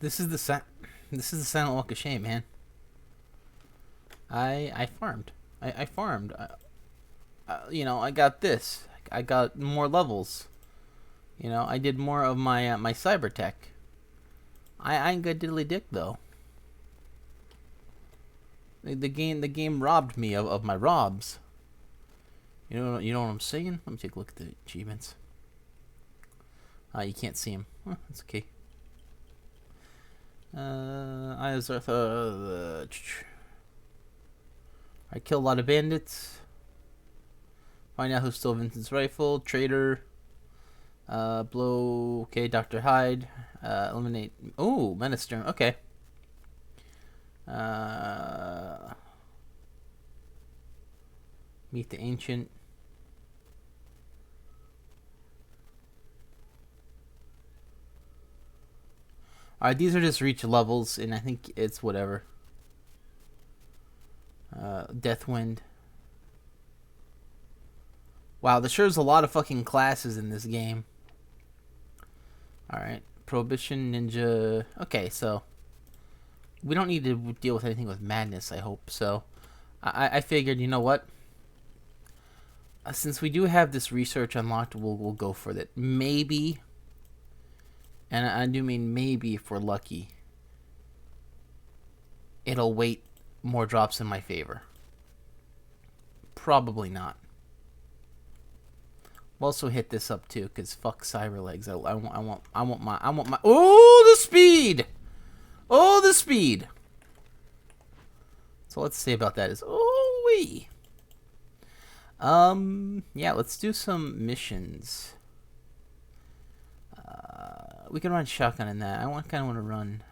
This is the This is the silent walk of shame, man. I farmed. I farmed. You know, I got this. I got more levels. You know, I did more of my my cyber tech. I ain't good diddly dick though. The game robbed me of my robs. You know what I'm saying? Let me take a look at the achievements. You can't see them. Huh, that's okay. I kill a lot of bandits. Find out who stole Vincent's rifle. Traitor. Blow. Okay, Dr. Hyde. Eliminate. Oh, Minister. Okay. Meet the Ancient. Alright, these are just reach levels, and I think it's whatever. Deathwind. Wow, there sure is a lot of fucking classes in this game. Alright, Prohibition, Ninja. Okay, so we don't need to deal with anything with madness, I hope. So I figured, you know what? Since we do have this research unlocked, we'll go for it. Maybe, and I do mean maybe if we're lucky, it'll weight more drops in my favor. Probably not. We'll also hit this up too, cause fuck cyber legs. I want my. Oh, the speed! Oh, the speed! So let's say about that is wee. Yeah, let's do some missions. We can run shotgun in that. I kind of want to run.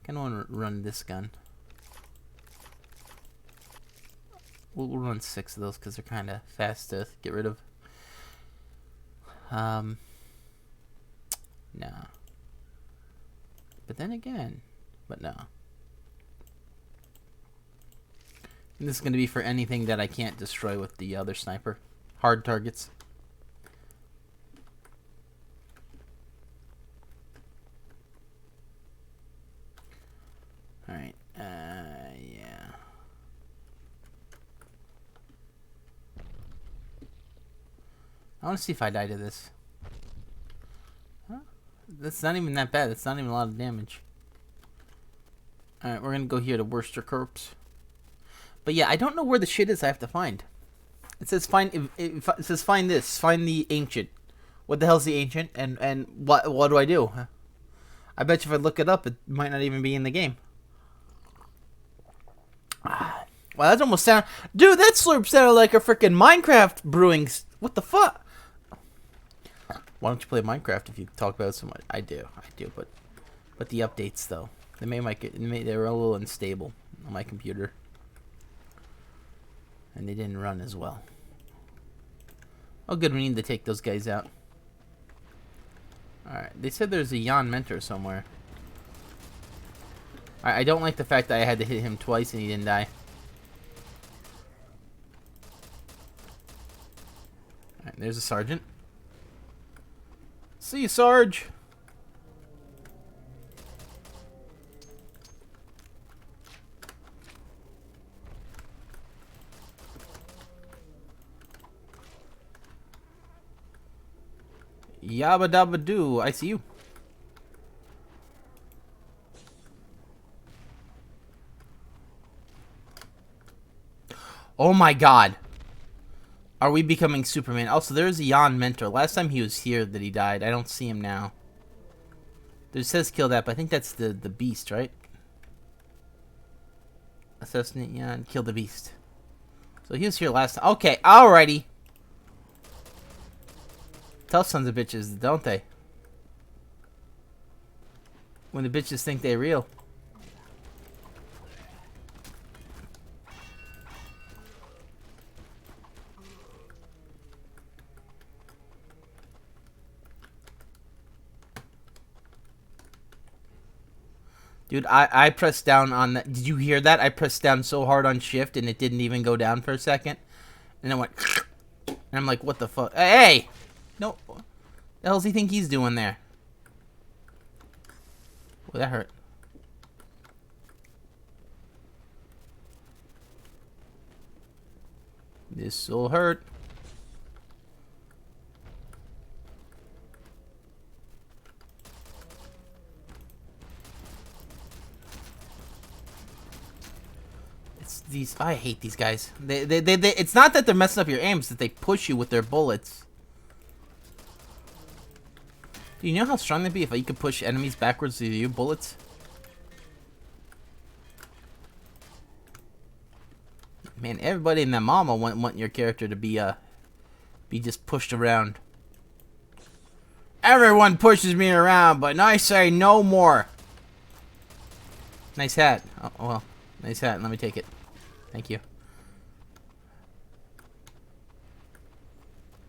Kind of want to run this gun. We'll run 6 of those because they're kind of fast to get rid of. Nah. But then again, no. And this is going to be for anything that I can't destroy with the other sniper. Hard targets. Alright. Yeah. I want to see if I die to this. Huh? That's not even that bad. That's not even a lot of damage. Alright, we're going to go here to Worcester Corpse. But yeah, I don't know where the shit is I have to find. It says find. It says find this. Find the Ancient. What the hell's the Ancient? And what do I do? I bet you if I look it up, it might not even be in the game. Well, that's almost sound. Dude, that slurp sounded like a freaking Minecraft brewing. What the fuck? Why don't you play Minecraft if you talk about it so much? I do, but the updates though, they were a little unstable on my computer. And they didn't run as well. Oh good, we need to take those guys out. Alright, they said there's a Jan Mentor somewhere. I don't like the fact that I had to hit him twice and he didn't die. Alright, there's a sergeant. See you, Sarge! Yabba dabba doo, I see you. Oh my god. Are we becoming Superman? Also, there's a Jan Mentor. Last time he was here that he died. I don't see him now. It says kill that, but I think that's the beast, right? Assassinate Jan, kill the beast. So he was here last time. Okay, alrighty. Tough sons of bitches, don't they? When the bitches think they're real. Dude, I pressed down on that. Did you hear that? I pressed down so hard on shift and it didn't even go down for a second. And it went... And I'm like, what the fuck? Hey! No. What the hell does he think he's doing there? Oh, that hurt. This'll hurt. It's these. I hate these guys. They. It's not that they're messing up your aim; it's that they push you with their bullets. Do you know how strong they'd be if you could push enemies backwards with your bullets? Man, everybody in that mama want your character to be just pushed around. Everyone pushes me around, but I say no more. Nice hat. Oh, well, nice hat. Let me take it. Thank you.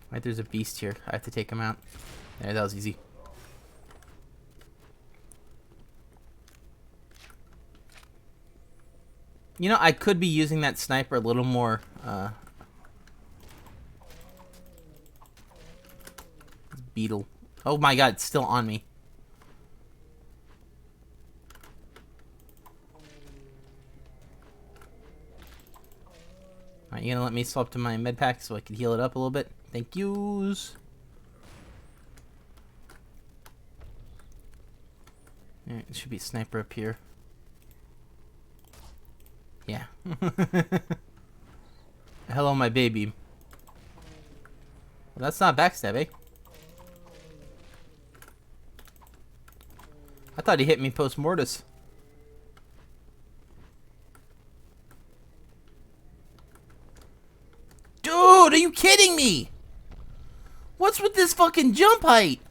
Right, there's a beast here. I have to take him out. There, that was easy. You know, I could be using that sniper a little more, beetle. Oh my god, it's still on me. Alright, you gonna let me swap to my med pack so I can heal it up a little bit? Thank yous. Alright, there should be a sniper up here. Yeah. Hello, my baby. Well, that's not backstab, eh? I thought he hit me post mortis. Dude, are you kidding me? What's with this fucking jump height?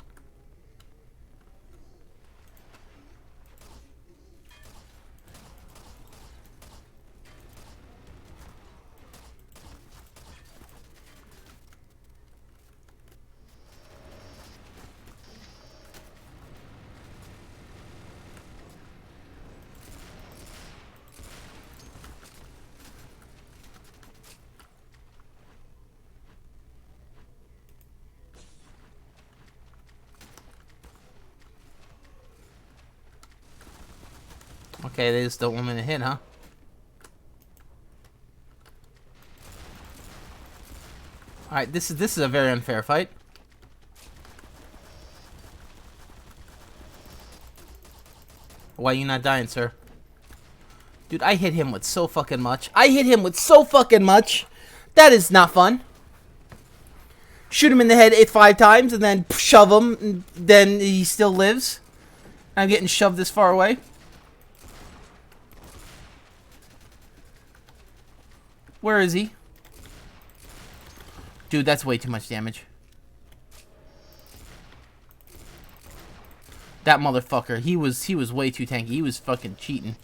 Okay, they just don't want me to hit, huh? Alright, this is a very unfair fight. Why are you not dying, sir? Dude, I hit him with so fucking much. I hit him with so fucking much. That is not fun. Shoot him in the head 5 times and then shove him, and then he still lives. I'm getting shoved this far away. Where is he? Dude, that's way too much damage. That motherfucker, he was way too tanky. He was fucking cheating.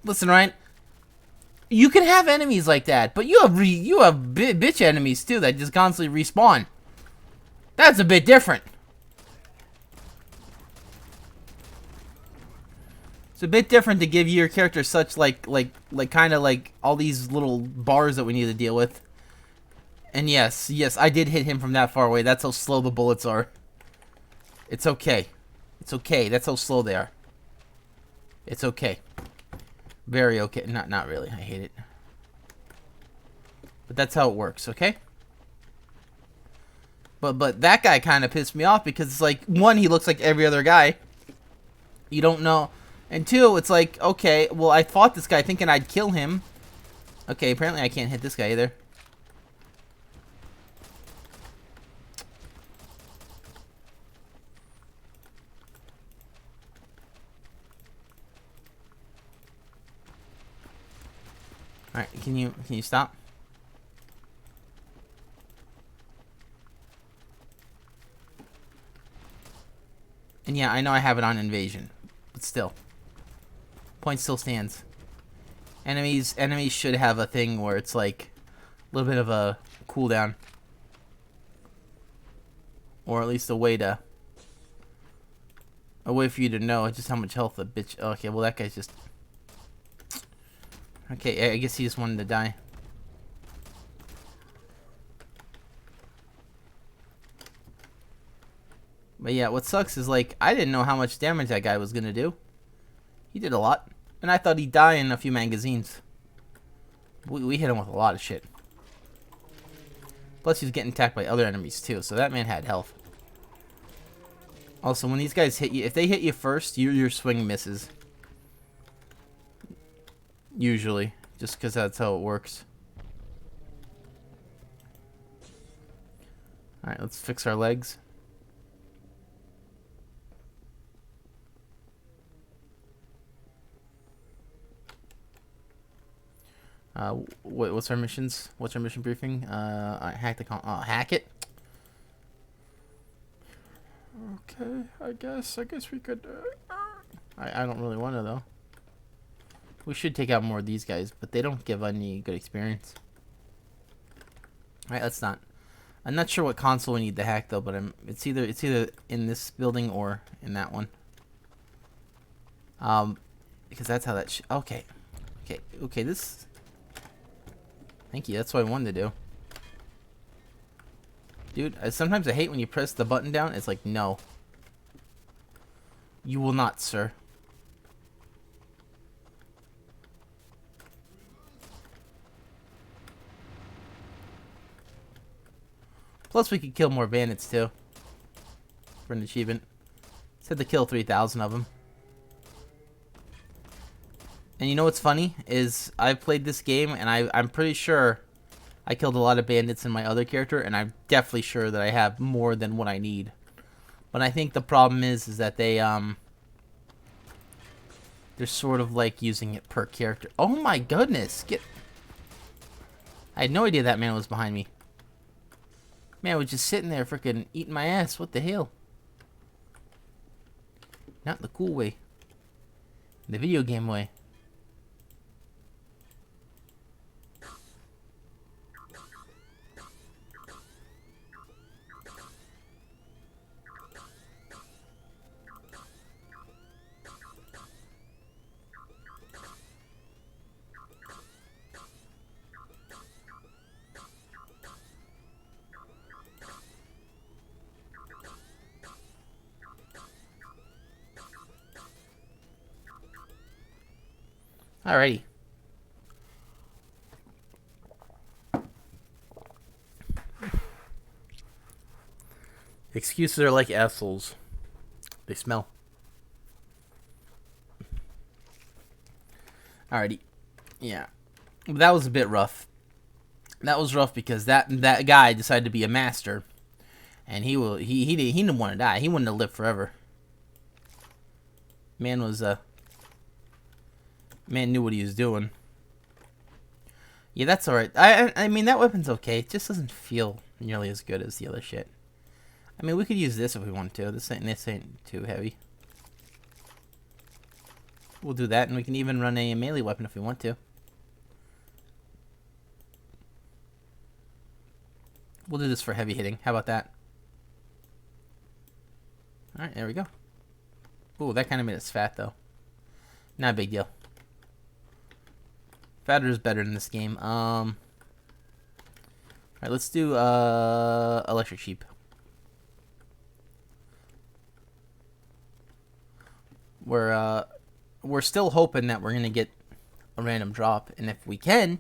Listen, Ryan, you can have enemies like that, but you have bitch enemies too that just constantly respawn. That's a bit different. It's a bit different to give your character such like kind of like all these little bars that we need to deal with. And yes, I did hit him from that far away. That's how slow the bullets are. It's okay. It's okay. That's how slow they are. It's okay. Very okay. Not really. I hate it. But that's how it works, okay? But that guy kind of pissed me off because it's like, one, he looks like every other guy. You don't know. And two, it's like, okay, well, I fought this guy thinking I'd kill him. Okay, apparently I can't hit this guy either. Alright, can you stop? And yeah, I know I have it on invasion, but still. Point still stands. Enemies should have a thing where it's like a little bit of a cooldown. Or at least a way for you to know just how much health a bitch. Okay, well that guy's just. Okay, I guess he just wanted to die. But yeah, what sucks is, like, I didn't know how much damage that guy was gonna do. He did a lot. And I thought he'd die in a few magazines. We hit him with a lot of shit. Plus, he was getting attacked by other enemies, too. So that man had health. Also, when these guys hit you, if they hit you first, your swing misses. Usually. Just because that's how it works. Alright, let's fix our legs. What's our missions? What's our mission briefing? Hack the hack it. Okay, I guess we could. I don't really want to though. We should take out more of these guys, but they don't give any good experience. All right, let's not. I'm not sure what console we need to hack though, but it's either in this building or in that one. Because that's how that. Okay. This. Thank you. That's what I wanted to do. Dude, sometimes I hate when you press the button down. It's like, no. You will not, sir. Plus, we could kill more bandits, too. For an achievement. Said to kill 3,000 of them. And you know what's funny? Is I've played this game, and I'm pretty sure I killed a lot of bandits in my other character, and I'm definitely sure that I have more than what I need. But I think the problem is that they're sort of like using it per character. Oh my goodness! I had no idea that man was behind me. Man was just sitting there freaking eating my ass. What the hell? Not in the cool way. In the video game way. Alrighty. Excuses are like assholes. They smell. Alrighty. Yeah. That was a bit rough. That was rough because that guy decided to be a master. And he didn't want to die. He wanted to live forever. Man knew what he was doing. Yeah, that's alright. I mean, that weapon's okay. It just doesn't feel nearly as good as the other shit. I mean, we could use this if we want to. This ain't too heavy. We'll do that, and we can even run a melee weapon if we want to. We'll do this for heavy hitting. How about that? Alright, there we go. Ooh, that kind of made us fat, though. Not a big deal. Fatter is better in this game. Alright, let's do electric sheep. We're still hoping that we're gonna get a random drop, and if we can,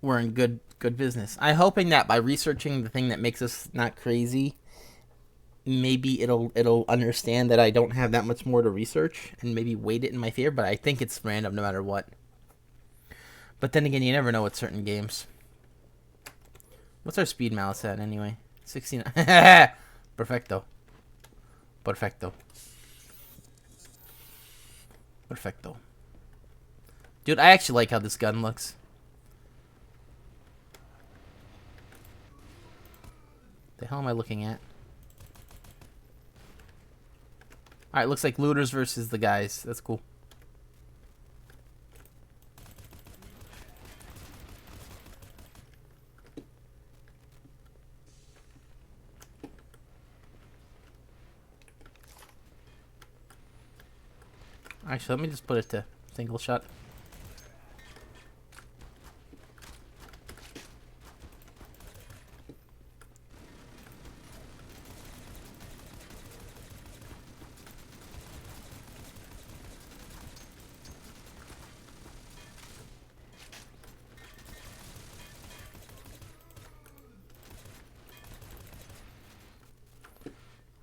we're in good business. I'm hoping that by researching the thing that makes us not crazy, maybe it'll understand that I don't have that much more to research and maybe weight it in my favor. But I think it's random no matter what. But then again, you never know with certain games. What's our speed mouse at anyway? 69. Perfecto. Perfecto. Perfecto. Dude, I actually like how this gun looks. The hell am I looking at? Alright, looks like looters versus the guys. That's cool. Actually, let me just put it to single shot.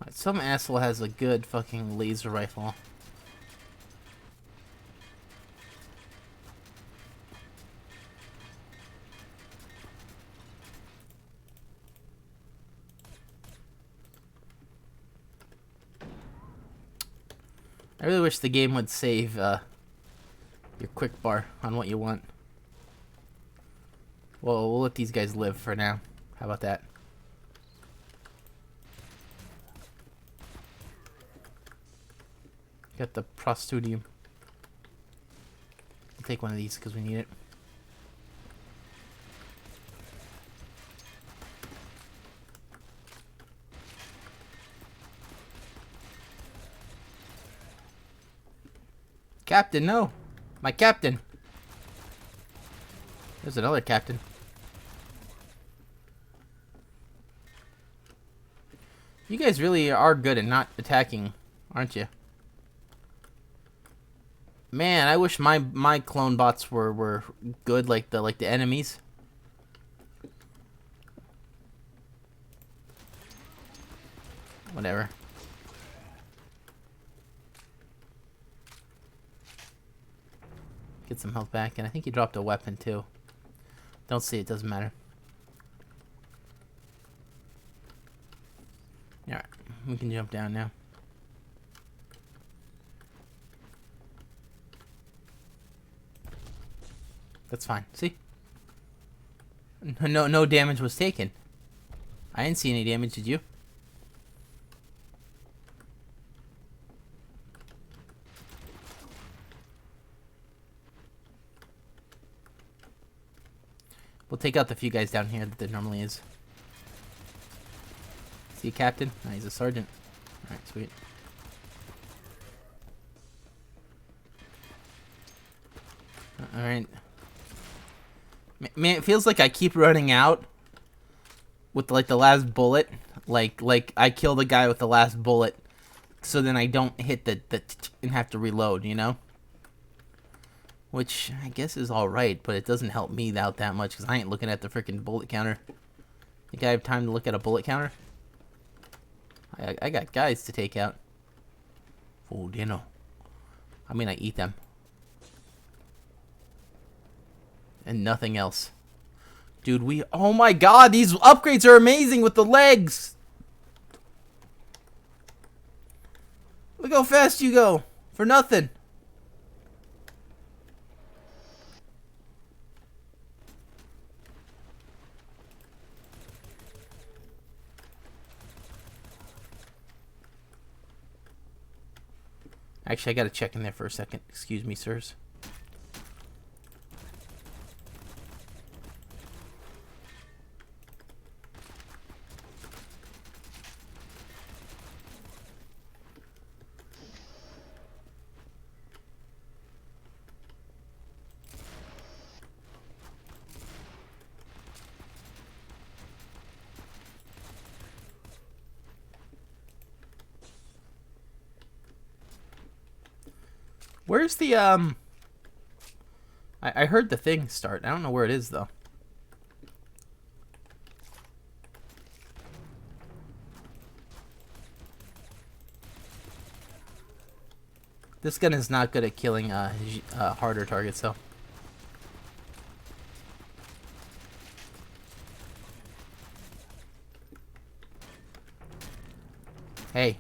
Some asshole has a good fucking laser rifle. I really wish the game would save your quick bar on what you want. Well, we'll let these guys live for now. How about that? Got the prostudium. I'll take one of these because we need it. Captain, no! My captain! There's another captain. You guys really are good at not attacking, aren't you? Man, I wish my clone bots were good like the enemies. Whatever. Get some health back, and I think he dropped a weapon too. Don't see it, doesn't matter. Alright, we can jump down now. That's fine. See? No damage was taken. I didn't see any damage, did you? We'll take out the few guys down here that there normally is. See a captain? No, he's a sergeant. Alright, sweet. Alright. Man, it feels like I keep running out with like the last bullet. Like I kill the guy with the last bullet, so then I don't hit the and have to reload, you know? Which I guess is alright, but it doesn't help me out that much because I ain't looking at the freaking bullet counter. Think I have time to look at a bullet counter? I got guys to take out. For dinner. I mean, I eat them. And nothing else. Dude, oh my god, these upgrades are amazing with the legs! Look how fast you go! For nothing! Actually, I gotta check in there for a second. Excuse me, sirs. Where's the, I heard the thing start. I don't know where it is, though. This gun is not good at killing, harder targets, though. Hey.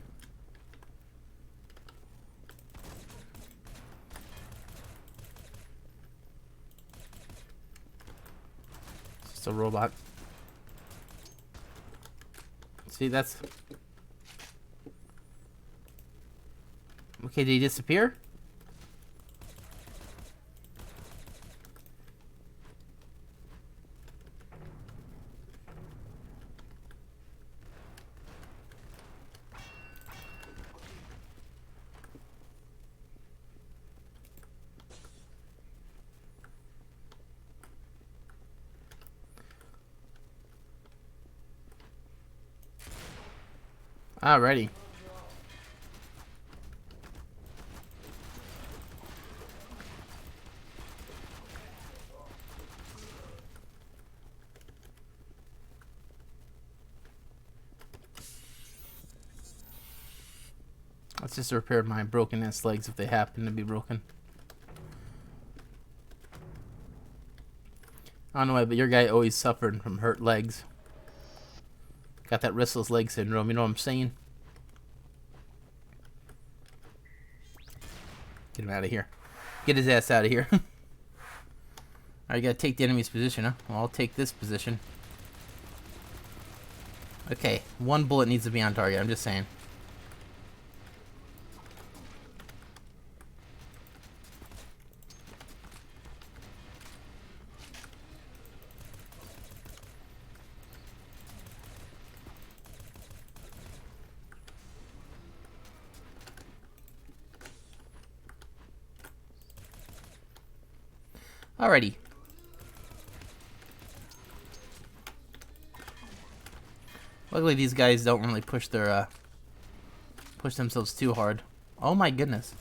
A robot. See, that's okay. Did he disappear? Alrighty. Let's just repair my broken ass legs if they happen to be broken. I don't know why, but your guy always suffered from hurt legs. Got that restless leg syndrome, you know what I'm saying? Get him out of here. Get his ass out of here. Alright, you gotta take the enemy's position, huh? Well, I'll take this position. Okay, one bullet needs to be on target, I'm just saying. Alrighty. Luckily, these guys don't really push their push themselves too hard. Oh my goodness.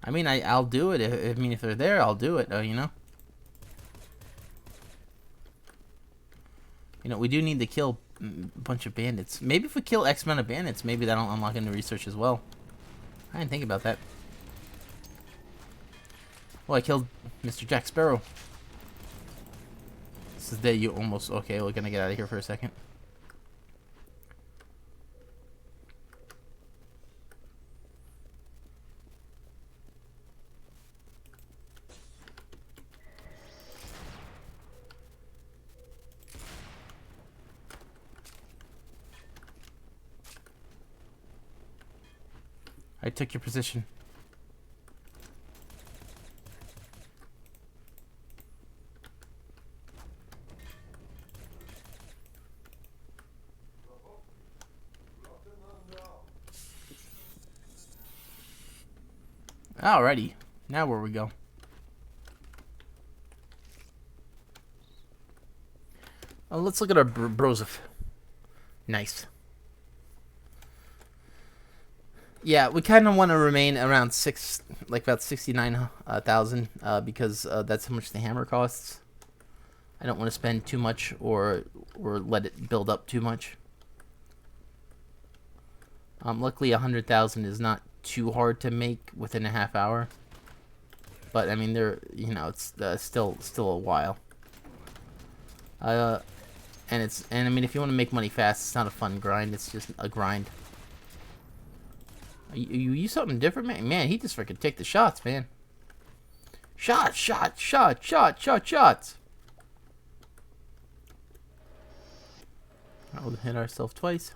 I mean, I'll do it. If they're there, I'll do it. You know. You know, we do need to kill a bunch of bandits. Maybe if we kill X amount of bandits, maybe that'll unlock a new research as well. I didn't think about that. Well, I killed Mr. Jack Sparrow. This is the you almost... Okay, we're gonna get out of here for a second. I took your position. Alrighty, now where we go? Let's look at our Brozif. Nice. Yeah, we kind of want to remain around about 69,000, because that's how much the hammer costs. I don't want to spend too much or let it build up too much. Luckily, 100,000 is not too hard to make within a half hour. But I mean, it's still a while. And I mean, if you want to make money fast, it's not a fun grind. It's just a grind. You use something different, man. Man, he just freaking take the shots, man. Shots. We'll hit ourselves twice.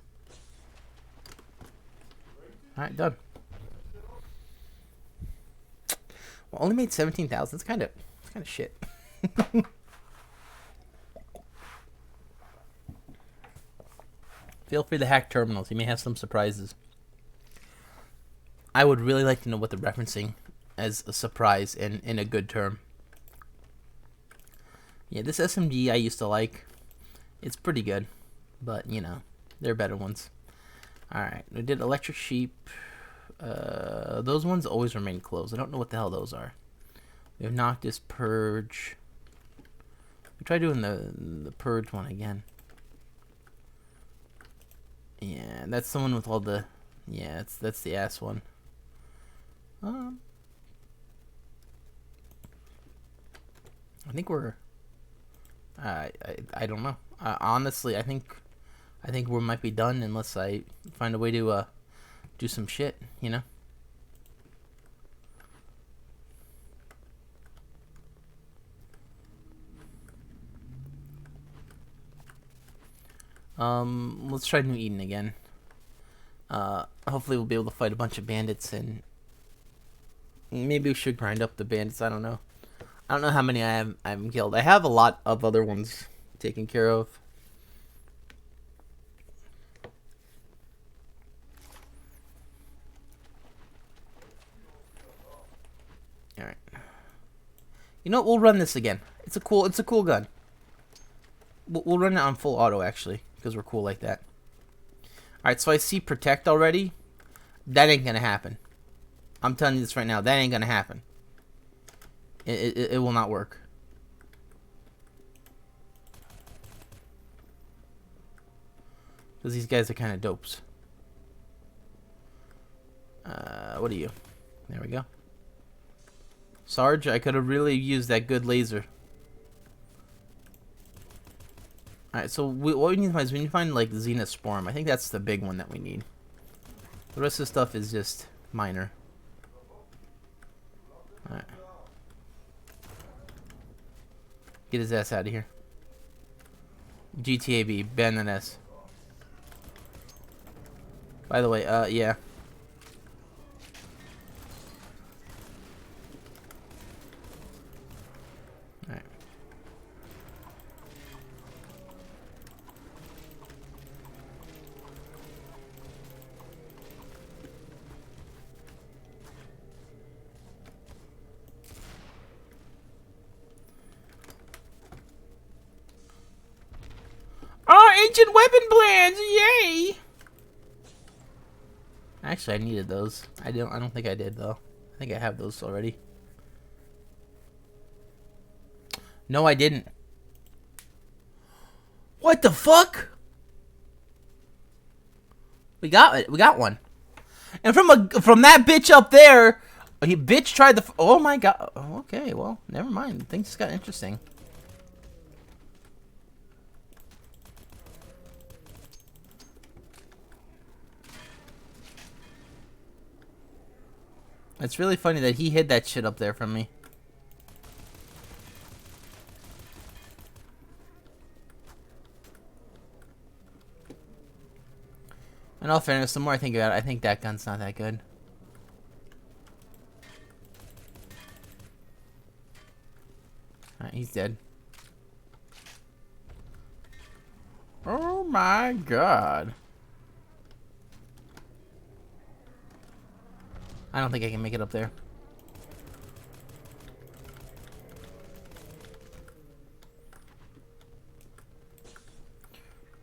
All right, done. Well, only made 17,000. It's kind of shit. Feel free to hack terminals. You may have some surprises. I would really like to know what they're referencing as a surprise in a good term. Yeah, this SMG I used to like. It's pretty good, but you know, there are better ones. Alright, we did Electric Sheep. Those ones always remain closed. I don't know what the hell those are. We have Noctis, Purge. We try doing the Purge one again. Yeah, that's the one with all the... Yeah, that's the ass one. I think we're... I don't know. Honestly, I think we might be done unless I find a way to do some shit, you know? Let's try New Eden again. Hopefully we'll be able to fight a bunch of bandits, and maybe we should grind up the bandits. I don't know. I don't know how many I haven't killed. I have a lot of other ones taken care of. All right. You know what? We'll run this again. It's a cool gun. We'll run it on full auto actually, because we're cool like that. All right. So I see protect already. That ain't gonna happen. I'm telling you this right now. That ain't gonna happen. It will not work. Because these guys are kind of dopes. What are you? There we go. Sarge, I could have really used that good laser. Alright, so what we need to find is we need to find like Zenith Sporm. I think that's the big one that we need. The rest of the stuff is just minor. Alright. Get his ass out of here. GTAB, ban that S. By the way, yeah. Alright. Ancient weapon plans, yay! Actually, I needed those. I don't think I did though. I think I have those already. No, I didn't. What the fuck? We got it. We got one. And from that bitch up there, he bitch tried the. Oh my god. Okay, well, never mind. Things just got interesting. It's really funny that he hid that shit up there from me. In all fairness, the more I think about it, I think that gun's not that good. Alright, he's dead. Oh my god. I don't think I can make it up there.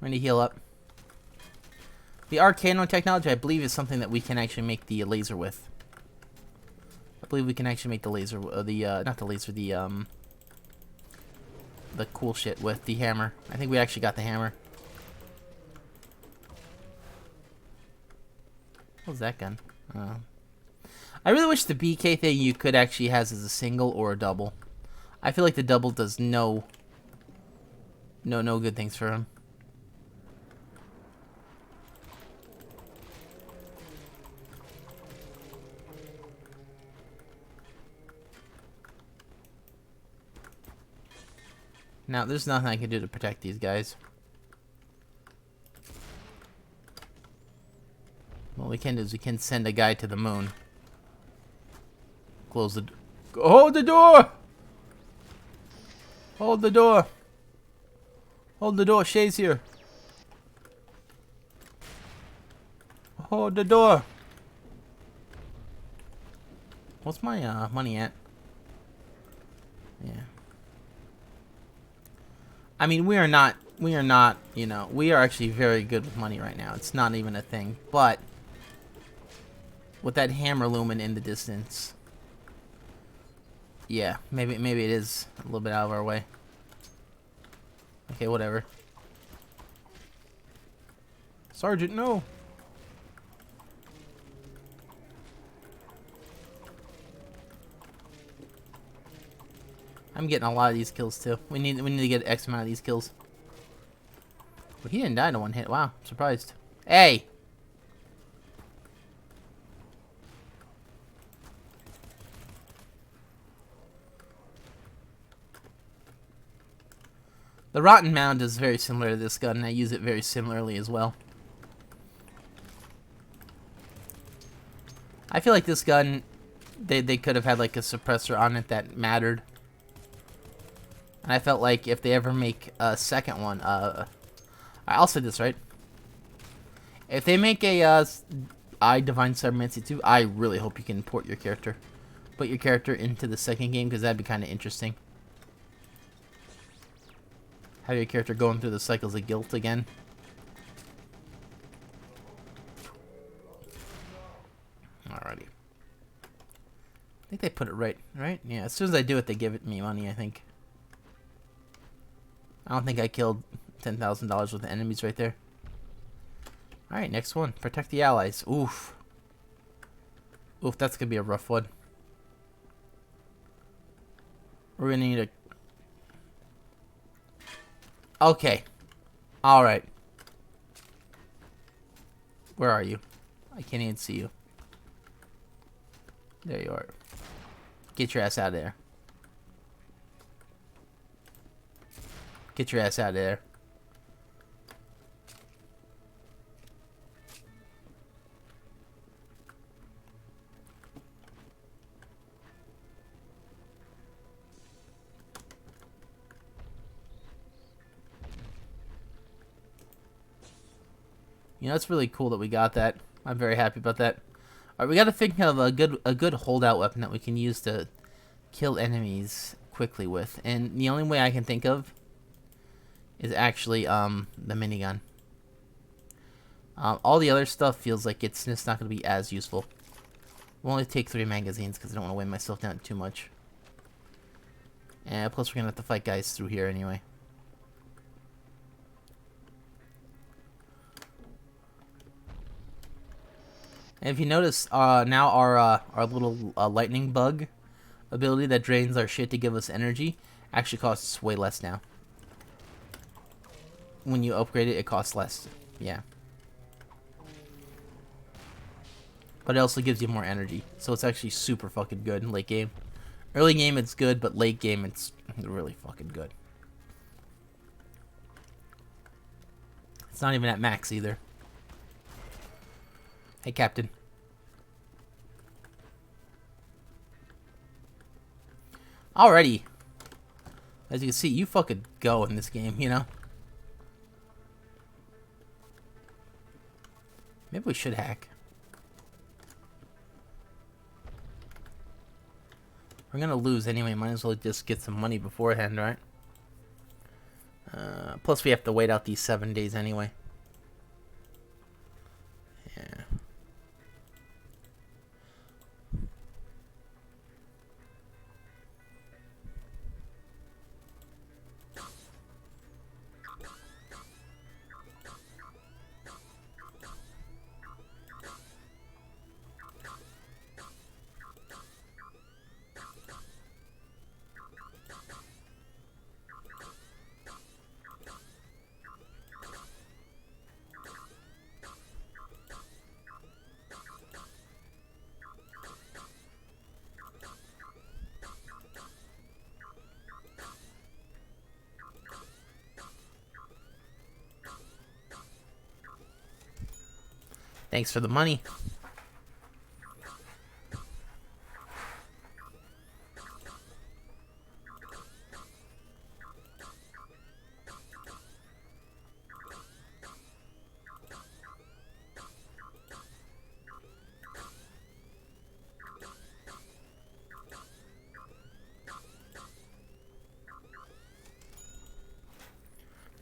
I'm gonna heal up. The Arcano technology, I believe, is something that we can actually make the laser with. I believe we can actually make the laser, not the laser, the cool shit with the hammer. I think we actually got the hammer. What was that gun? I really wish the BK thing you could actually has as a single or a double. I feel like the double does no good things for him. Now, there's nothing I can do to protect these guys. What we can do is we can send a guy to the moon. Close the door. Hold the door! Hold the door. Hold the door. Shay's here. Hold the door. What's my money at? Yeah. I mean, we are not, you know, we are actually very good with money right now. It's not even a thing. But with that hammer looming in the distance, yeah, maybe it is a little bit out of our way. Okay, whatever. Sergeant, no. I'm getting a lot of these kills too. We need to get X amount of these kills. But he didn't die to one hit. Wow, I'm surprised. Hey. The Rotten Mound is very similar to this gun, and I use it very similarly as well. I feel like this gun, they could have had like a suppressor on it that mattered. And I felt like if they ever make a second one, I'll say this, right? If they make a I Divine Cybermancy 2, I really hope you can port your character. Put your character into the second game, because that'd be kind of interesting. Have your character going through the cycles of guilt again. Alrighty. I think they put it right? Yeah, as soon as I do it, they give it me money, I think. I don't think I killed $10,000 worth of enemies right there. Alright, next one. Protect the allies. Oof. Oof, that's gonna be a rough one. We're gonna need a... Okay. Alright. Where are you? I can't even see you. There you are. Get your ass out of there. Get your ass out of there. You know, it's really cool that we got that. I'm very happy about that. Alright, we gotta think of a good holdout weapon that we can use to kill enemies quickly with. And the only way I can think of is actually the minigun. All the other stuff feels like it's just not gonna be as useful. We'll only take 3 magazines because I don't want to weigh myself down too much. And plus we're gonna have to fight guys through here anyway. And if you notice, now our little lightning bug ability that drains our shit to give us energy actually costs way less now. When you upgrade it, it costs less. Yeah. But it also gives you more energy, so it's actually super fucking good in late game. Early game it's good, but late game it's really fucking good. It's not even at max either. Hey, Captain. Alrighty. As you can see, you fucking go in this game, you know? Maybe we should hack. We're gonna lose anyway, might as well just get some money beforehand, right? Plus we have to wait out these 7 days anyway. Yeah. Thanks for the money.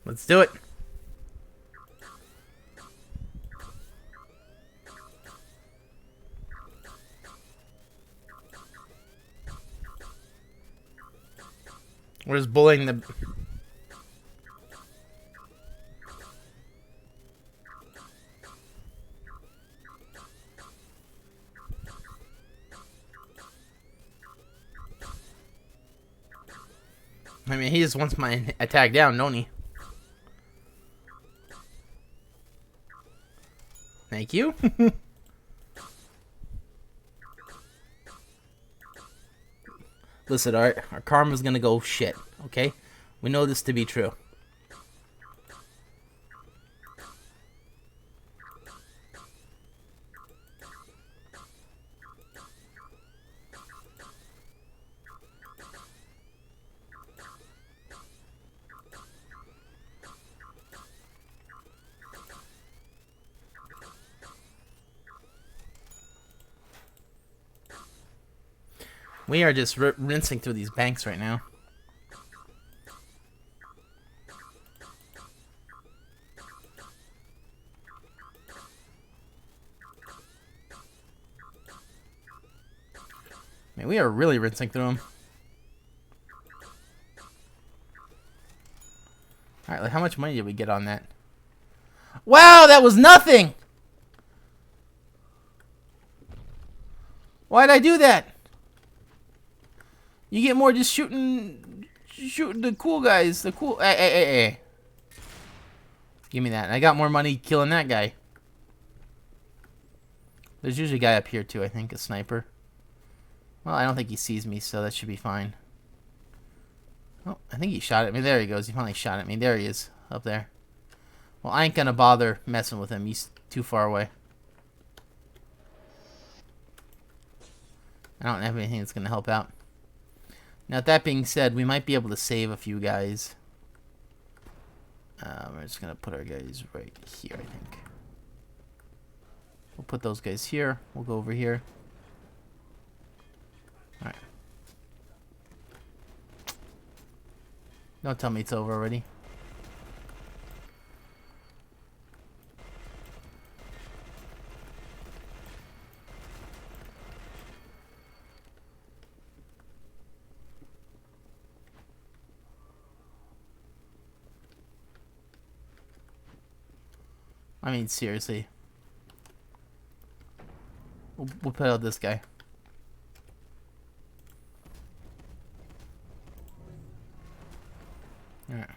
Let's do it. We're just bullying the... I mean, he just wants my attack down, don't he? Thank you. Listen, our karma's gonna go shit, okay? We know this to be true. We are just rinsing through these banks right now. Man, we are really rinsing through them. Alright, like how much money did we get on that? Wow, that was nothing! Why'd I do that? You get more just shooting the cool guys. The cool. Hey. Give me that. And I got more money killing that guy. There's usually a guy up here too, I think, a sniper. Well, I don't think he sees me, so that should be fine. Oh, I think he shot at me. There he goes. He finally shot at me. There he is, up there. Well, I ain't gonna bother messing with him. He's too far away. I don't have anything that's gonna help out. Now, that being said, we might be able to save a few guys. We're just gonna put our guys right here, I think. We'll put those guys here. We'll go over here. Alright. Don't tell me it's over already. I mean, seriously. We'll put out this guy. Alright.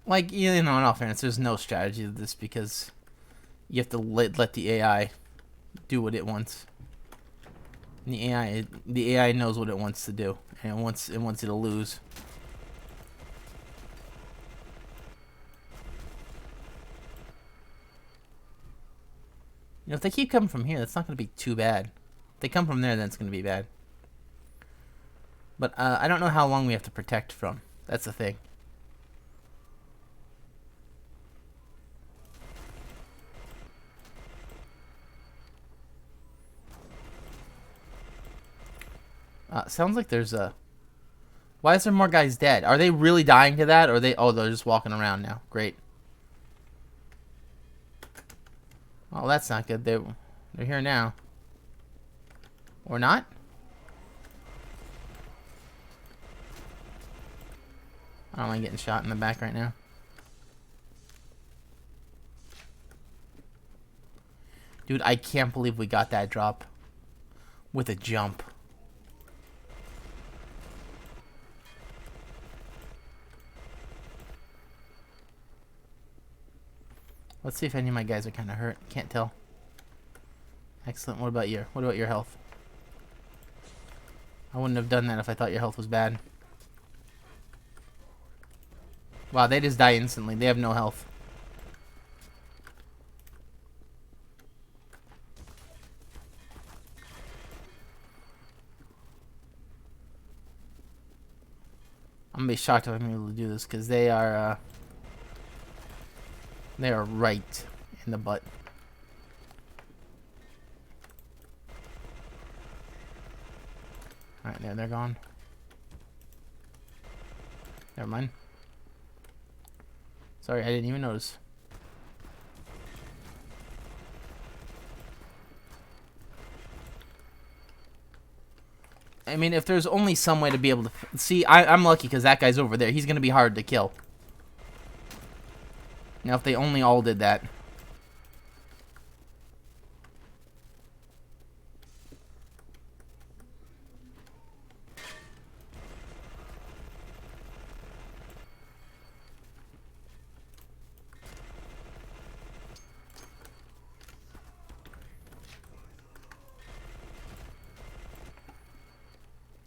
Like, you know, in all fairness, there's no strategy to this because you have to let the AI do what it wants. And the AI knows what it wants to do, and it wants you to lose. You know, if they keep coming from here, that's not going to be too bad. If they come from there, then it's going to be bad. But I don't know how long we have to protect from. That's the thing. Sounds like there's a... Why is there more guys dead? Are they really dying to that? Or are they... Oh, they're just walking around now. Great. Oh, that's not good. They're here now. Or not? I don't mind getting shot in the back right now. Dude, I can't believe we got that drop. With a jump. Let's see if any of my guys are kind of hurt. Can't tell. Excellent. What about your health? I wouldn't have done that if I thought your health was bad. Wow, they just die instantly. They have no health. I'm gonna be shocked if I'm able to do this because they are right in the butt. Alright, there, they're gone. Never mind. Sorry, I didn't even notice. I mean, if there's only some way to be able to... See, I'm lucky because that guy's over there. He's going to be hard to kill. Now, if they only all did that...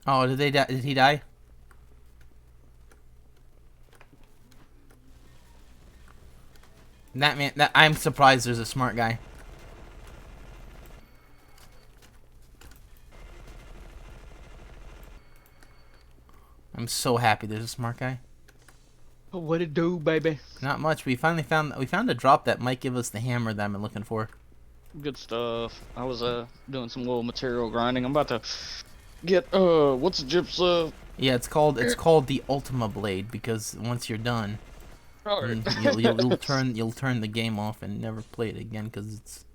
Oh, did they die? Did he die? That man, I'm surprised there's a smart guy. I'm so happy there's a smart guy. What it do, baby? Not much. We finally found a drop that might give us the hammer that I've been looking for. Good stuff. I was doing some little material grinding. I'm about to get what's the gyps Yeah, it's called the Ultima Blade because once you're done, alright. then you'll turn the game off and never play it again because it's.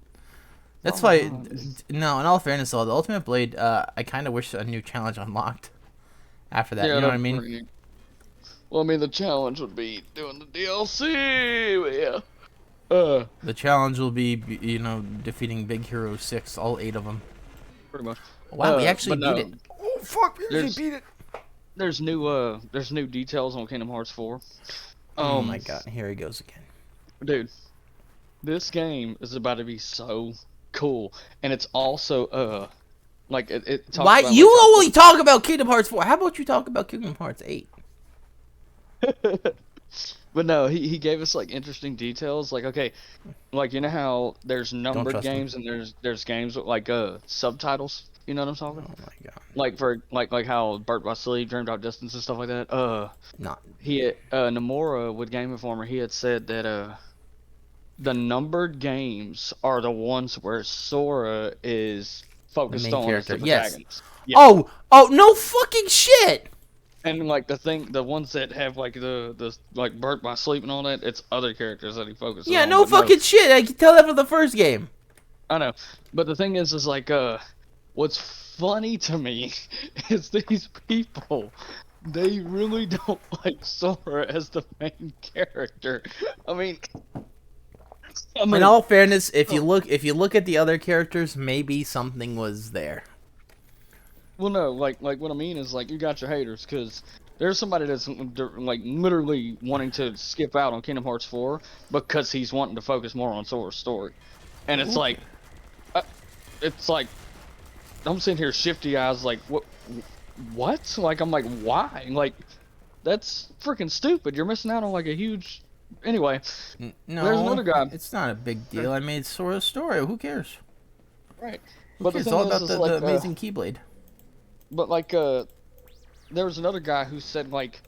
That's Probably why. not. No, in all fairness, though, the Ultimate Blade, I kind of wish a new challenge unlocked after that. Yeah, You know what I that'd be mean? pretty neat. Well, I mean the challenge would be doing the DLC, but yeah. The challenge will be, defeating Big Hero 6, all 8 of them. Pretty much. Wow, we actually But beat no, it. Oh fuck, we actually there's beat it. there's new details on Kingdom Hearts 4. Oh my Um, god, here he goes again. dude, this game is about to be so cool, and it's also like it talks Why about you like how only talk about Kingdom Hearts 4? How about you talk about Kingdom Hearts 8? But no, he gave us like interesting details. Like okay, like you know how there's Don't numbered trust him. games and there's games with like subtitles. You know what I'm talking? Oh my god. Like for like how Birth by Sleep, Dreamed Out Distance and stuff like that. Not. Nomura with Game Informer, he had said that the numbered games are the ones where Sora is The focused main on as character. the Yes. protagonist. Yeah. Oh, no fucking shit! And like the ones that have like the like Birth by Sleep and all that, it's other characters that he focuses Yeah, on. no But no, fucking shit. I can tell that from the first game. I know. But the thing is like what's funny to me is these people, they really don't like Sora as the main character. I mean, I In mean, all fairness, if you oh, look at the other characters, maybe something was there. well, no, like what I mean is like you got your haters because there's somebody that's like literally wanting to skip out on Kingdom Hearts 4 because he's wanting to focus more on Sora's story, and uh, it's like I'm sitting here shifty eyes like what? Like I'm like why? Like that's freaking stupid. You're missing out on like a huge. Anyway, there's No, another guy. it's not a big deal. I made Sora's story. Who cares? Right. Who But the cares? It's thing all about is the like amazing Keyblade. but like there was another guy who said like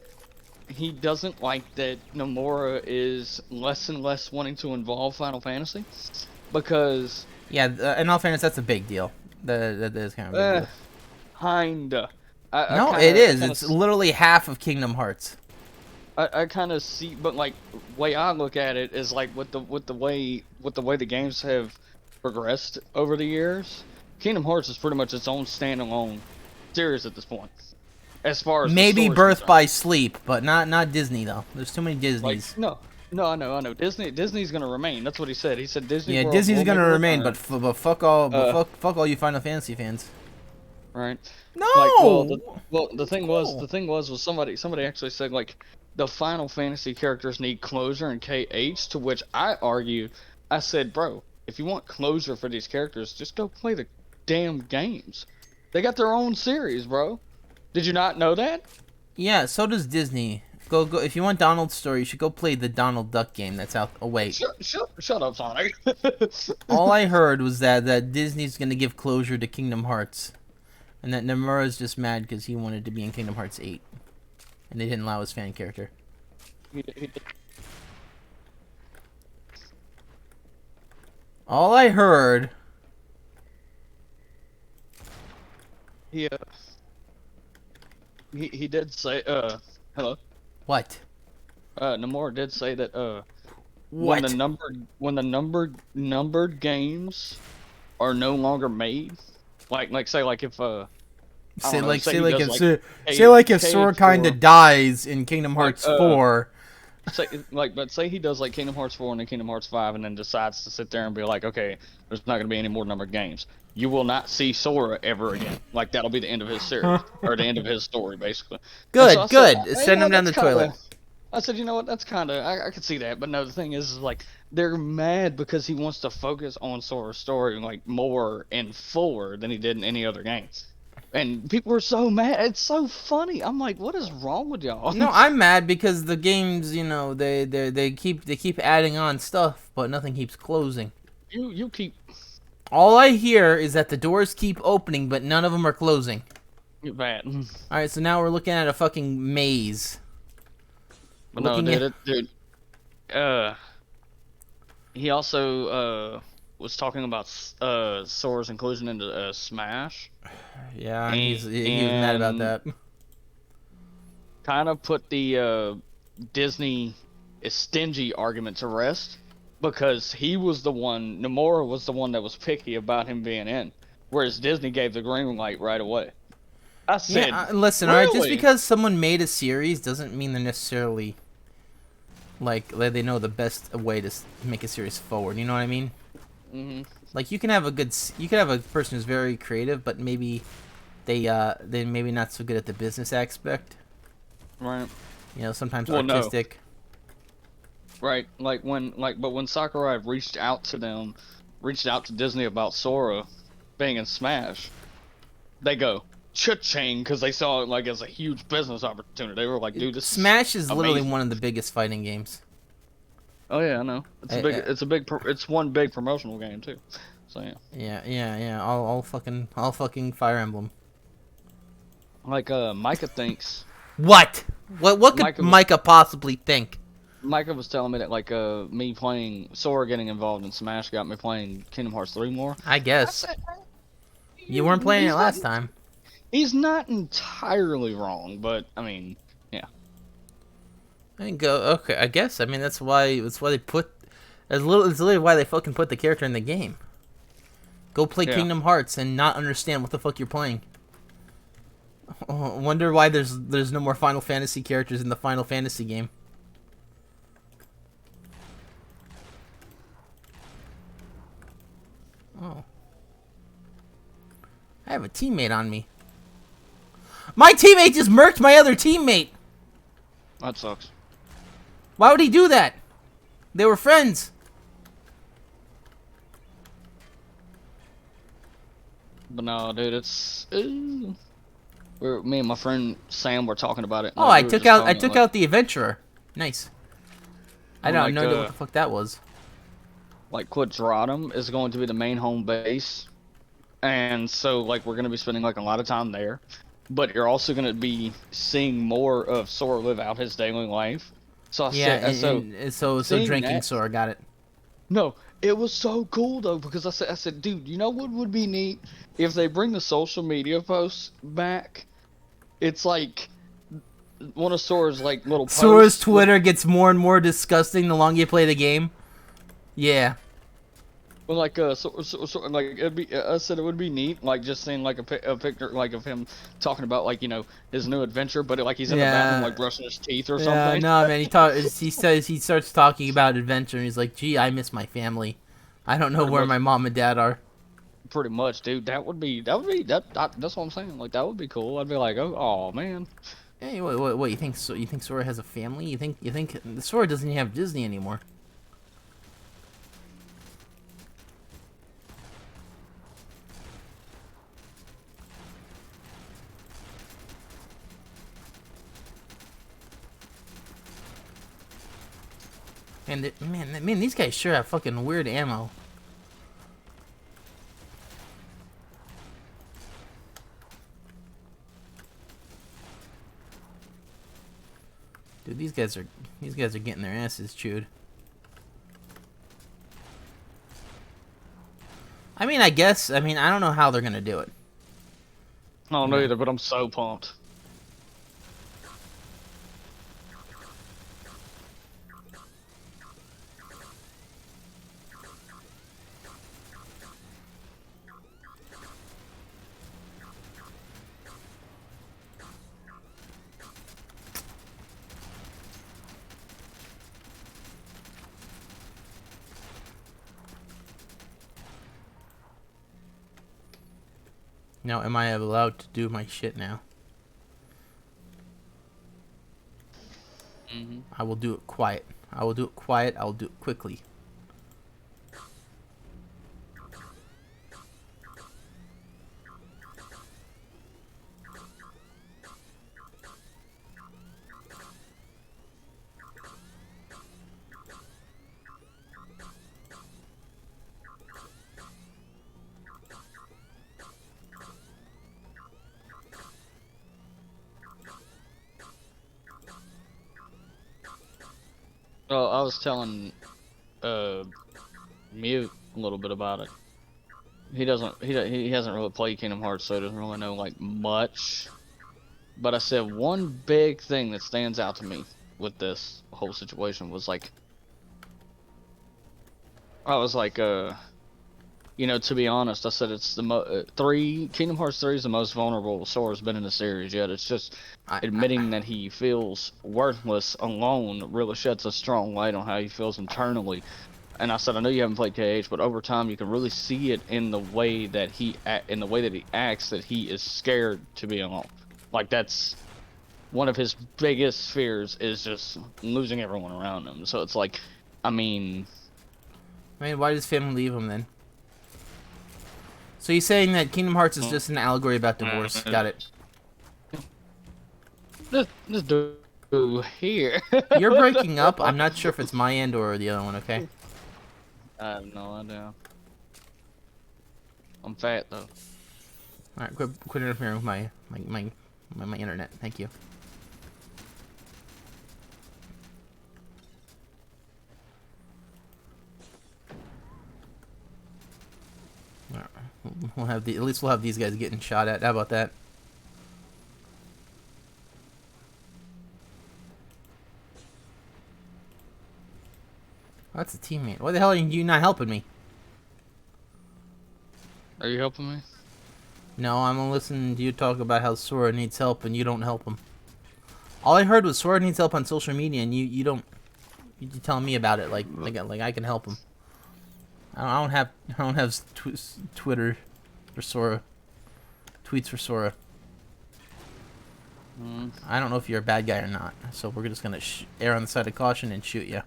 he doesn't like that Nomura is less and less wanting to involve Final Fantasy because Yeah, in all fairness, that's a big deal. That is kind of a big eh deal. kinda No, it is. It's literally half of Kingdom Hearts. I kind of see but like way I look at it is like with the way the games have progressed over the years, Kingdom Hearts is pretty much its own standalone series at this point as far as the Maybe story's Birth concerned. by Sleep, but not Disney though. There's too many Like Disneys. no, no, I know. Disney's gonna remain. That's what he said. He said Disney Yeah, World Disney's will make gonna a remain, but return. Uh, fuck all you Final Fantasy fans. right. Like, No. the thing was, No. was somebody actually said like the Final Fantasy characters need closure in KH. To which I argued, I said, bro, if you want closure for these characters, just go play the damn games. They got their own series, bro. Did you not know that? Yeah, so does Disney. Go. If you want Donald's story, you should go play the Donald Duck game that's out. Oh wait. Shut up, Sonic. All I heard was that Disney's gonna give closure to Kingdom Hearts, and that Nomura's just mad because he wanted to be in Kingdom Hearts 8, and they didn't allow his fan character. He- All I heard. he he did say hello. What? Nomura did say that What? when the numbered games are no longer made, like say like if I Say don't know, like say say he like does if like say like if Sora kinda KH4, dies in Kingdom like Hearts 4. say like but say he does like Kingdom Hearts 4 and then Kingdom Hearts 5 and then decides to sit there and be like, okay, there's not gonna be any more numbered games. You will not see Sora ever again. Like that'll be the end of his series or the end of his story, basically. And so I Good, said, good. Send him down the that's kind toilet. of. I said, you know what? That's kind of. I could see that, but no. The thing is like they're mad because he wants to focus on Sora's story like more and fuller than he did in any other game. And people are so mad. It's so funny. I'm like, what is wrong with y'all? No, I'm mad because the games, they keep adding on stuff, but nothing keeps closing. You keep All I hear is that the doors keep opening, but none of them are closing. you're bad. All right, so now we're looking at a fucking maze. But no, Looking at dude. He also was talking about Sora's inclusion into Smash, Yeah, and and, he was mad about and that. kind of put the Disney is stingy argument to rest because he was the one, Nomura was the one that was picky about him being in, whereas Disney gave the green light right away. I said, Yeah, listen, all right. Just really? because someone made a series doesn't mean they're necessarily like they know the best way to make a series forward. You know what I mean? Hmm. Like you can have you can have a person who's very creative, but maybe they maybe not so good at the business aspect. Right. You know, sometimes Well, no. artistic. Right. But when Sakurai reached out to them, reached out to Disney about Sora being in Smash, they go cha-ching because they saw it like as a huge business opportunity. They were like, dude, this is Smash is literally amazing. one of the biggest fighting games. Oh yeah, I know. I, It's one big promotional game too. So yeah. yeah. All fucking Fire Emblem. Like Micah thinks What? What could Micah was Micah possibly think? Micah was telling me that like me playing Sora getting involved in Smash got me playing Kingdom Hearts 3 more. I I guess said you weren't playing it he's not last time. he's not entirely wrong, but I mean, yeah. I think okay. I guess. I mean, that's why they put. It's literally why they fucking put the character in the game. Go play Yeah. Kingdom Hearts and not understand what the fuck you're playing. Oh, wonder why there's no more Final Fantasy characters in the Final Fantasy game. Oh, I have a teammate on me. My teammate just murked my other teammate. That sucks. Why would he do that? They were friends. But no, dude, me and my friend Sam were talking about it. Oh, Like we were just I talking took like out the adventurer. Nice. I don't have like no idea what the fuck that was. like Quadratum is going to be the main home base, and so like we're gonna be spending like a lot of time there. But you're also gonna be seeing more of Sora live out his daily life. So I Yeah, said, so seeing drinking that, sore, got it. no, it was so cool though because I said, dude, you know what would be neat if they bring the social media posts back? It's like one of Sora's like little Sora's posts with Twitter gets more and more disgusting the longer you play the game. Yeah. like like it'd be I said it would be neat like just seeing like a picture like of him talking about like his new adventure, but like he's in the bathroom Yeah. like brushing his teeth or Yeah, something. no, man. He starts talking about adventure, and he's like, "Gee, I miss my family. I don't know Pretty where much, my mom and dad are." pretty much, dude. That's what I'm saying. Like that would be cool. I'd be like, oh man. Hey, what? You think you think Sora has a family? You think Sora doesn't even have Disney anymore? And man, these guys sure have fucking weird ammo. Dude, these guys are getting their asses chewed. I mean, I guess. I mean, I don't know how they're gonna do it. I don't You know know. either, but I'm so pumped. Now, am I allowed to do my shit now? Hmm. I will do it quiet. I will do it quiet. I will do it quickly. I was telling uh Mute a little bit about it. He doesn't. He hasn't really played Kingdom Hearts, so he doesn't really know like much. But I said one big thing that stands out to me with this whole situation was like, I was like, you know, to be honest, I said it's the Kingdom Hearts 3 is the most vulnerable Sora's been in the series yet. It's just admitting that he feels worthless alone really sheds a strong light on how he feels internally. And I said, I know you haven't played KH, but over time you can really see it in the way that he acts, that he is scared to be alone. Like that's one of his biggest fears is just losing everyone around him. So it's like, I mean, why does family leave him then? So you're saying that Kingdom Hearts is just an allegory about divorce? Got it. This dude here. You're breaking up. I'm not sure if it's my end or the other one. Okay. I have no idea. I'm fat though. All right, quit interfering with my internet. Thank you. All right. We'll have at least we'll have these guys getting shot at. How about that? Oh, that's a teammate. Why the hell are you not helping me? Are you helping me? No, I'm listening to you talk about how Sora needs help and you don't help him. All I heard was Sora needs help on social media and you don't. You telling me about it like I can help him. I don't have Twitter for Sora. Tweets for Sora. I don't know if you're a bad guy or not. So we're just gonna err on the side of caution and shoot you.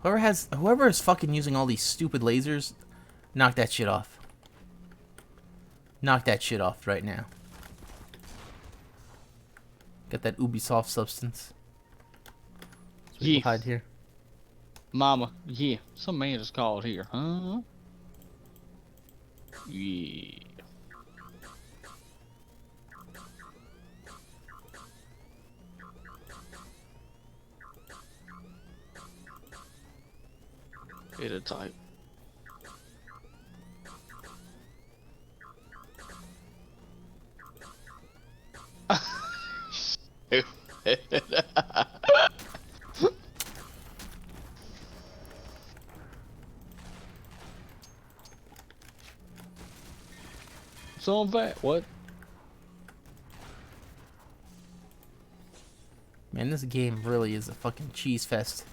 Whoever is fucking using all these stupid lasers, knock that shit off. Knock that shit off right now. Got that Ubisoft substance. So we can hide here. Mama, yeah. Some man just called here, huh? Yeah. Hit a type. So I'm fat. What? Man, this game really is a fucking cheese fest.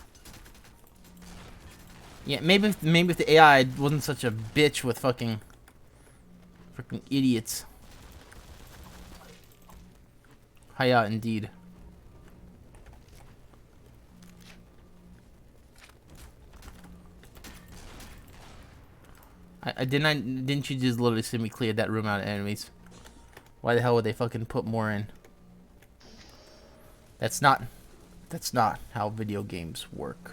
Yeah, maybe if the AI wasn't such a bitch with freaking idiots. Hiya, indeed. Didn't you just literally see me clear that room out of enemies? Why the hell would they fucking put more in? That's not how video games work.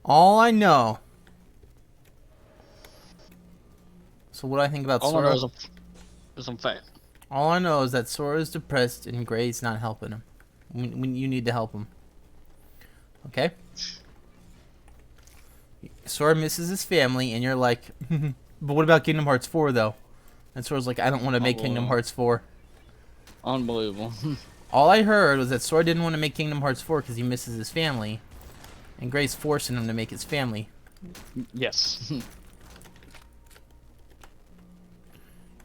All I know. So what do I think about Sora? All I know is I'm fat. All I know is that Sora is depressed and Gray's not helping him. When you need to help him. Okay? Sora misses his family and you're like, but what about Kingdom Hearts 4 though? And Sora's like, I don't want to make Kingdom Hearts 4. Unbelievable. All I heard was that Sora didn't want to make Kingdom Hearts 4 because he misses his family. And Gray's forcing him to make his family. Yes.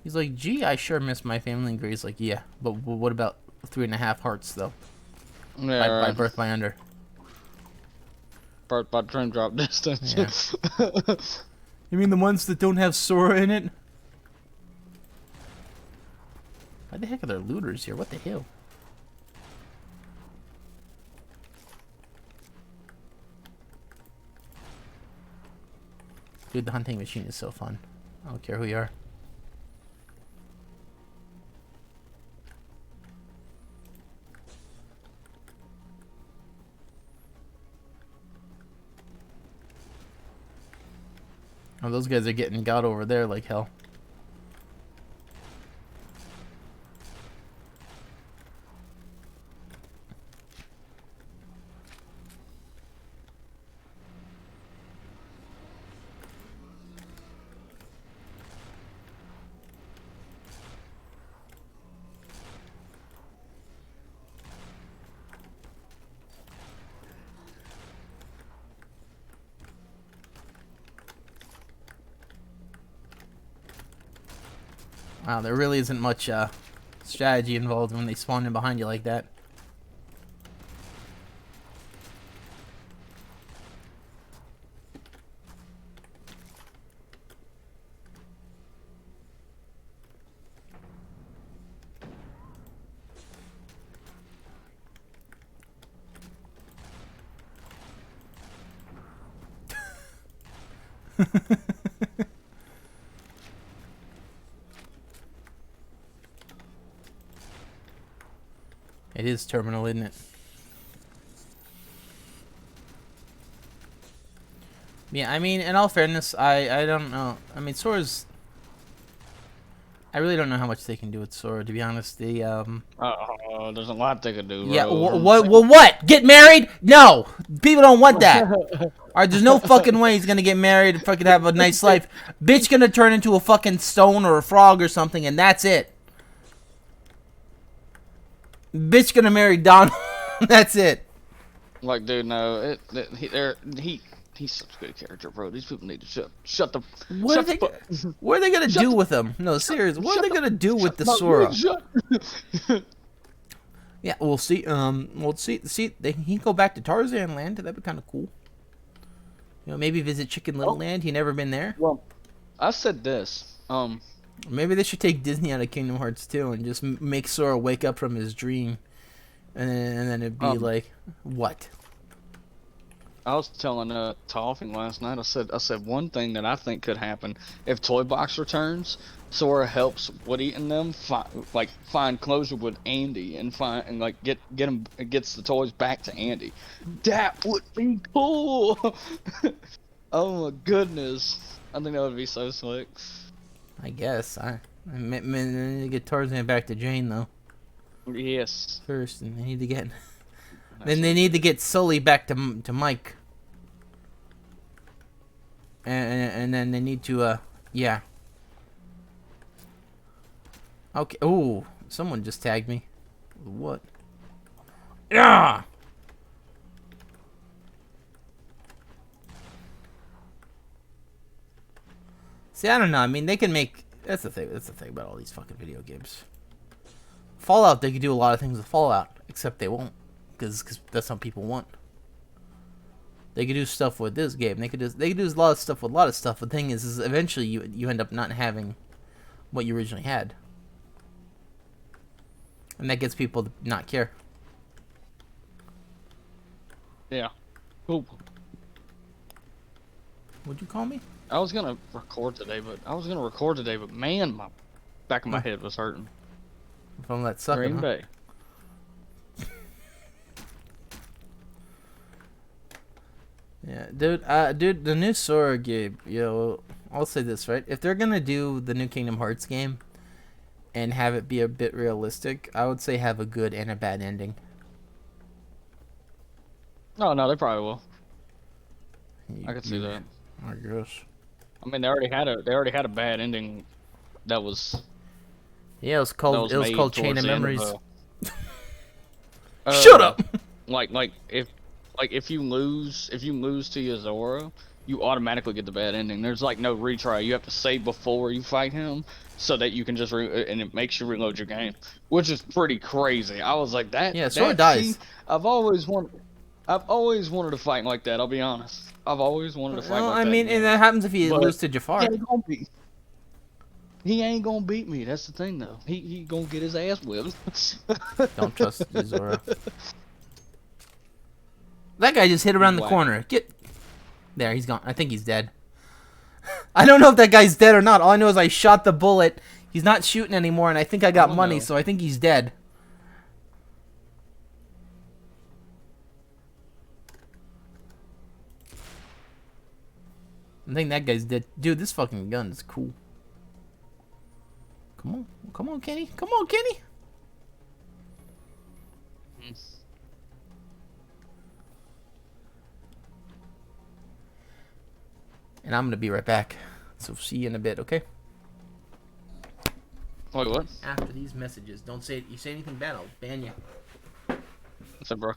He's like, gee, I sure miss my family. And Gray's like, yeah, but what about 3.5 hearts though? Yeah, By right. birth by under. Birth by train drop distance. Yeah. You mean the ones that don't have Sora in it? Why the heck are there looters here? What the hell? Dude, the hunting machine is so fun. I don't care who you are. Oh, those guys are getting got over there like hell. Wow, there really isn't much strategy involved when they spawn in behind you like that. It is terminal, isn't it? Yeah, I mean, in all fairness, I don't know. I mean, Sora's... I really don't know how much they can do with Sora, to be honest. The There's a lot they could do, bro. Yeah, what? Get married? No! People don't want that. Alright, there's no fucking way he's gonna get married and fucking have a nice life. Bitch gonna turn into a fucking stone or a frog or something, and that's it. Bitch gonna marry Donald. That's it. Like, dude, no, he's such a good character, bro. These people need to shut the. What are they gonna do with him? No, serious. What are they gonna do with the Sora? Yeah, we'll see. See. He can go back to Tarzan Land. That'd be kind of cool. You know, maybe visit Chicken Little Land. He never been there. Well, I said this. Maybe they should take Disney out of Kingdom Hearts 2 and just make Sora wake up from his dream, and then it'd be like, what? I was telling Toffing last night. I said one thing that I think could happen if Toy Box returns. Sora helps Woody and them find closure with Andy and gets the toys back to Andy. That would be cool. Oh my goodness, I think that would be so slick. I guess I need to get Tarzan back to Jane though. Yes. First, and they need to get. Then they need to get Sully back to Mike. And then they need to yeah. Okay. Oh, someone just tagged me. What? Yeah. See, I don't know. I mean, they can make. That's the thing. That's the thing about all these fucking video games. Fallout, they could do a lot of things with Fallout, except they won't, because that's what people want. They could do stuff with this game. They could do a lot of stuff with a lot of stuff. The thing is eventually you end up not having what you originally had, and that gets people to not care. Yeah. Cool. What'd you call me? I was gonna record today, but man, my back of my head was hurting. From that sucker. Green Bay. Yeah, dude, the new Sora game, I'll say this, right? If they're gonna do the new Kingdom Hearts game and have it be a bit realistic, I would say have a good and a bad ending. No, they probably will. I could see that. I guess. I mean, they already had a bad ending. That was. Yeah, it was called Chain of Memories. Shut up. Like if you lose to Yozora, you automatically get the bad ending. There's like no retry. You have to save before you fight him so that you can just and it makes you reload your game, which is pretty crazy. I was like Yeah, Sora see, dies. I've always wanted to fight like that. I'll be honest. I've always wanted to fight Well, like I that in mean, and that games. happens if you But lose to he Jafar. ain't gonna beat. He ain't gonna beat me. That's the thing, though. He gonna get his ass whipped. Don't trust Zora. That guy just hit around the Whack. corner. Get there. He's gone. I think he's dead. I don't know if that guy's dead or not. All I know is I shot the bullet. He's not shooting anymore, and I think I got money, so I think he's dead. I think that guy's dead. Dude, this fucking gun is cool. Come on. Come on, Kenny. Come on, Kenny. And I'm going to be right back. So see you in a bit, okay? Wait, what? After these messages. Don't say it. You say anything bad, I'll ban you. What's up, bro?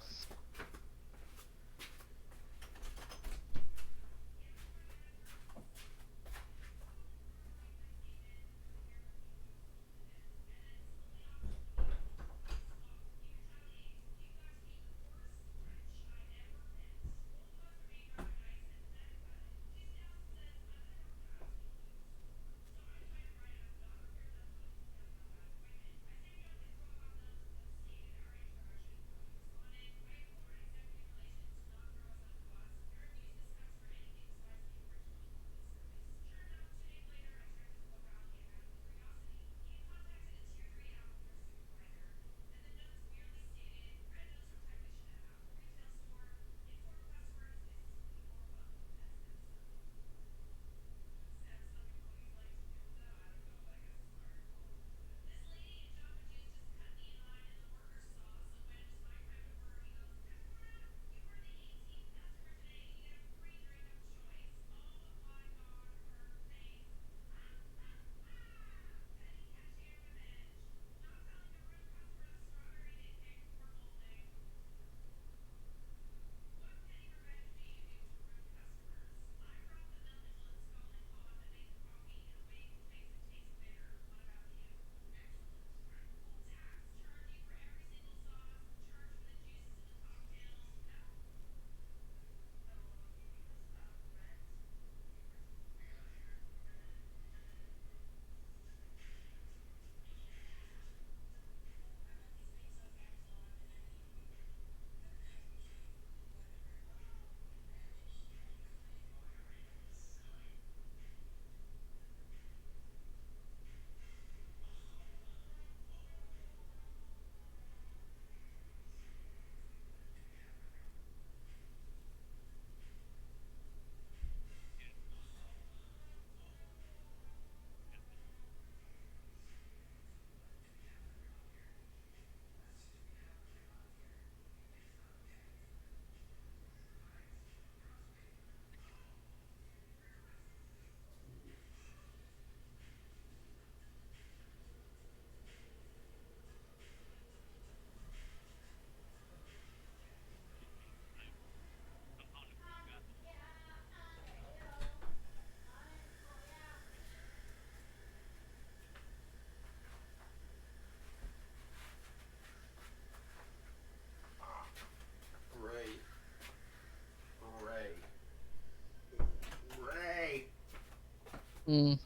Mm.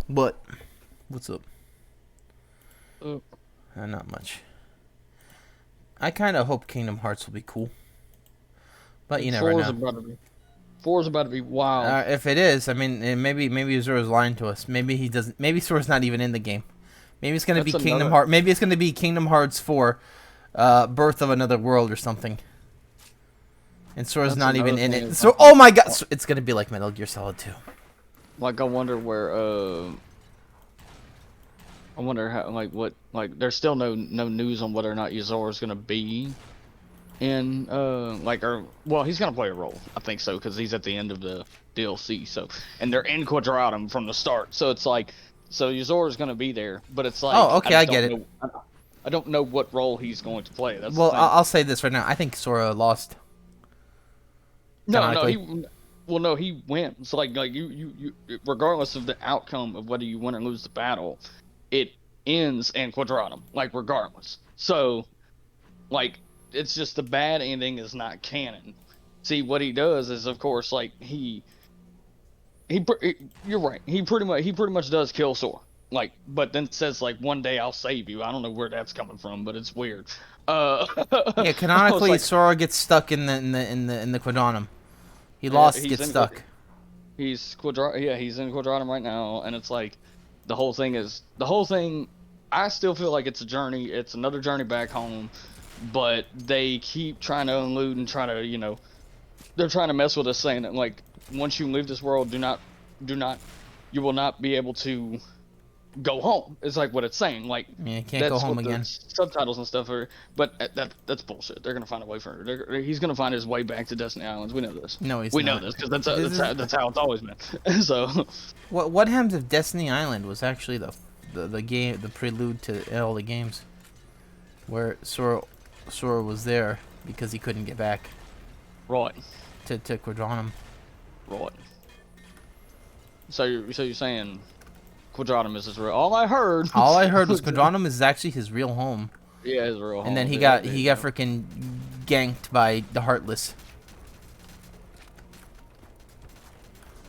What? What's up? Oh. Not much. I kind of hope Kingdom Hearts will be cool. But you never know. 4's about to be wild. If it is, I mean, maybe Zora's lying to us. Maybe he doesn't. Maybe Zora's not even in the game. Maybe it's gonna be Kingdom Hearts. Maybe it's gonna be Kingdom Hearts 4, Birth of Another World or something. And Sora's not even in it. So, oh my god, so it's gonna be like Metal Gear Solid 2. Like, I wonder where. I wonder how. Like, there's still no news on whether or not Zora's gonna be in. Well, he's gonna play a role. I think so, because he's at the end of the DLC. So, and they're in Quadratum from the start. So it's like, so Zora's gonna be there, but it's like. Oh, okay, I get it. I don't know what role he's going to play. That's well, I'll say this right now. I think Sora lost. No, no, canonically. he. Well, no, he wins. Like regardless of the outcome of whether you win or lose the battle, it ends in Quadratum. Like regardless. So, like, it's just the bad ending is not canon. See, what he does is, of course, like you're right. He pretty much does kill Sora. Like, but then says like one day I'll save you. I don't know where that's coming from, but it's weird. Yeah, I was canonically, like, Sora gets stuck in the Quadratum. He lost, he's gets in stuck. he's in Quadratum right now, and it's like the whole thing. I still feel like it's a journey. It's another journey back home, but they keep trying to elude and try to they're trying to mess with us, saying that like once you leave this world, do not, you will not be able to go home. It's like what it's saying. Like Yeah, can't go that's home what the again. subtitles and stuff are. But that's bullshit. They're gonna find a way for he's gonna find his way back to Destiny Islands. We know this. No, he's We know not. this because This is that's how it's always been. So what happens if Destiny Island was actually the game, the prelude to all the games, where Sora was there because he couldn't get back right, to Quadratum. right. So you're saying Quadratum is his real? All I heard. All I heard was Quadratum is actually his real home, Yeah, his real home. and then he Yeah, got freaking ganked by the Heartless.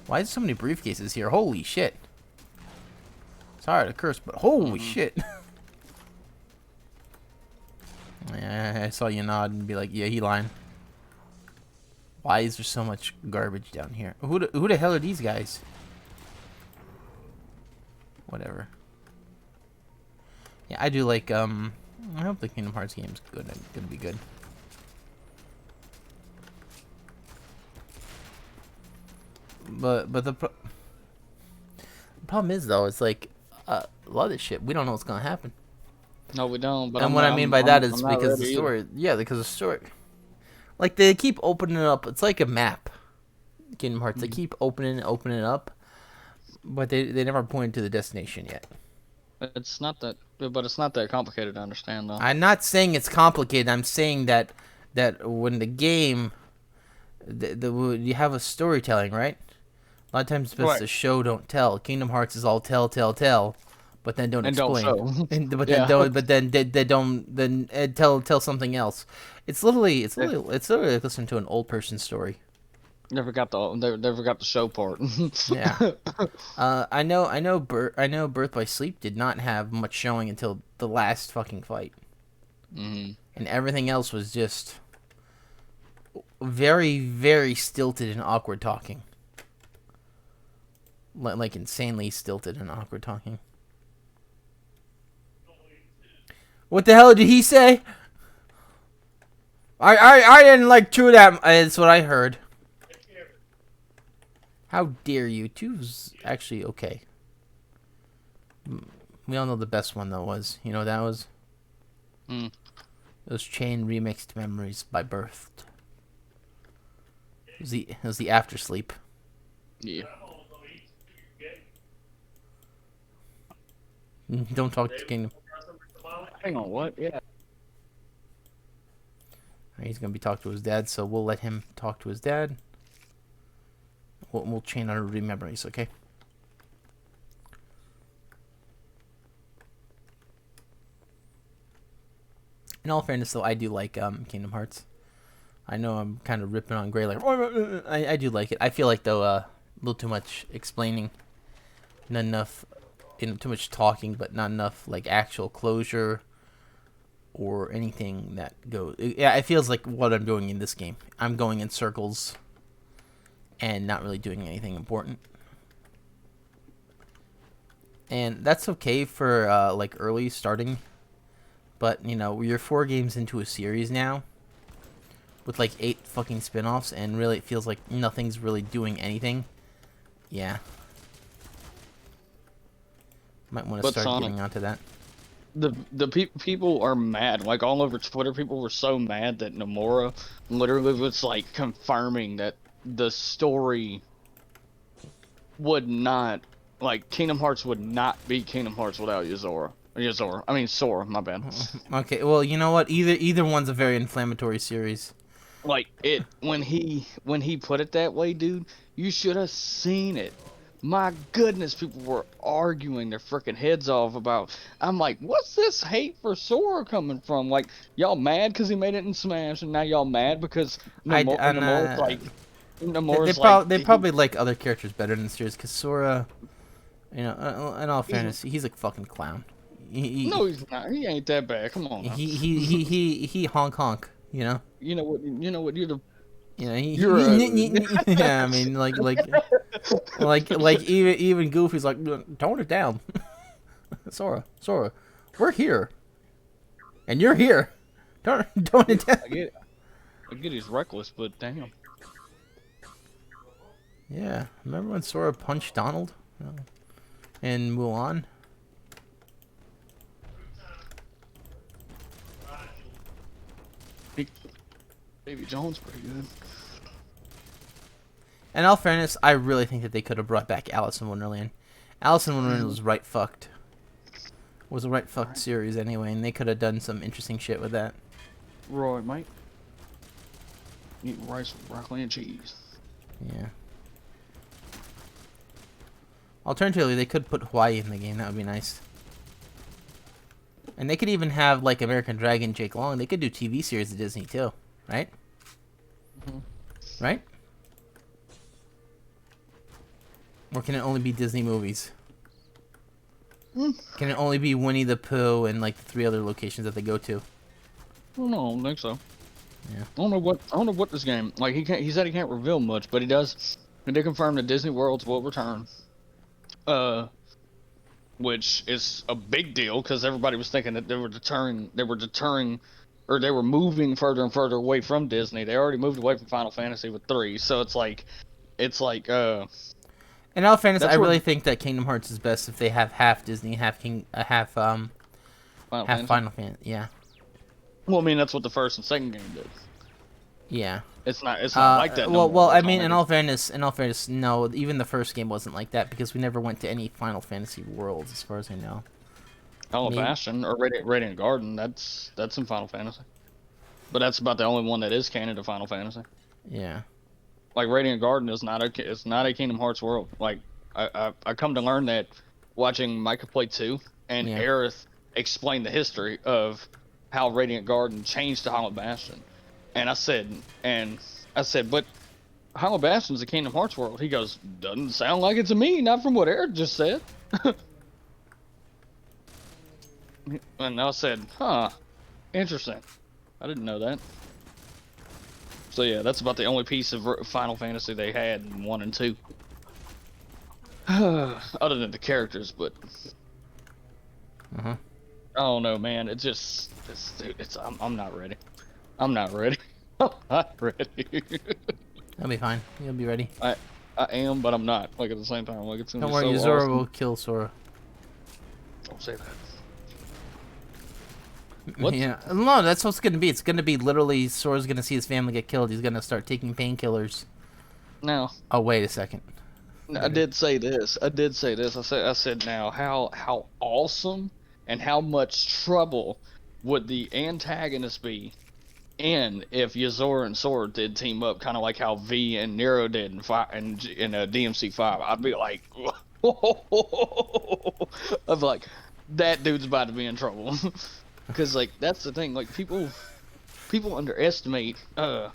Why is so many briefcases here? Holy shit! Sorry to curse, but holy shit! Yeah, I saw you nod and be like, yeah, he lying. Why is there so much garbage down here? Who the hell are these guys? Whatever. Yeah, I do like, I hope the Kingdom Hearts game's good. It's gonna be good. But the problem is, though, it's like, a lot of this shit, we don't know what's gonna happen. No, we don't. But And what I mean by that is because the story, yeah, because the story, like they keep opening it up. It's like a map, Kingdom Hearts. They keep opening it up, but they never point to the destination yet. It's not that, but it's not that complicated to understand, though. I'm not saying it's complicated. I'm saying that when the game, you have a storytelling, right? A lot of times it's best to show, don't tell. Kingdom Hearts is all tell, but then don't And don't explain. show. But Yeah. then don't, but then they don't then tell something else. It's literally like listening to an old person's story. Never got the show part. Yeah. I know Birth by Sleep did not have much showing until the last fucking fight. Mhm. And everything else was just very, very stilted and awkward talking. Like insanely stilted and awkward talking. What the hell did he say? I didn't like two of that. That's what I heard. How dare you? Two's actually okay. We all know the best one though was. You know what that was? Mm. It was Chain Remixed Memories by Birthed. It was the After Sleep. Yeah. Don't talk to Kingdom. Hang on, what? Yeah. He's gonna be talking to his dad, so we'll let him talk to his dad. We'll chain our memories, okay? In all fairness, though, I do like Kingdom Hearts. I know I'm kind of ripping on Gray, like I do like it. I feel like though a little too much explaining, not enough, too much talking, but not enough like actual closure or anything that goes. Yeah, it feels like what I'm doing in this game. I'm going in circles and not really doing anything important. And that's okay for like early starting, but you know, you're 4 games into a series now with like 8 fucking spin-offs, and really it feels like nothing's really doing anything. Yeah. Might want to start Sonic, getting onto that. the people are mad. Like all over Twitter, people were so mad that Nomura literally was like confirming that the story would not, like, Kingdom Hearts would not be Kingdom Hearts without Sora, my bad. Okay, well, you know what? Either one's a very inflammatory series. Like it when he put it that way, dude, you should have seen it. My goodness, people were arguing their freaking heads off about. I'm like, what's this hate for Sora coming from? Like, y'all mad because he made it in Smash, and now y'all mad because And Nomura's like they he, probably like other characters better in the series because Sora, in all he's fairness, he's a fucking clown. no, he's not. He ain't that bad. Come on now. He honk honk. You know. You know what? You know what? You know, You're a yeah. I mean, like even Goofy's like, tone it down, Sora, we're here, and you're here. Tone it down. I get he's reckless, but damn. Yeah, remember when Sora punched Donald in Mulan? Baby Jones pretty good. In all fairness, I really think that they could have brought back Alice in Wonderland. Alice in Wonderland was right fucked. Was a right fucked series anyway, and they could have done some interesting shit with that. Roy, mate. Eat rice with broccoli and cheese. Yeah. Alternatively, they could put Hawaii in the game. That would be nice. And they could even have like American Dragon, Jake Long. They could do TV series of Disney too, right? Right? Or can it only be Disney movies? Can it only be Winnie the Pooh and like the 3 other locations that they go to? Well, no, I don't think so. Yeah. I don't know what this game. Like he said he can't reveal much, but he does. And they confirmed that Disney Worlds will return. Which is a big deal because everybody was thinking that they were deterring, or they were moving further and further away from Disney. They already moved away from Final Fantasy with 3, so it's like. In all fairness, I really think that Kingdom Hearts is best if they have half Disney, half Final Fantasy. Yeah. Well, I mean that's what the first and second game did. Yeah. It's not like that. Well, I mean, in all fairness, no. Even the first game wasn't like that because we never went to any Final Fantasy worlds, as far as I know. Hollow Bastion or Radiant Garden, that's in Final Fantasy, but that's about the only one that is canon to Final Fantasy. Yeah. Like Radiant Garden is not a Kingdom Hearts world. Like I come to learn that watching Micah play 2 and Aerith explain the history of how Radiant Garden changed to Hollow Bastion. And I said, but Hollow Bastion's a Kingdom Hearts world. He goes, doesn't sound like it to me, not from what Eric just said. And I said, huh, interesting. I didn't know that. So yeah, that's about the only piece of Final Fantasy they had in 1 and 2. Other than the characters, but... I don't know, man. I'm not ready. I'm not ready. I'm not ready. That'll be fine. You'll be ready. I am, but I'm not. Like at the same time, like it's gonna Don't be worry, so Yuzora awesome. will kill Sora. Don't say that. What? Yeah. No, that's what's gonna be. It's gonna be literally Sora's gonna see his family get killed. He's gonna start taking painkillers. Now. Oh, wait a second. I did say this. I said now how awesome and how much trouble would the antagonist be in if Yuzora and Sora did team up, kind of like how V and Nero did in DMC5. I'd be like, I'd be like, that dude's about to be in trouble. Because like that's the thing, like people underestimate. I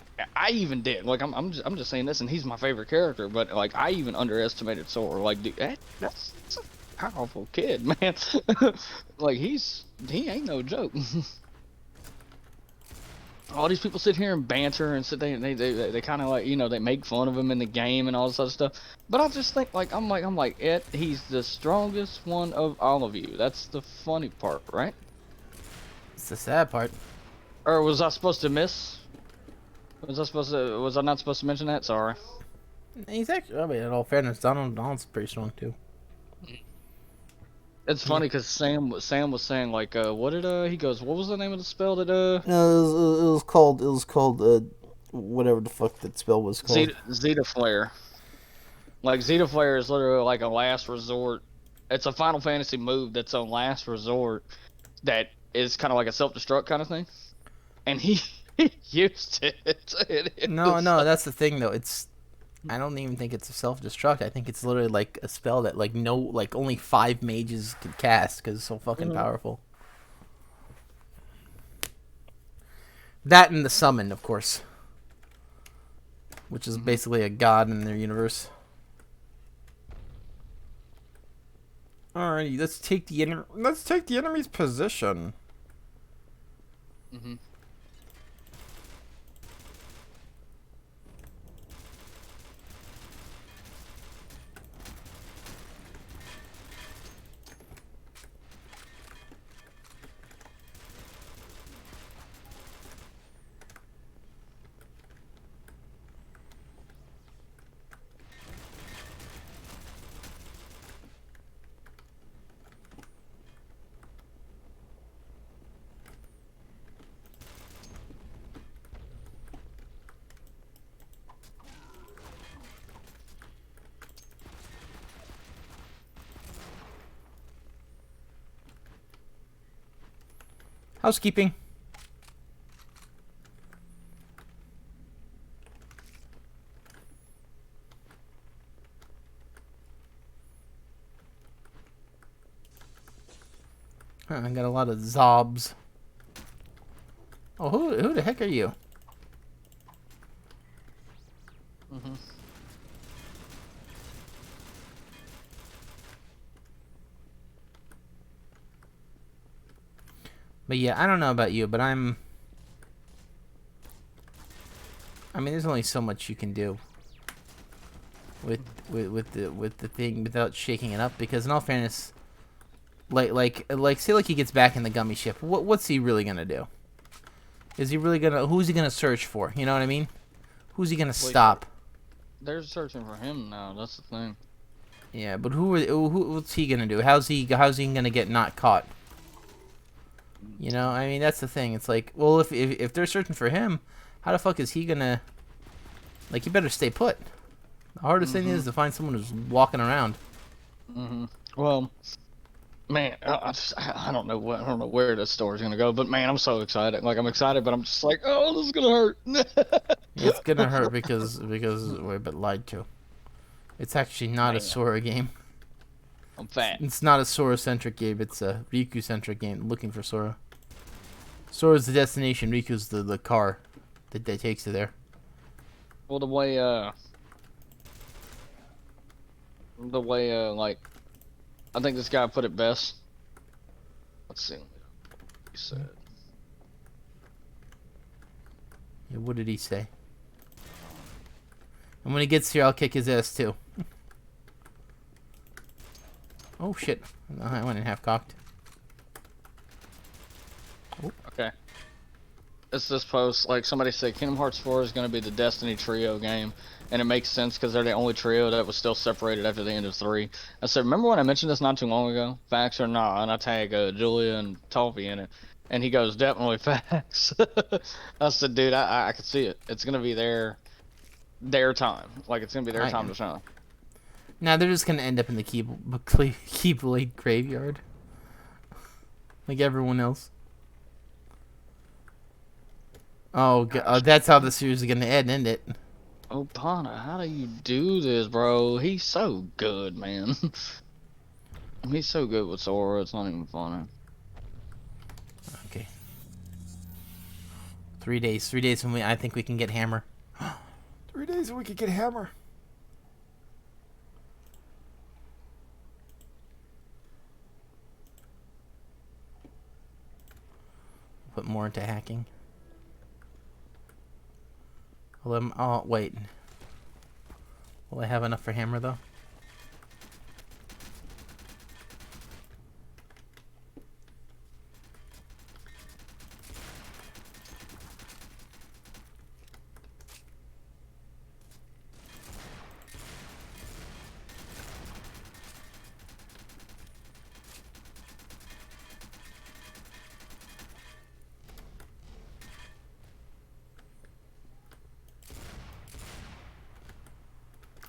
even did. Like I'm just saying this, and he's my favorite character. But like I even underestimated Sora. Like dude, that's a powerful kid, man. Like he ain't no joke. All these people sit here and banter and they kind of like they make fun of him in the game and all this other stuff. But I just think he's the strongest one of all of you. That's the funny part, right? It's the sad part. Or was I supposed to miss? Was I not supposed to mention that? Sorry. He's actually, I mean, in all fairness, Donald's pretty strong too. It's funny because Sam was saying like, what did he goes? What was the name of the spell that No, it was called whatever the fuck that spell was called. Zeta Flare. Like Zeta Flare is literally like a last resort. It's a Final Fantasy move that's on last resort. That is kind of like a self-destruct kind of thing. And he used it. It No, is no, that's the thing though. I don't even think it's a self-destruct. I think it's literally like a spell that like no like only 5 mages can cast because it's so fucking Mhm. powerful. That and the summon, of course, which is basically a god in their universe. Alrighty, let's take the enemy's position. Mhm. Housekeeping. I got a lot of zobs. Oh, who the heck are you? Mhm. But yeah, I don't know about you, but I mean, there's only so much you can do with the thing without shaking it up. Because in all fairness, say like he gets back in the gummy ship. What's he really gonna do? Is he really gonna? Who's he gonna search for? You know what I mean? Who's he gonna Wait, stop? they're searching for him now. That's the thing. Yeah, but what's he gonna do? How's he gonna get not caught? You know, I mean that's the thing. It's like, well, if they're searching for him, how the fuck is he gonna? Like, you better stay put. The hardest thing is Mhm. to find someone who's walking around. Mhm. Well, man, I don't know I don't know where this story's gonna go, but man, I'm so excited. Like I'm excited, but I'm just like, oh, this is gonna It's gonna hurt. hurt because we're a bit lied to. It's actually not a Man, Sora game. I'm fat. It's not a Sora-centric game. It's a Riku-centric game. Looking for Sora. Sora's the destination. Riku's the car that takes you there. Well, the way like I think this guy put it best. Let's see what he said. Yeah, what did he say? And when he gets here, I'll kick his ass too. Oh shit! I went in half cocked. Okay. It's this post, like somebody said Kingdom Hearts 4 is going to be the Destiny trio game, and it makes sense because they're the only trio that was still separated after the end of 3. I said, remember when I mentioned this not too long ago? Facts or not? And I tag Julia and Toffee in it, and he goes, definitely facts. I said, dude, I could see it. It's going to be their time. Like, it's going to be their I time am. to shine. Now they're just gonna end up in the Keyblade graveyard, like everyone else. Oh, Gosh. that's how the series is gonna end, isn't it? Oh, Pana, how do you do this, bro? He's so good, man. He's so good with Sora, it's not even funny. Okay. 3 days. 3 days when I think we can get Hammer. 3 days and we could get Hammer. Put more into hacking. Oh, wait. Will I have enough for Hammer, though?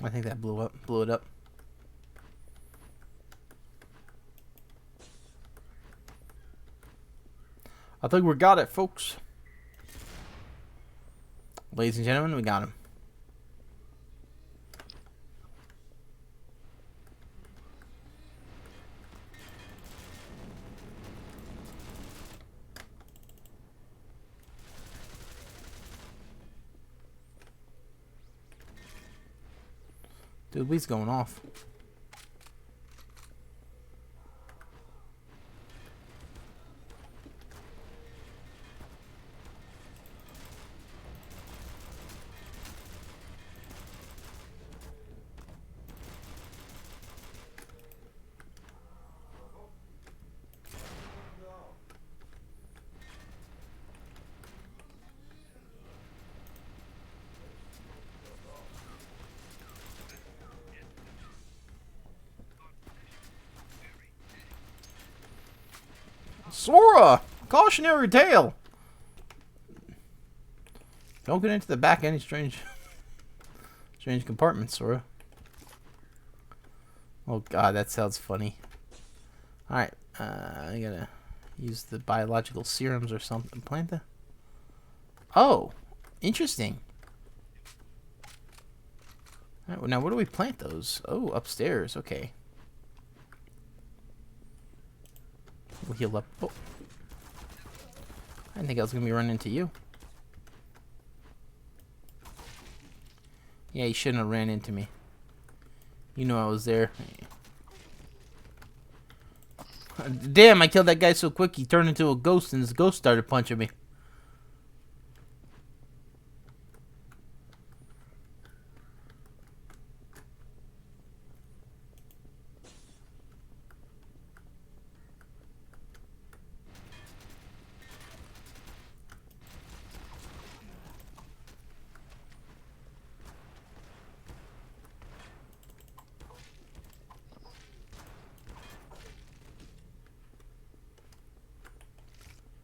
I think that blew it up. I think we got it, folks. Ladies and gentlemen, we got him. Dude, he's going off. Sora! Cautionary tale! Don't get into the back any strange compartments, Sora. Oh god, that sounds funny. Alright, I gotta use the biological serums or something. Plant the... Oh! Interesting. Alright, well, now where do we plant those? Oh, upstairs. Okay. We'll heal up. Oh. I didn't think I was going to be running into you. Yeah, you shouldn't have ran into me. You know I was there. Damn, I killed that guy so quick he turned into a ghost and his ghost started punching me.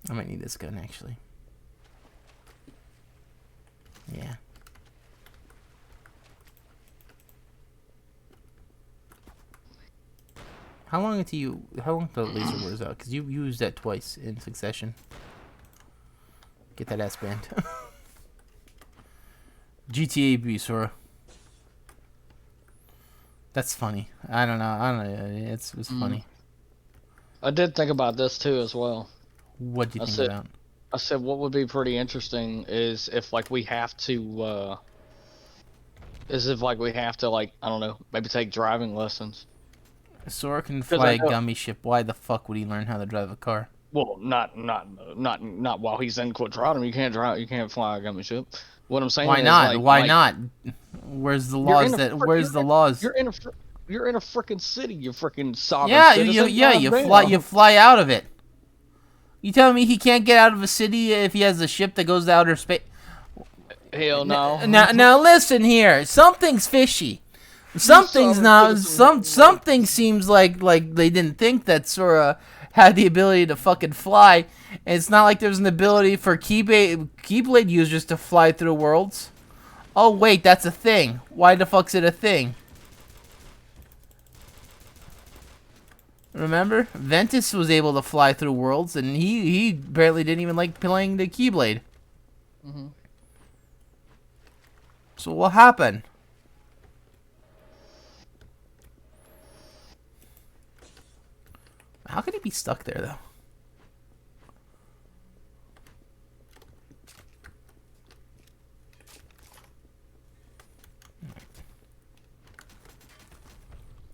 I might need this gun, actually. Yeah. How long until the laser wears out? Because you used that twice in succession. Get that ass banned. GTA B, Sora. That's funny. I don't know. It was funny. I did think about this too as well. What do you think about? I said what would be pretty interesting is if like we have to like I don't know, maybe take driving lessons. Sora can fly a gummy ship. Why the fuck would he learn how to drive a car? Well, not while he's in Quadratum. You can't fly a gummy ship. What I'm saying Why is not? like, Why not? Where's the laws where's the laws? You're in a freaking city. You're freaking sovereign Yeah, citizen. you fly out of it. You telling me he can't get out of a city if he has a ship that goes to outer space? Hell no. Now listen here. Something's fishy. Something's not. Something seems like they didn't think that Sora had the ability to fucking fly. And it's not like there's an ability for Keyblade users to fly through worlds. Oh wait, that's a thing. Why the fuck's it a thing? Remember? Ventus was able to fly through worlds, and he apparently didn't even like playing the Keyblade. So what happened? How could he be stuck there, though?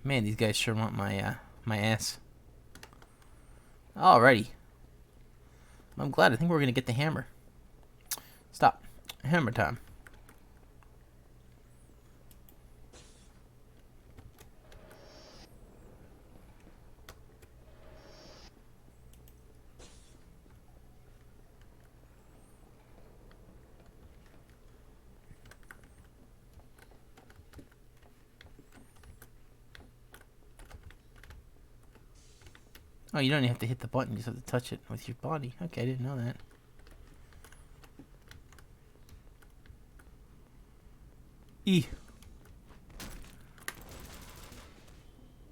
Man, these guys sure want my my ass. Alrighty. I'm glad. I think we're gonna get the hammer. Stop. Hammer time. Oh, you don't even have to hit the button. You just have to touch it with your body. Okay, I didn't know that. E.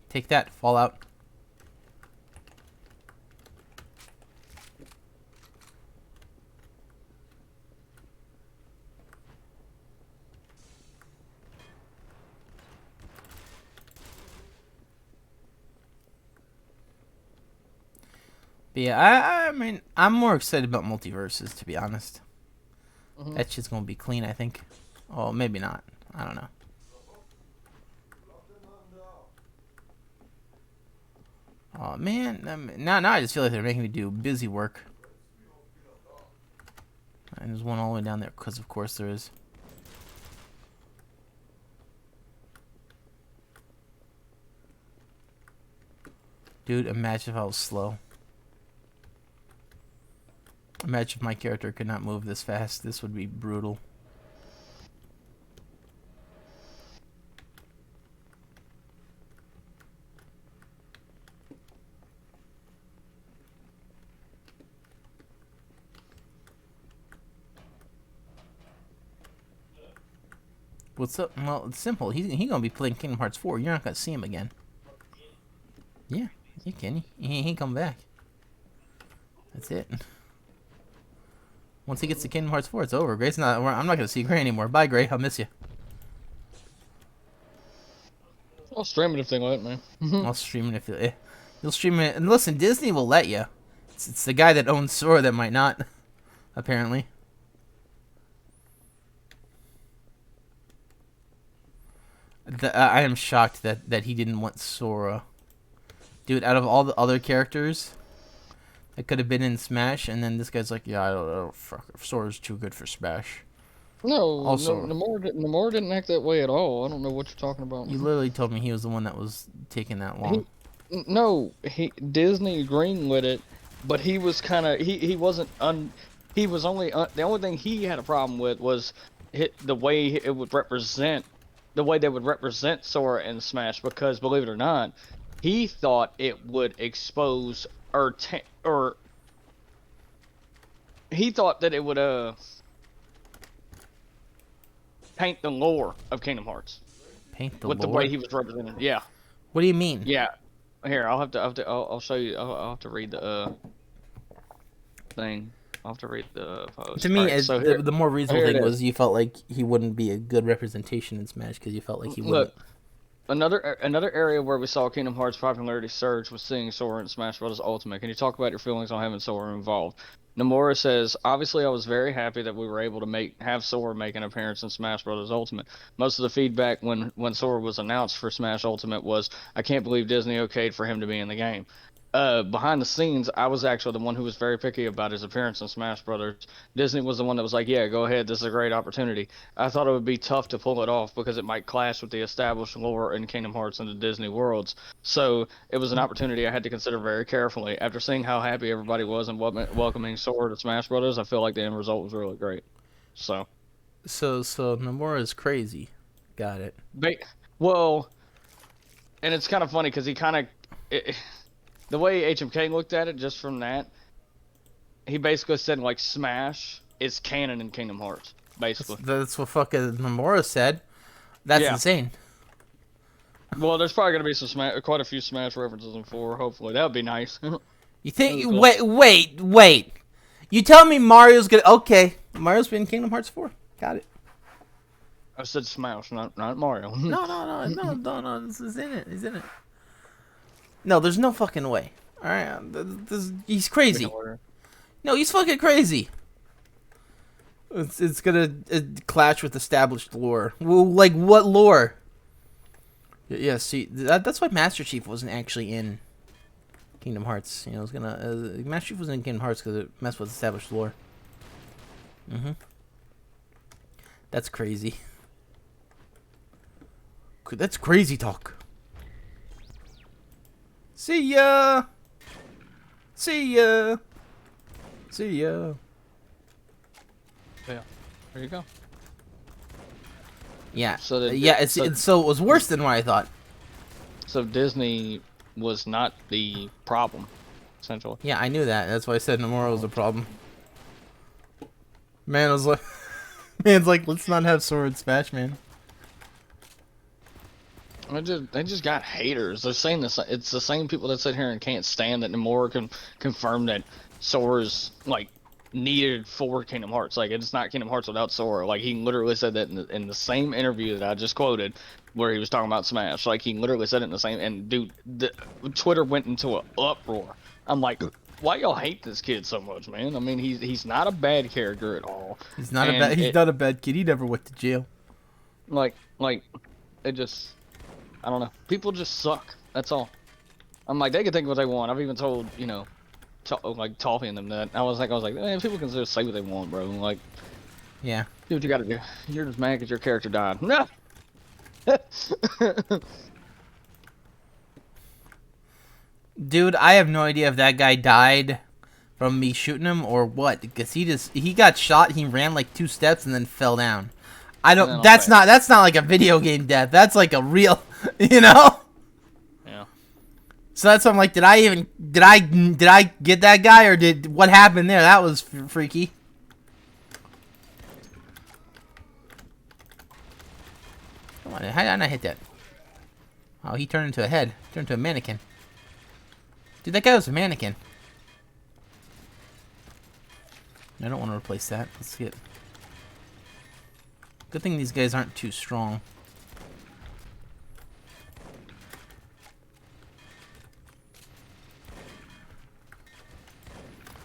Take that, Fallout. But yeah, I mean, I'm more excited about multiverses, to be honest. Hmm. That shit's gonna be clean, I think. Oh, maybe not. I don't know. Oh man, now I just feel like they're making me do busy work. And there's one all the way down there, because of course there is. Dude, imagine if I was slow. Imagine if my character could not move this fast. This would be brutal. What's up? Well, it's simple. He gonna be playing Kingdom Hearts 4. You're not gonna see him again. Yeah, you can. He ain't come back. That's it. Once he gets to Kingdom Hearts 4, it's over. Gray's not. I'm not gonna see Gray anymore. Bye, Gray. I'll miss you. I'll stream it if they let me. I'll stream it if you'll stream it. And listen, Disney will let you. It's the guy that owns Sora that might not. Apparently. I am shocked that he didn't want Sora. Dude, out of all the other characters that could have been in Smash, and then this guy's like, yeah, I don't know, fuck, Sora's too good for Smash. No, Also, Namor didn't act that way at all. I don't know what you're talking about. you literally told me he was the one that was taking that long. No, Disney greenlit it, but he was kind of he wasn't he was only the only thing he had a problem with was the way it would represent the way they would represent Sora in Smash, because believe it or not, he thought it would expose or he thought that it would paint the lore of Kingdom Hearts Paint the with lore? the way he was represented. Yeah. What do you mean? Yeah. Here, I'll show you. I'll have to read the thing. I'll have to read the post. To me, Alright, so the more reasonable here it thing is. was you felt like he wouldn't be a good representation in Smash because you felt like he wouldn't. Look, another area where we saw Kingdom Hearts popularity surge was seeing Sora in Smash Bros. Ultimate. Can you talk about your feelings on having Sora involved? Nomura says, obviously I was very happy that we were able to have Sora make an appearance in Smash Bros. Ultimate. Most of the feedback when Sora was announced for Smash Ultimate was, I can't believe Disney okayed for him to be in the game. Behind the scenes, I was actually the one who was very picky about his appearance in Smash Brothers. Disney was the one that was like, yeah, go ahead, this is a great opportunity. I thought it would be tough to pull it off because it might clash with the established lore in Kingdom Hearts and the Disney worlds. So it was an opportunity I had to consider very carefully. After seeing how happy everybody was and welcoming Sora to Smash Brothers, I feel like the end result was really great. So Nomura is crazy. Got it. well, and it's kind of funny because he kind of... The way HMK looked at it, just from that, he basically said, like, Smash is canon in Kingdom Hearts, basically. That's what fucking Nomura said. That's Yeah. insane. Well, there's probably going to be quite a few Smash references in 4, hopefully. That would be nice. You think? Cool. Wait. You tell me Mario's gonna... Okay, Mario's been in Kingdom Hearts 4. Got it. I said Smash, not Mario. No. This is in it. He's in it. No, there's no fucking way. Alright, he's crazy. No, he's fucking crazy. It's gonna clash with established lore. Well, like, what lore? Yeah, see, that's why Master Chief wasn't actually in Kingdom Hearts. You know, it was gonna... Master Chief wasn't in Kingdom Hearts because it messed with established lore. That's crazy. That's crazy talk. See ya. Yeah, there you go. Yeah. So So it was worse than what I thought. So Disney was not the problem, essentially. Yeah, I knew that. That's why I said Nomura was a problem. Man's like, let's not have Sword Smash, man. They just got haters. They're saying this. It's the same people that sit here and can't stand that Nomura can confirm that Sora's like needed for Kingdom Hearts. Like, it's not Kingdom Hearts without Sora. Like, he literally said that in the same interview that I just quoted, where he was talking about Smash. Like, he literally said it in the same. And dude, Twitter went into an uproar. I'm like, why y'all hate this kid so much, man? I mean, he's not a bad character at all. He's not a And bad. He's not a bad kid. He never went to jail. like it just, I don't know. People just suck. That's all. I'm like, they can think what they want. I've even told, you know, like Toffee and them that. I was like, man, people can just say what they want, bro. Like, Yeah. do what you gotta do. You're just mad because your character died. No. Dude, I have no idea if that guy died from me shooting him or what, because he got shot, he ran like 2 steps and then fell down. I don't that's not like a video game death. That's like a real, you know? Yeah. So that's why I'm like, did I get that guy, or what happened there? That was freaky. Come on, how did I not hit that? Oh, he turned into a head. Turned into a mannequin. Dude, that guy was a mannequin. I don't want to replace that. Let's get... Good thing these guys aren't too strong.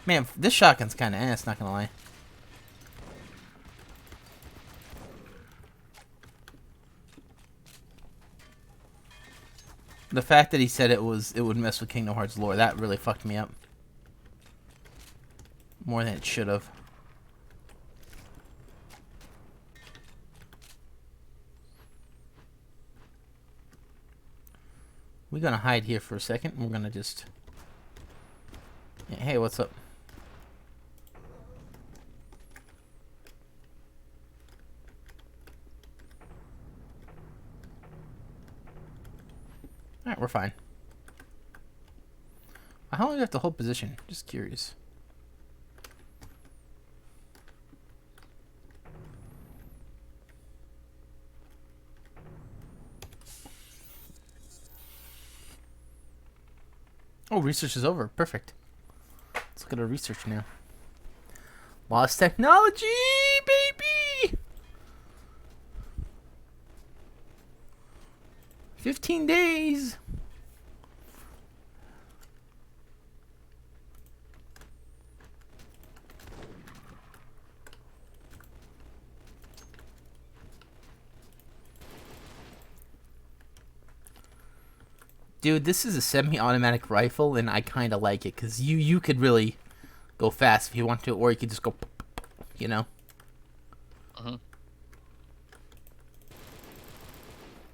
Man, this shotgun's kind of ass, not gonna lie. The fact that he said it would mess with Kingdom Hearts lore, that really fucked me up. More than it should have. We're gonna hide here for a second. We're gonna just... Hey, what's up? Alright, we're fine. How long do you have to hold position? Just curious. Oh, research is over. Perfect. Let's look at our research now. Lost technology, baby! 15 days! Dude, this is a semi-automatic rifle, and I kind of like it, because you could really go fast if you want to, or you could just go, you know? Uh-huh.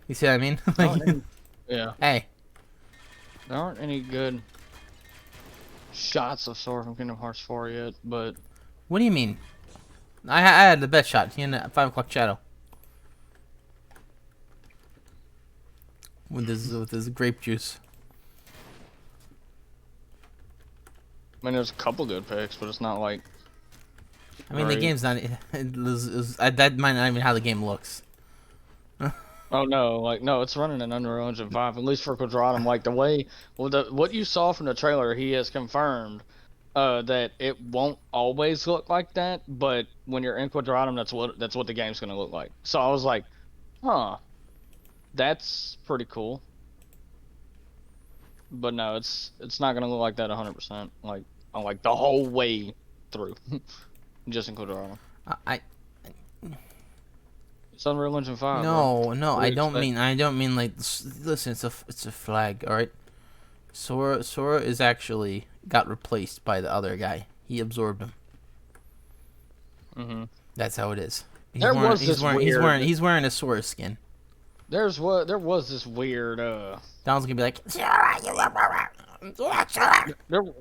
You see what I mean? Like, yeah. Hey. There aren't any good shots of Sora from Kingdom Hearts 4 yet, but... What do you mean? I had the best shot in the 5 o'clock shadow. With this grape juice. I mean, there's a couple good picks, but it's not like... I mean, the game's not... that might not even how the game looks. Oh no, like no, it's running in Unreal Engine 5, at least for Quadratum. Like the way, well, what you saw from the trailer, he has confirmed that it won't always look like that, but when you're in Quadratum, that's what the game's gonna look like. So I was like, huh, that's pretty cool. But no, it's not gonna look like that 100%, like the whole way through, just in Quadratum. It's Unreal Engine 5. No, bro. no, I don't mean like. Listen, it's a flag, all right. Sora is actually got replaced by the other guy. He absorbed him. Mhm. That's how it is. He's wearing a Sora skin. There was this weird Donald's gonna be like,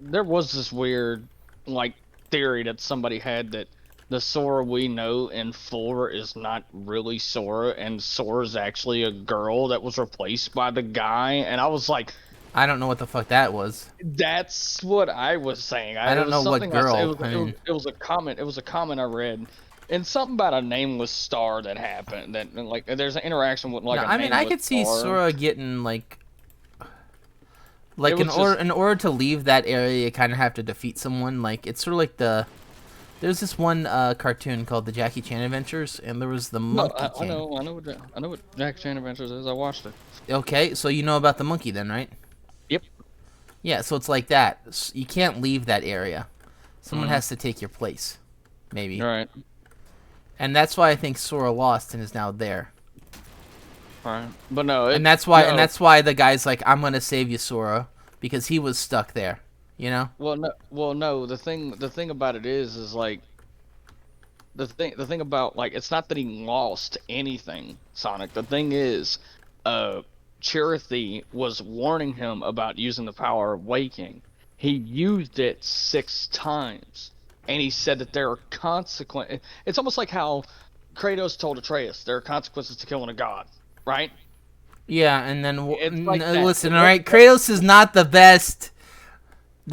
there was this weird like theory that somebody had that the Sora we know in 4 is not really Sora, and Sora's actually a girl that was replaced by the guy, and I was like, I don't know what the fuck that was. that's what I was saying. I don't know what girl. It was a comment. It was a comment I read, and something about a nameless star that happened. That like there's an interaction with like. No, I mean, I could see Sora getting like in order to leave that area, you kind of have to defeat someone. Like it's sort of like there's this one cartoon called the Jackie Chan Adventures, and there was the Monkey King. I know what Jackie Chan Adventures is. I watched it. Okay, so you know about the monkey then, right? Yep. Yeah, so it's like that. You can't leave that area. Someone Mm-hmm. has to take your place, maybe. All right. And that's why I think Sora lost and is now there. All right. But no, And it that's why and no. that's why the guy's like, I'm gonna save you, Sora, because he was stuck there. You know? Well, no. The thing about it is like the thing about like it's not that he lost anything, Sonic. The thing is, uh, Cherothy was warning him about using the power of waking. He used it 6 times, and he said that there are consequences. It's almost like how Kratos told Atreus there are consequences to killing a god, right? Yeah, and then It's like that. listen, all right. Kratos is not the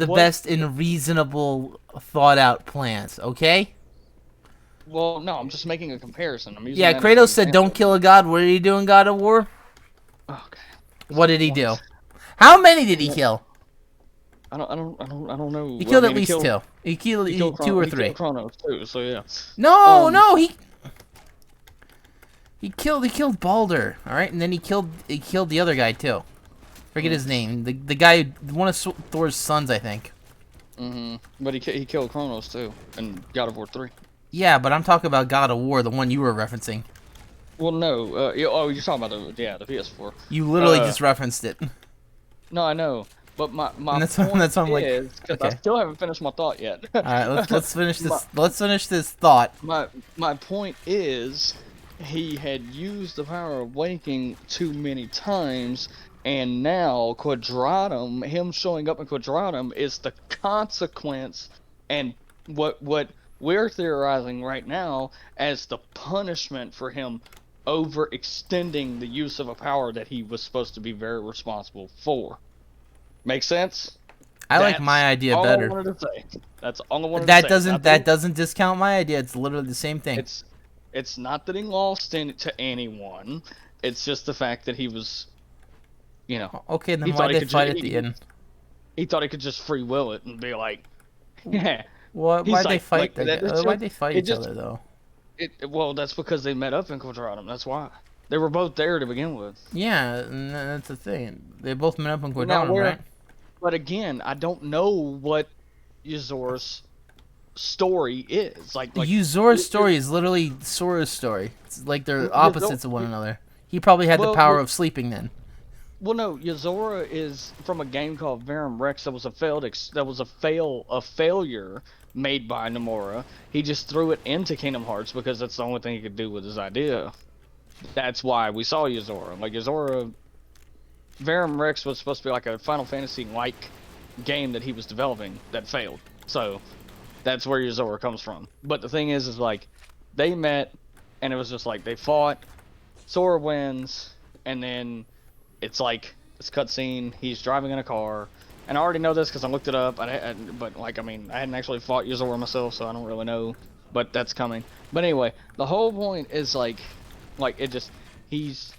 What? best in reasonable, thought out plans. Okay? Well, no, I'm just making a comparison. I'm using Yeah, that as an Kratos said, "Don't example. kill a god." What did he do in God of War? Okay. What did he do? What? How many did he kill? I don't know. He Well, I killed at mean, least two. He killed two or he three. killed Kronos too. So yeah. No, Um. no, he killed Balder. All right, and then he killed the other guy too. Forget his name. The guy, one of Thor's sons, I think. But he killed Kronos too in God of War 3. Yeah, but I'm talking about God of War, the one you were referencing. Well, no. Oh, you're talking about the PS4. You literally Uh. just referenced it, No, I know. But my and point that's why I'm like, is because I okay. still haven't finished my thought yet. All right, let's finish my, this. Let's finish this thought. my point is he had used the power of waking too many times, and now Quadratum, him showing up in Quadratum, is the consequence, and what we're theorizing right now as the punishment for him overextending the use of a power that he was supposed to be very responsible for. Make sense? I like That's my idea all I better. wanted to say. That's all I wanted to That say. doesn't discount my idea. It's literally the same thing. It's not that he lost to anyone. It's just the fact that he was, you know, Okay, then he why'd thought he they could just fight at the end? he thought he could just free will it and be like, yeah. Why'd He's they fight? Why'd they fight it each just other though? well, that's because they met up in Quadratum. That's why they were both there to begin with. Yeah, and that's the thing. They both met up in Now Quadratum, where, right? but again, I don't know what Yzor's story is like. Uzora's story is literally Sora's story. It's like they're Ysor, opposites of one another. He probably had the well, power well, of sleeping then. Well, no, Yozora is from a game called Verum Rex that was a failure made by Nomura. He just threw it into Kingdom Hearts because that's the only thing he could do with his idea. That's why we saw Yozora. Like Yozora, Verum Rex was supposed to be like a Final Fantasy-like game that he was developing that failed. So that's where Yozora comes from. But the thing is like they met, and it was just like they fought. Sora wins, and then it's like this cutscene. He's driving in a car, and I already know this because I looked it up. But like, I mean, I hadn't actually fought Yozora myself, so I don't really know. But that's coming. But anyway, the whole point is like it just he's.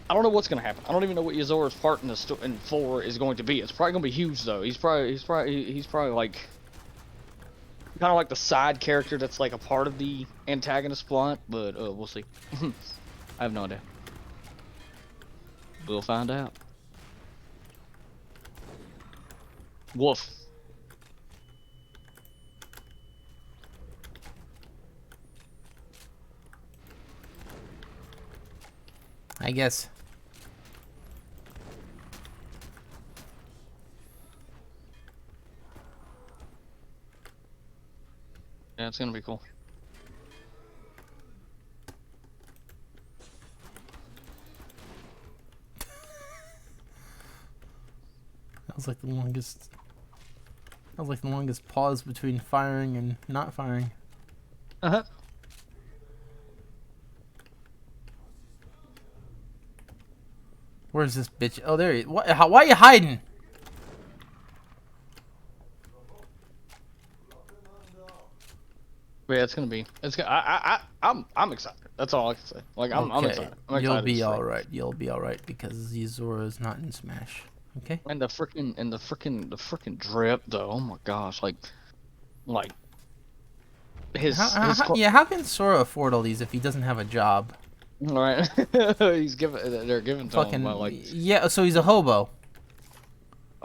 I don't know what's gonna happen. I don't even know what Yozora's part in in 4 is going to be. It's probably gonna be huge though. He's probably like kind of like the side character that's like a part of the antagonist plot. But we'll see. I have no idea. We'll find out. Woof. I guess. Yeah, it's gonna be cool. That was like the longest. That was like the longest pause between firing and not firing. Uh-huh. Where's this bitch? Oh, there he is. Why are you hiding? But yeah, it's gonna be. It's gonna. I'm excited. That's all I can say. Like I'm Okay, excited. I'm you'll excited to be see. alright. You'll be alright because Yuzora is not in Smash. Okay. And the freaking drip though. Oh my gosh, like Yeah, how can Sora afford all these if he doesn't have a job? right. They're giving to him Fucking by like yeah. So he's a hobo.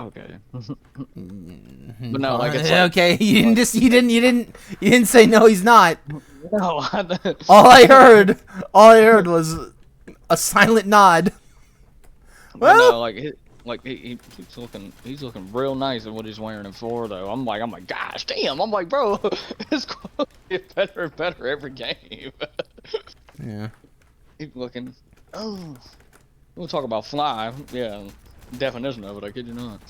Okay. But no, Well, like it's like okay, you didn't say no. He's not. no. All I heard was a silent nod. But Well, no, like he's looking real nice in what he's wearing it for though. I'm like, gosh damn. I'm like, bro, his quality get better and better every game. yeah. He's looking. Oh, we'll talk about fly. Yeah, definition of it. I kid you not.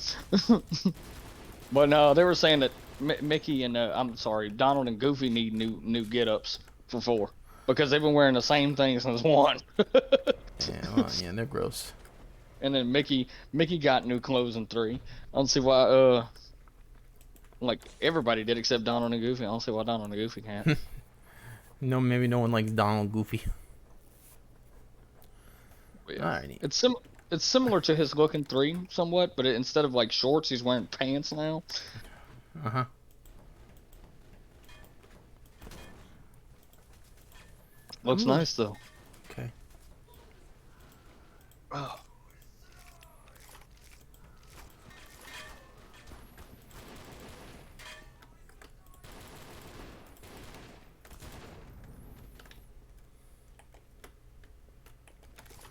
But no, they were saying that Mickey and I'm sorry, Donald and Goofy need new get-ups for 4 because they've been wearing the same thing since 1. Yeah, well, yeah, they're gross. And then Mickey got new clothes in 3. I don't see why like everybody did except Donald and Goofy. I don't see why Donald and Goofy can't. No, maybe no one likes Donald Goofy. But yeah, Alrighty. it's similar to his look in 3 somewhat, but instead of like shorts, he's wearing pants now. Uh huh. Looks nice though. Okay. Oh.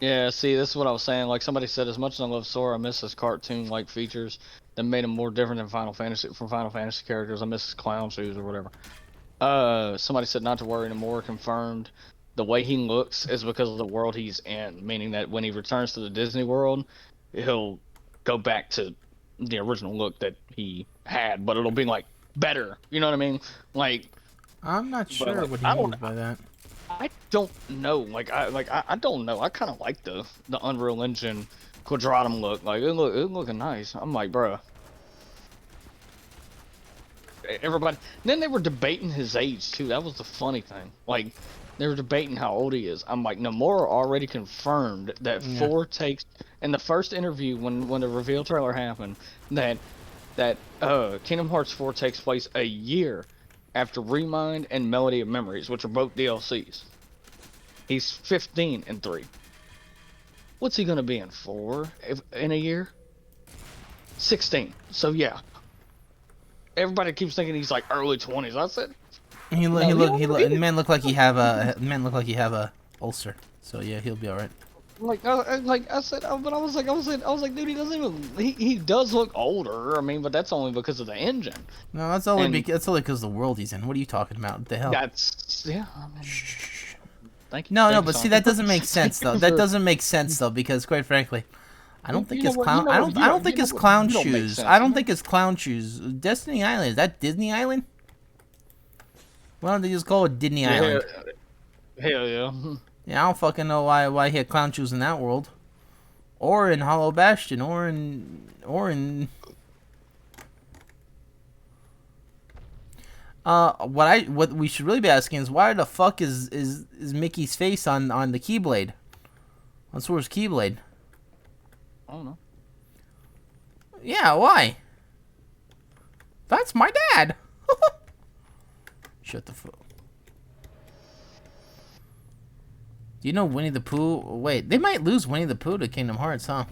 Yeah, see, this is what I was saying. Like somebody said, as much as I love Sora, I miss his cartoon-like features that made him more different than Final Fantasy characters. I miss his clown shoes or whatever. Somebody said not to worry anymore. Confirmed. The way he looks is because of the world he's in, meaning that when he returns to the Disney World, he'll go back to the original look that he had, but it'll be like better. You know what I mean? Like, I'm not but sure like, what he means by that. I don't know. I don't know. I kind of like the Unreal Engine Quadratum look. Like it looking nice. I'm like, bruh. Everybody. Then they were debating his age too. That was the funny thing. Like they were debating how old he is. I'm like, Nomura already confirmed that Yeah. 4 takes in the first interview when the reveal trailer happened that Kingdom Hearts 4 takes place a year after Remind and Melody of Memories, which are both DLCs. He's 15 in 3. What's he gonna be in 4 in a year? 16. So yeah, everybody keeps thinking he's like early 20s. I said The man looked like he have a ulcer. So yeah, he'll be all right. like I said, but I was like, dude, he doesn't even he does look older. I mean, but that's only because of the engine. No, that's only because of the world he's in. What are you talking about? What the hell? That's yeah. I mean, Shh. thank you. No, thank you, but see, Sonic. that doesn't make sense though. That doesn't make sense though, because quite frankly, I don't think his clown. I don't think his clown shoes. I don't think his clown shoes. Destiny Island, is that Disney Island? Why don't they just call it Disney Island? Hell yeah. Yeah, I don't fucking know why he had clown shoes in that world, or in Hollow Bastion, or in. What we should really be asking is why the fuck is Mickey's face on the Keyblade? On Sora's Keyblade? I don't know. Yeah, why? That's my dad. Shut the fuck. Do you know Winnie the Pooh? Wait, they might lose Winnie the Pooh to Kingdom Hearts, huh?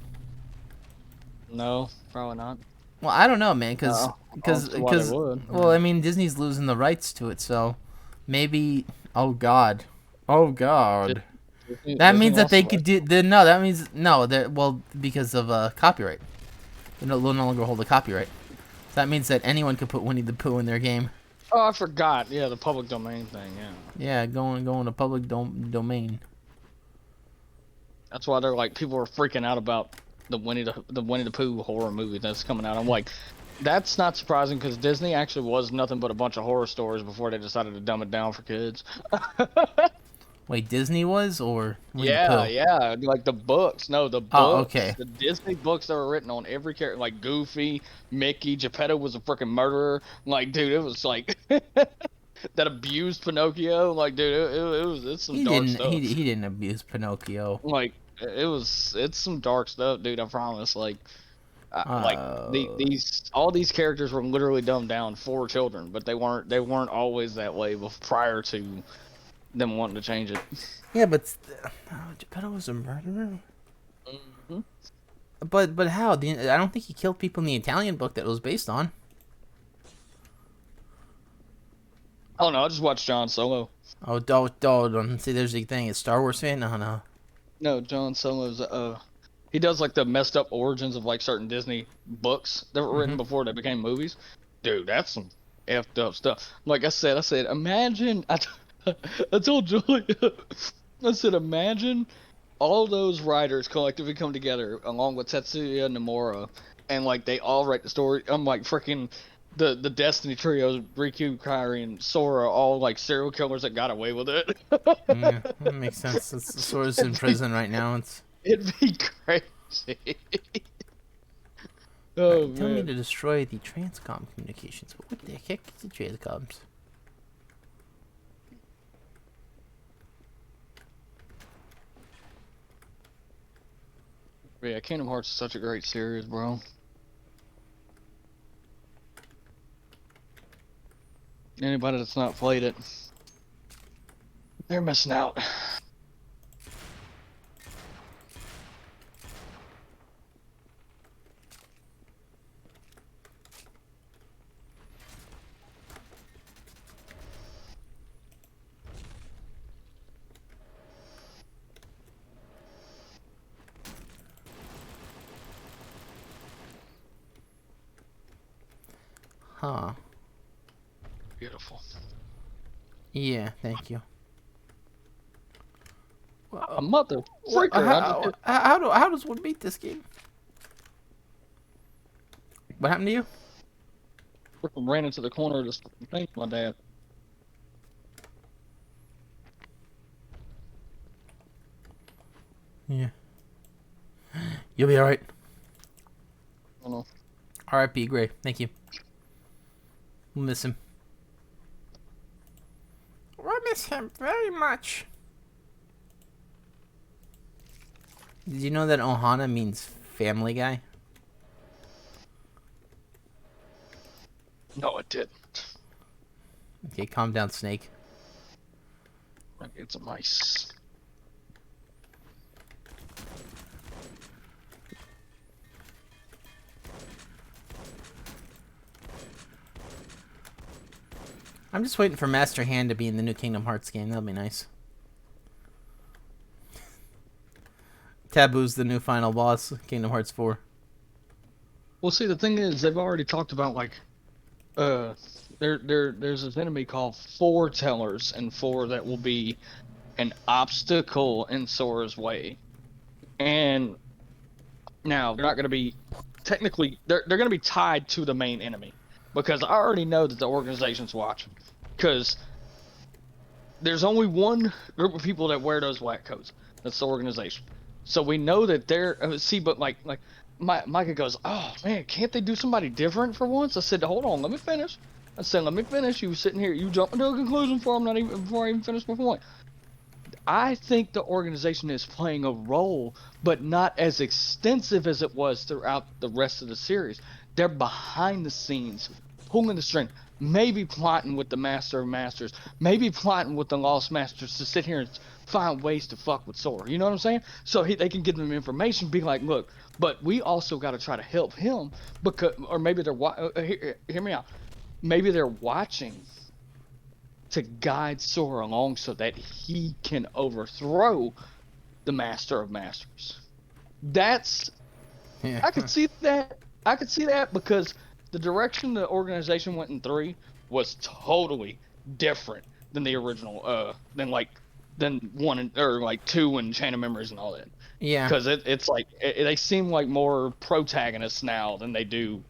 No, probably not. Well, I don't know, man, because well, I Mm. mean, Disney's losing the rights to it, so maybe. Oh God, oh God. That means that they could do. No, that means no. Well, because of copyright. They no longer hold the copyright. So that means that anyone could put Winnie the Pooh in their game. Oh, I forgot. Yeah, the public domain thing. Yeah. Yeah, going to public domain. That's why they're like people are freaking out about the Winnie the Pooh horror movie that's coming out. I'm like, that's not surprising because Disney actually was nothing but a bunch of horror stories before they decided to dumb it down for kids. Wait, Disney was or Winnie the Yeah, Pooh? yeah, like the books. No, the Oh, books. okay. The Disney books that were written on every character, like Goofy, Mickey, Geppetto was a freaking murderer. Like, dude, it was like that abused Pinocchio. Like, dude, it's some dark stuff. He didn't abuse Pinocchio. Like, it's some dark stuff, dude. I promise. Like, like all these characters were literally dumbed down for children, but they weren't always that way prior to them wanting to change it. Yeah, but Geppetto was a murderer. Hmm. But how? I don't think he killed people in the Italian book that it was based on. I don't know. I just watched John Solo. Oh, don't see. There's the thing. A Star Wars fan? No, no. No, John Solo's he does like the messed up origins of like certain Disney books that were written Mm-hmm. before they became movies. Dude, that's some effed up stuff. Like I said, imagine I told Julie, I said, imagine all those writers collectively come together along with Tetsuya Nomura, and like they all write the story. I'm like freaking the Destiny trio, Riku, Kairi, and Sora, all like serial killers that got away with it. Yeah, that makes sense. Sora's in it'd be, prison right now. it'd be crazy. Oh Alright, tell me man. to destroy the transcom communications. But what the heck is the transcoms? Yeah, Kingdom Hearts is such a great series, bro. Anybody that's not played it, they're missing out. Huh. Beautiful. Yeah, thank you. A mother freaker. How does one beat this game? What happened to you? Freaking ran into the corner of this thing, my dad. Yeah. You'll be alright. I don't know. R.I.P. Gray. Thank you. We'll miss him. We'll miss him very much. Did you know that Ohana means family guy? No, it didn't. Okay, calm down, Snake. It's a mice. I'm just waiting for Master Hand to be in the new Kingdom Hearts game. That'll be nice. Taboo's the new final boss, Kingdom Hearts 4. Well, see, the thing is, they've already talked about like, there's this enemy called Foretellers, and four that will be an obstacle in Sora's way. And now they're not going to be technically they're going to be tied to the main enemy, because I already know that the organization's watching, because there's only one group of people that wear those black coats. That's the organization. So we know that they're see, but like Micah goes, oh man, can't they do somebody different for once? I said, hold on, let me finish. I said, let me finish. You were sitting here, you jumping to a conclusion before I even finished my point. I think the organization is playing a role, but not as extensive as it was throughout the rest of the series. They're behind the scenes, pulling the string, maybe plotting with the Master of Masters, maybe plotting with the Lost Masters to sit here and find ways to fuck with Sora. You know what I'm saying? So they can give them information, be like, look, but we also got to try to help him, because, or maybe they're hear me out. Maybe they're watching to guide Sora along so that he can overthrow the Master of Masters. That's Yeah. I could see that. I could see that because the direction the organization went in 3 was totally different than the original. Than 1 or like 2 and Chain of Memories and all that. Yeah. Because it's like they seem like more protagonists now than they do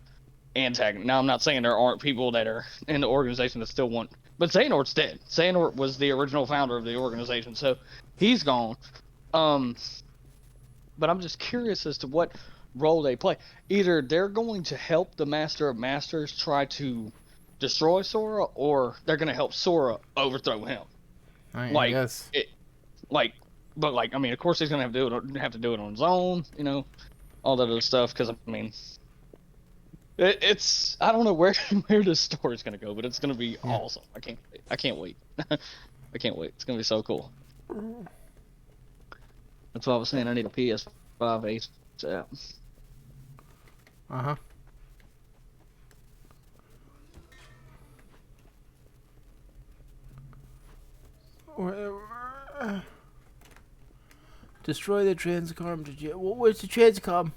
antagonists. Now I'm not saying there aren't people that are in the organization that still want, but Xehanort's dead. Xehanort was the original founder of the organization, so he's gone. Um, but I'm just curious as to what role they play. Either they're going to help the Master of Masters try to destroy Sora, or they're going to help Sora overthrow him. I Like guess. it, like, but like, I mean, of course he's going to have to do it on his own, you know, all that other stuff. Because I mean, it's I don't know where this story's going to go, but it's going to be Yeah. awesome. I can't wait. I can't wait. I can't wait. It's going to be so cool. That's why I was saying I need a PS5 ASAP. Uh-huh. Destroy the transcom. Where's the transcom?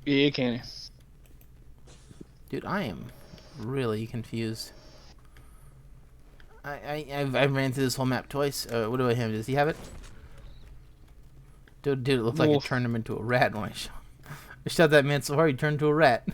Yeah, can he? Dude, I am really confused. I've ran through this whole map twice. What do I have? Does he have it? Dude, it looked like it turned him into a rat when I shot that man so hard he turned into a rat.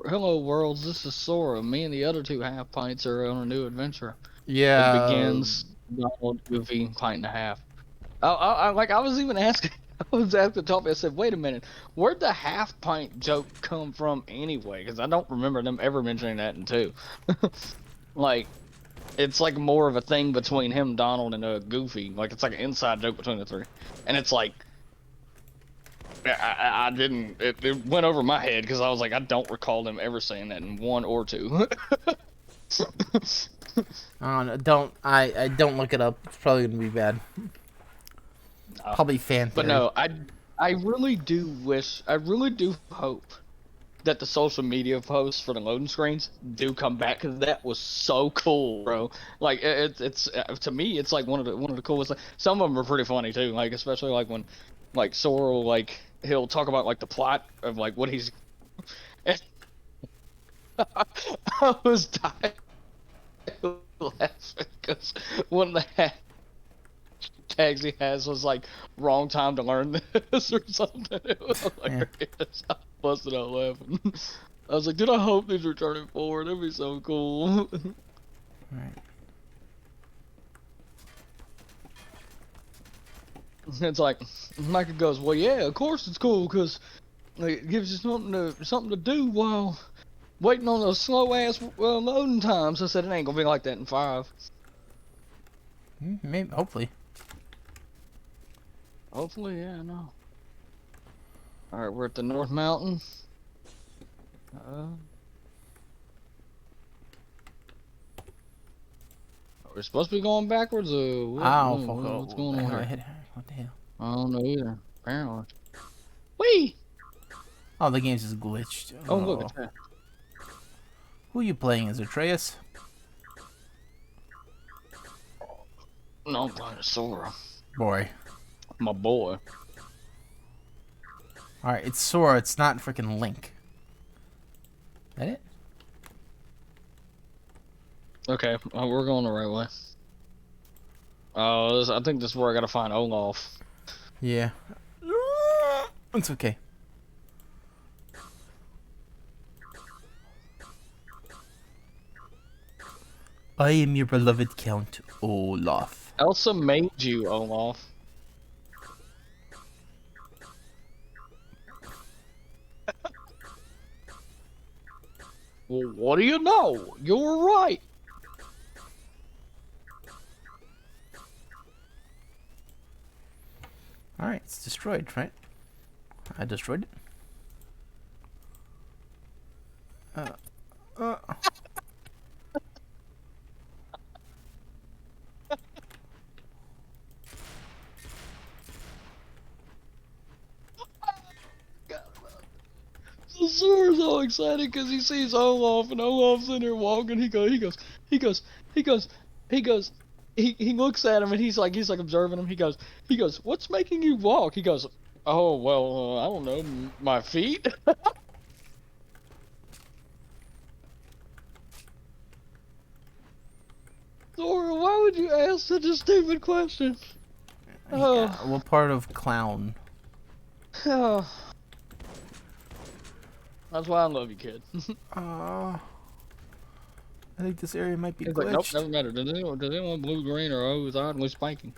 Hello worlds. This is Sora. Me and the other two half pints are on a new adventure. It Yeah. begins Donald, Goofy, pint and a half. I was even asking. I was asking Toffee. I said, "Wait a minute. Where'd the half pint joke come from anyway? Because I don't remember them ever mentioning that in two. Like, it's like more of a thing between him, Donald, and Goofy. Like it's like an inside joke between the three. And it's like, I didn't. It went over my head because I was like, I don't recall them ever saying that in one or two. I don't look it up. It's probably gonna be bad. Probably fan But theory. no, I really do wish, I really do hope that the social media posts for the loading screens do come back because that was so cool, bro. Like it's to me, it's like one of the coolest. Some of them are pretty funny too, like especially like when like Sora like he'll talk about like the plot of like what he's. I was dying laughing because one of the tags he has was like wrong time to learn this or something. It was hilarious. Yeah. I busted out laughing. I was like, dude, I hope these are turning forward. That'd be so cool. Alright. It's like Micah goes, well, yeah, of course it's cool because it gives you something to do while waiting on those slow ass loading times. I said it ain't gonna be like that in 5. Maybe, hopefully. Hopefully, yeah, no. All right, we're at the North Mountain. We're supposed to be going backwards, or what's going on here? What the hell? I don't know either. Apparently. Whee! Oh, the game's just glitched. Oh, look at that. Who are you playing as, Atreus? No, I'm playing Sora. Boy. My boy. Alright, it's Sora, it's not freaking Link. Is that it? Okay, we're going the right way. Oh, I think this is where I gotta find Olaf. Yeah. It's okay. I am your beloved Count Olaf. Elsa made you, Olaf. Well, what do you know? You're right. Alright, it's destroyed, right? I destroyed it. So Sora's all excited because he sees Olaf, and Olaf's in there walking. He looks at him, and he's like observing him. He goes, what's making you walk? He goes, oh, well, I don't know, my feet? Sora, why would you ask such a stupid question? Yeah, what part of clown? Oh. That's why I love you, kid. I think this area might be He's like, nope, glitched. never matter. Does anyone blue, green, or O is oddly spanking?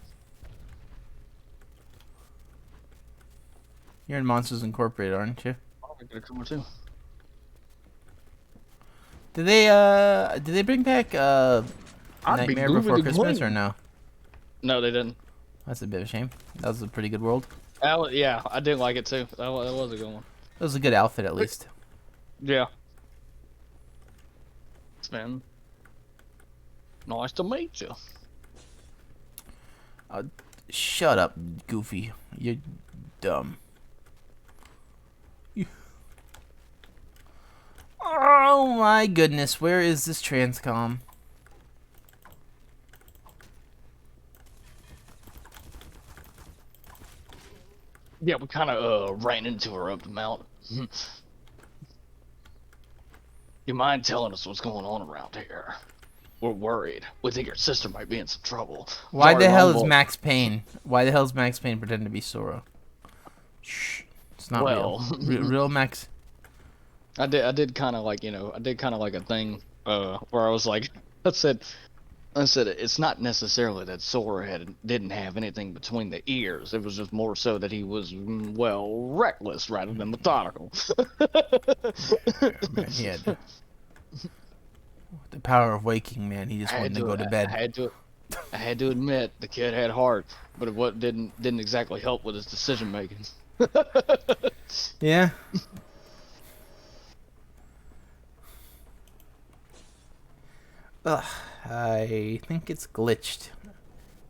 You're in Monsters Incorporated, aren't you? Oh, I got a camera too. Did they bring back I'd be Nightmare blue Before with the Christmas or green. no? No, they didn't. That's a bit of a shame. That was a pretty good world. Yeah, I did like it too. That was a good one. It was a good outfit at least. Yeah. Man, nice to meet you. Shut up, Goofy. You're dumb. Oh my goodness, where is this transcom? Yeah, we kind of ran into her up the mountain. You mind telling us what's going on around here? We're worried. We think your sister might be in some trouble. Why Sorry, the hell wrong is voice. Max Payne? Why the hell is Max Payne pretending to be Sora? Shh. It's not Well, real. Real Max. I did kind of like, I did kind of like a thing where I was like, I said it's not necessarily that Sora didn't have anything between the ears. It was just more so that he was well reckless rather than methodical. Man, he had the power of waking, man. He just wanted to go to bed. I had to admit the kid had heart, but it didn't exactly help with his decision making. Yeah. Ugh, I think it's glitched.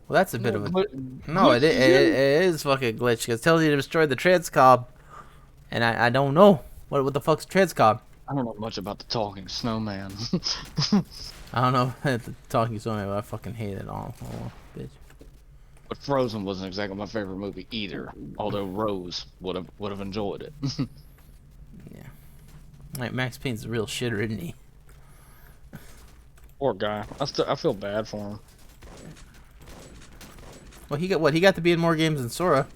Well, that's a bit of a... No, it is fucking glitched. Because it tells you to destroy the transcom. And I don't know. What the fuck's transcom? I don't know much about the talking snowman. I don't know the talking snowman, but I fucking hate it all. Oh, bitch. But Frozen wasn't exactly my favorite movie either. Although Rose would have enjoyed it. Yeah. Like, Max Payne's a real shitter, isn't he? Poor guy. I feel bad for him. Well, he got to be in more games than Sora.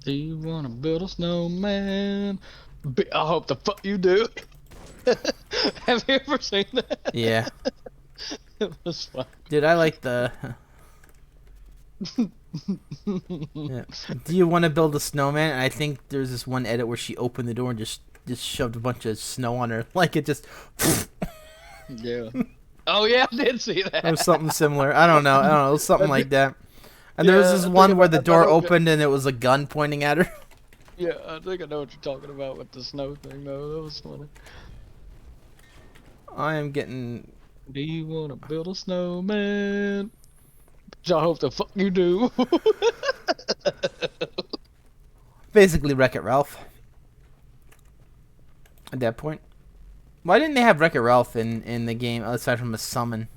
Do you wanna build a snowman? I hope the fuck you do. Have you ever seen that? Yeah. It was fun. Dude, I like the... Yeah. Do you want to build a snowman? And I think there's this one edit where she opened the door and just shoved a bunch of snow on her. Like, it just... Yeah. Oh yeah, I did see that. Or something similar. I don't know. It was something like that. And there was this one where the door opened and it was a gun pointing at her. Yeah, I think I know what you're talking about with the snow thing, though. That was funny. I am getting... Do you want to build a snowman? I hope the fuck you do. Basically Wreck-It Ralph. At that point. Why didn't they have Wreck-It Ralph in the game aside from a summon?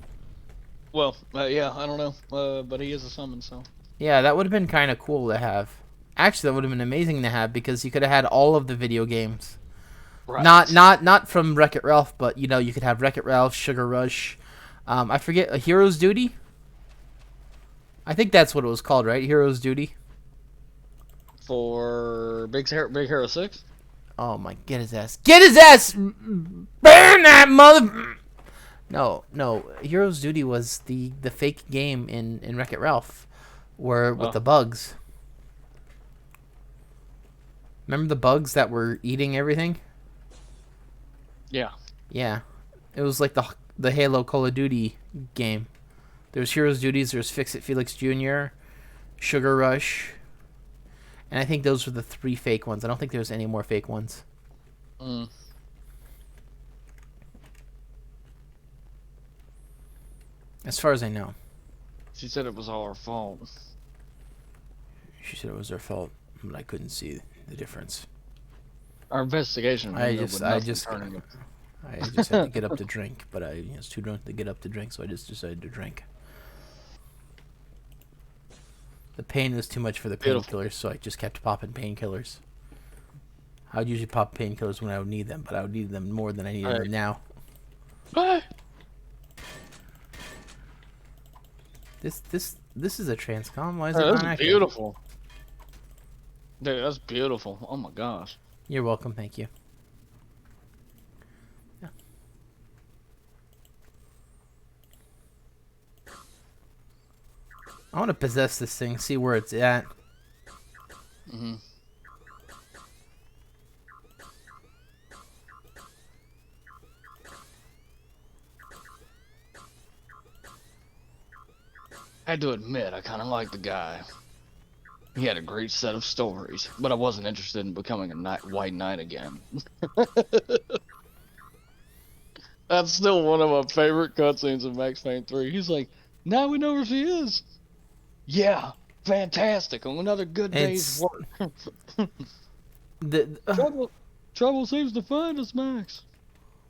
Well, yeah, I don't know. But he is a summon, so. Yeah, that would have been kind of cool to have. Actually, that would have been amazing to have because you could have had all of the video games. Right. Not from Wreck-It Ralph, but you know you could have Wreck-It Ralph, Sugar Rush. I forget, a Hero's Duty. I think that's what it was called, right? Hero's Duty. For Big Hero 6. Oh my! Get his ass! Get his ass! Burn that mother! No. Hero's Duty was the fake game in Wreck-It Ralph, where with the bugs. Remember the bugs that were eating everything? Yeah. Yeah, it was like the Halo Call of Duty game. There's Heroes Duties. There's Fix It Felix Jr., Sugar Rush, and I think those were the 3 fake ones. I don't think there was any more fake ones. Mm. As far as I know. She said it was all her fault. She said it was her fault, but I couldn't see the difference. Our investigation. I just had to get up to drink, but I was too drunk to get up to drink, so I just decided to drink. The pain was too much for the painkillers, so I just kept popping painkillers. I would usually pop painkillers when I would need them, but I would need them more than I need them now. This is a transcom. Why is it not That's active? beautiful. Dude, that's beautiful. Oh my gosh. You're welcome. Thank you. Yeah. I want to possess this thing, see where it's at. Mm-hmm. I had to admit, I kind of liked the guy. He had a great set of stories, but I wasn't interested in becoming a white knight again. That's still one of my favorite cutscenes of Max Payne 3. He's like, now we know where she is. Yeah, fantastic. On another good day's It's work. the Trouble seems to find us, Max.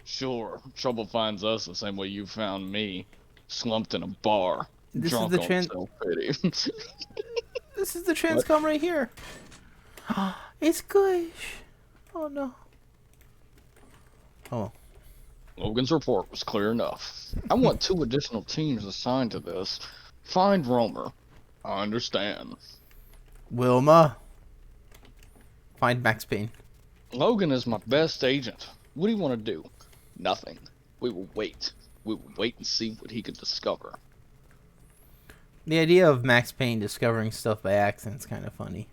Sure, trouble finds us the same way you found me, slumped in a bar, this is drunk the on self-pity. this is the What? transcom right here. It's Gush. Oh no. Oh. Logan's report was clear enough. I want 2 additional teams assigned to this. Find Romer. I understand. Wilma. Find Max Payne. Logan is my best agent. What do you want to do? Nothing. We will wait. We will wait and see what he can discover. The idea of Max Payne discovering stuff by accident is kind of funny.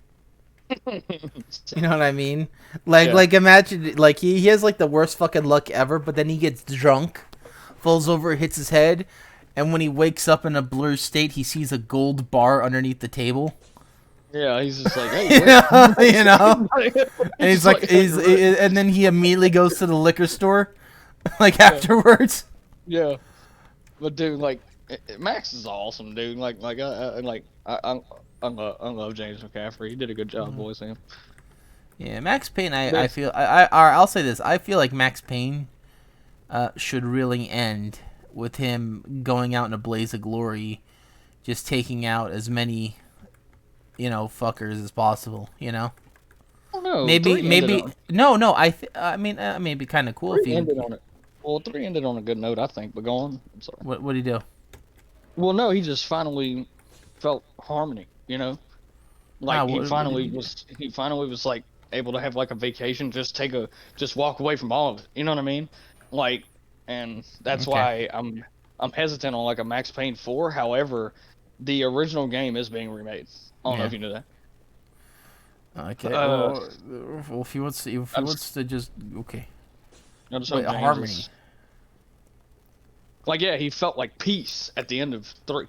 You know what I mean? Like imagine, like he has like the worst fucking luck ever, but then he gets drunk, falls over, hits his head, and when he wakes up in a blurred state, he sees a gold bar underneath the table. Yeah, he's just like, hey, you know, and he's like, and then he immediately goes to the liquor store, like afterwards. Yeah, but dude, like, Max is awesome, dude. I love James McCaffrey. He did a good job voicing him. Yeah, Max Payne. I feel I'll say this. I feel like Max Payne should really end with him going out in a blaze of glory, just taking out as many, fuckers as possible. Oh no, Maybe no. I mean, maybe kind of cool if you ended on it. Well, 3 ended on a good note, I think. But go on. I'm sorry. What did he do? Well, no, he just finally felt harmony. Like he finally was like able to have like a vacation, just walk away from all of it. You know what I mean? Like, and that's why I'm hesitant on like a Max Payne 4. However, the original game is being remade. I don't know if you knew that. Okay. Well, if he wants to just okay. I just Wait, hope a harmony. Like, yeah, he felt like peace at the end of 3.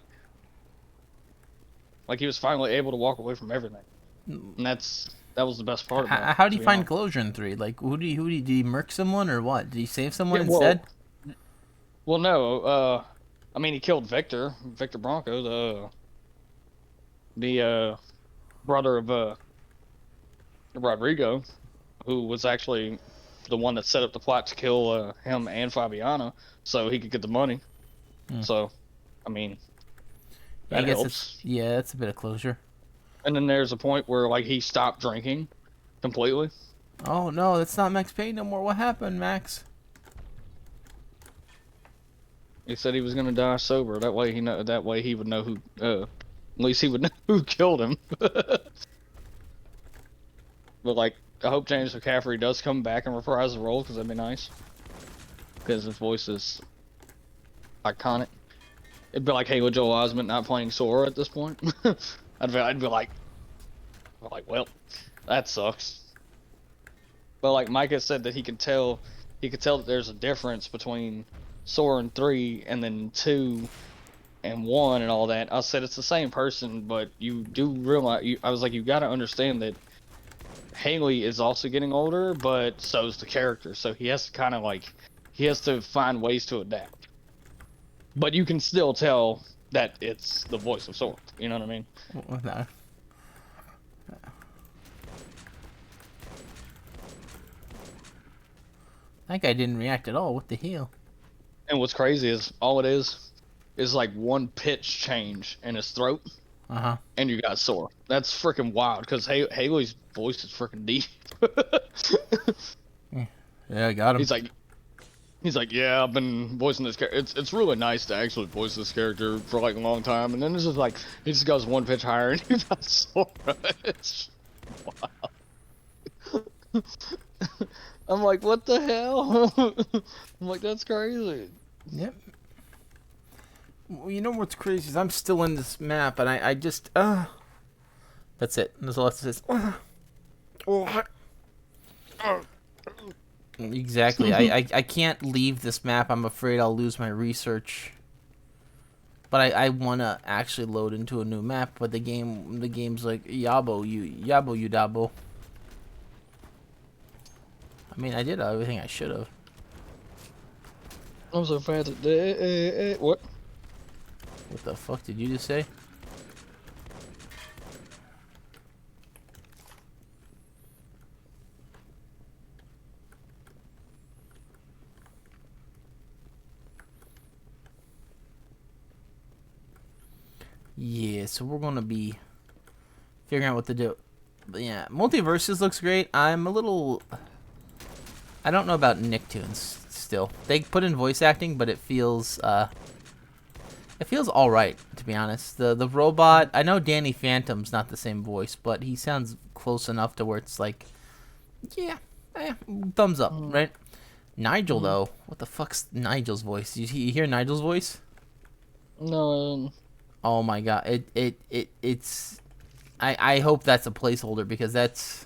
Like he was finally able to walk away from everything, and that was the best part about it. How did he find closure in 3? Like, who did he murk someone or what? Did he save someone instead? Well, no. I mean, he killed Victor Bronco, the brother of Rodrigo, who was actually the one that set up the plot to kill him and Fabiana, so he could get the money. So, I mean, that helps. That's a bit of closure. And then there's a point where like he stopped drinking completely. Oh no, that's not Max Payne no more. What happened, Max? He said he was gonna die sober. That way he would know who. At least he would know who killed him. But like, I hope James McCaffrey does come back and reprise the role, because that'd be nice. Because his voice is iconic. It'd be like Halo Joel Osment not playing Sora at this point. I'd be like, well, that sucks. But like Micah said that he could tell that there's a difference between Sora in 3 and then 2 and 1 and all that. I said it's the same person, but you do realize, I was like, you gotta understand that Haley is also getting older, but so's the character. So he has to find ways to adapt. But you can still tell that it's the voice of Sora. You know what I mean? No. That guy didn't react at all. What the hell? And what's crazy is all it is like one pitch change in his throat. And you got Sora. That's freaking wild, because Haley's voice is freaking deep. Yeah, I got him. He's like, yeah, I've been voicing this character. It's really nice to actually voice this character for like a long time, and then it's just like he just goes one pitch higher and you got Sora. It's wow. I'm like, what the hell? I'm like, that's crazy. Yep. Well, you know what's crazy is I'm still in this map, and I just that's it. There's a lot that says. Exactly. I can't leave this map. I'm afraid I'll lose my research. But I want to actually load into a new map, but the game's like yabo you dabo. I mean, I did everything I should have. I'm so fast at that. What? What the fuck did you just say? Yeah, so we're gonna be figuring out what to do. But yeah, Multiverses looks great. I'm a little... I don't know about Nicktoons still. They put in voice acting, but it feels all right, to be honest. The robot, I know Danny Phantom's not the same voice, but he sounds close enough to where it's like, yeah, thumbs up, right? Nigel though, what the fuck's Nigel's voice? You hear Nigel's voice? No. Oh my god, it's. I hope that's a placeholder because that's.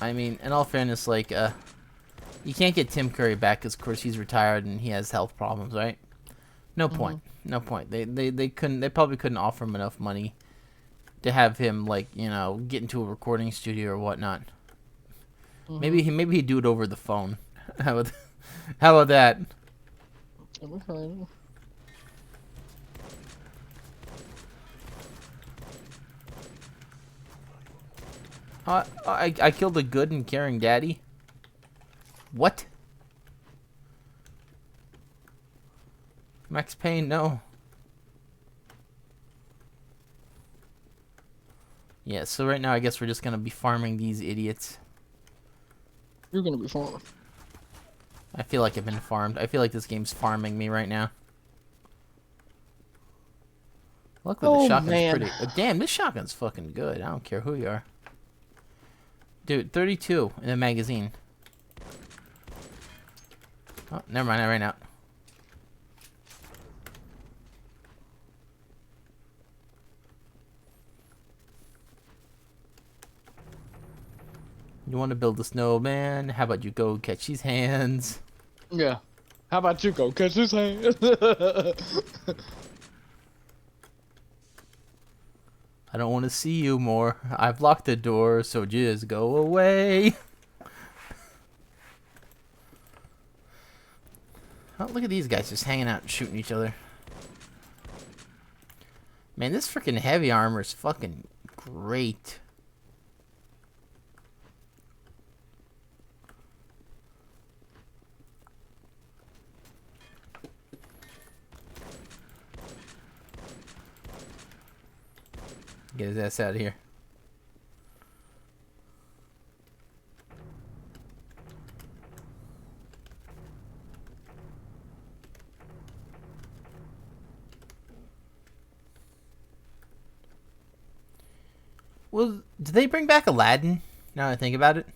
I mean, in all fairness, like, you can't get Tim Curry back because, of course, he's retired and he has health problems, right? No point. No point. They couldn't. They probably couldn't offer him enough money to have him, like, you know, get into a recording studio or whatnot. Maybe he'd do it over the phone. How about that? I killed a good and caring daddy. What? Max Payne, no. Yeah, so right now I guess we're just gonna be farming these idiots. You're gonna be farming. I feel like I've been farmed. I feel like this game's farming me right now. Luckily the shotgun's pretty... damn, this shotgun's fucking good. I don't care who you are. Dude, 32 in a magazine. Oh, never mind, I ran out. You want to build a snowman? How about you go catch these hands? Yeah. How about you go catch his hand? I don't want to see you more. I've locked the door, so just go away. Oh, look at these guys just hanging out and shooting each other. Man, this freaking heavy armor is fucking great. Get his ass out of here. Well, did they bring back Aladdin? Now that I think about it.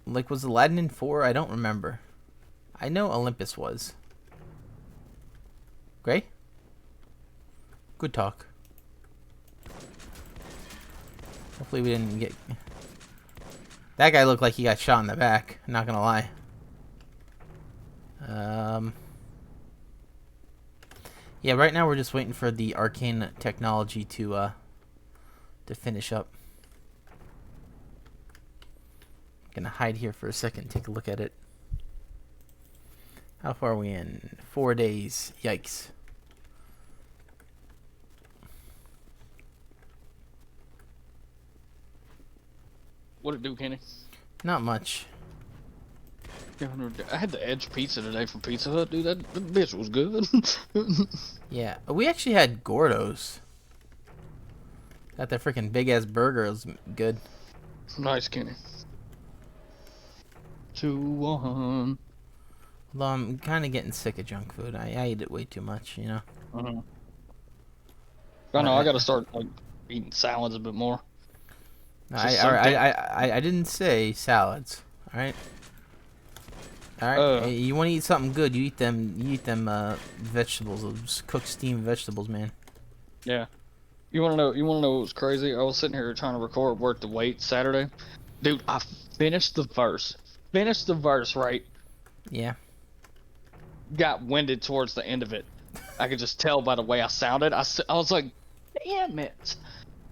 Like, was Aladdin in 4? I don't remember. I know Olympus was. Gray? Good talk. Hopefully we didn't get... That guy looked like he got shot in the back. Not gonna lie. Yeah, right now we're just waiting for the arcane technology to finish up. Gonna hide here for a second, take a look at it. How far are we in? 4 days. Yikes. What'd it do, Kenny? Not much. I had the Edge pizza today from Pizza Hut, dude. That bitch was good. Yeah, we actually had Gordo's. Got that freaking big ass burger. It was good. Nice, Kenny. 2-1. Although I'm kind of getting sick of junk food. I eat it way too much, you know. I know. I gotta start like eating salads a bit more. I didn't say salads. All right. All right. Hey, you want to eat something good? You eat them. You eat them vegetables. Those cooked steamed vegetables, man. Yeah. You wanna know? You wanna know what was crazy? I was sitting here trying to record Worth the Wait Saturday. Dude, I finished the verse. Finished the verse, right? Yeah. Got winded towards the end of it. I could just tell by the way I sounded. I was like, damn it.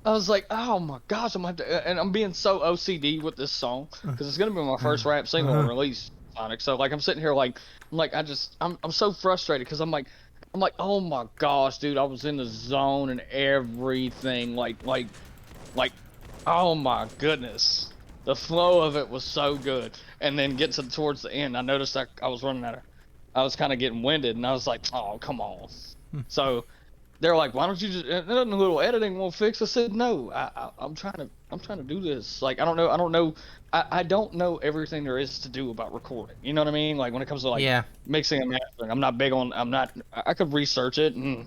I was like, oh my gosh, and I'm being so OCD with this song because it's gonna be my first rap single release, Sonic. So like, I'm sitting here like, I'm so frustrated because I'm like, oh my gosh, dude, I was in the zone and everything, like, oh my goodness, the flow of it was so good. And then get to towards the end, I noticed I was running out of, I was kind of getting winded, and I was like, oh come on. So they're like, why don't you just a little editing won't fix? I said, no, I'm trying to do this. Like, I don't know everything there is to do about recording. You know what I mean? Like when it comes to like Yeah. mixing and mastering, I could research it and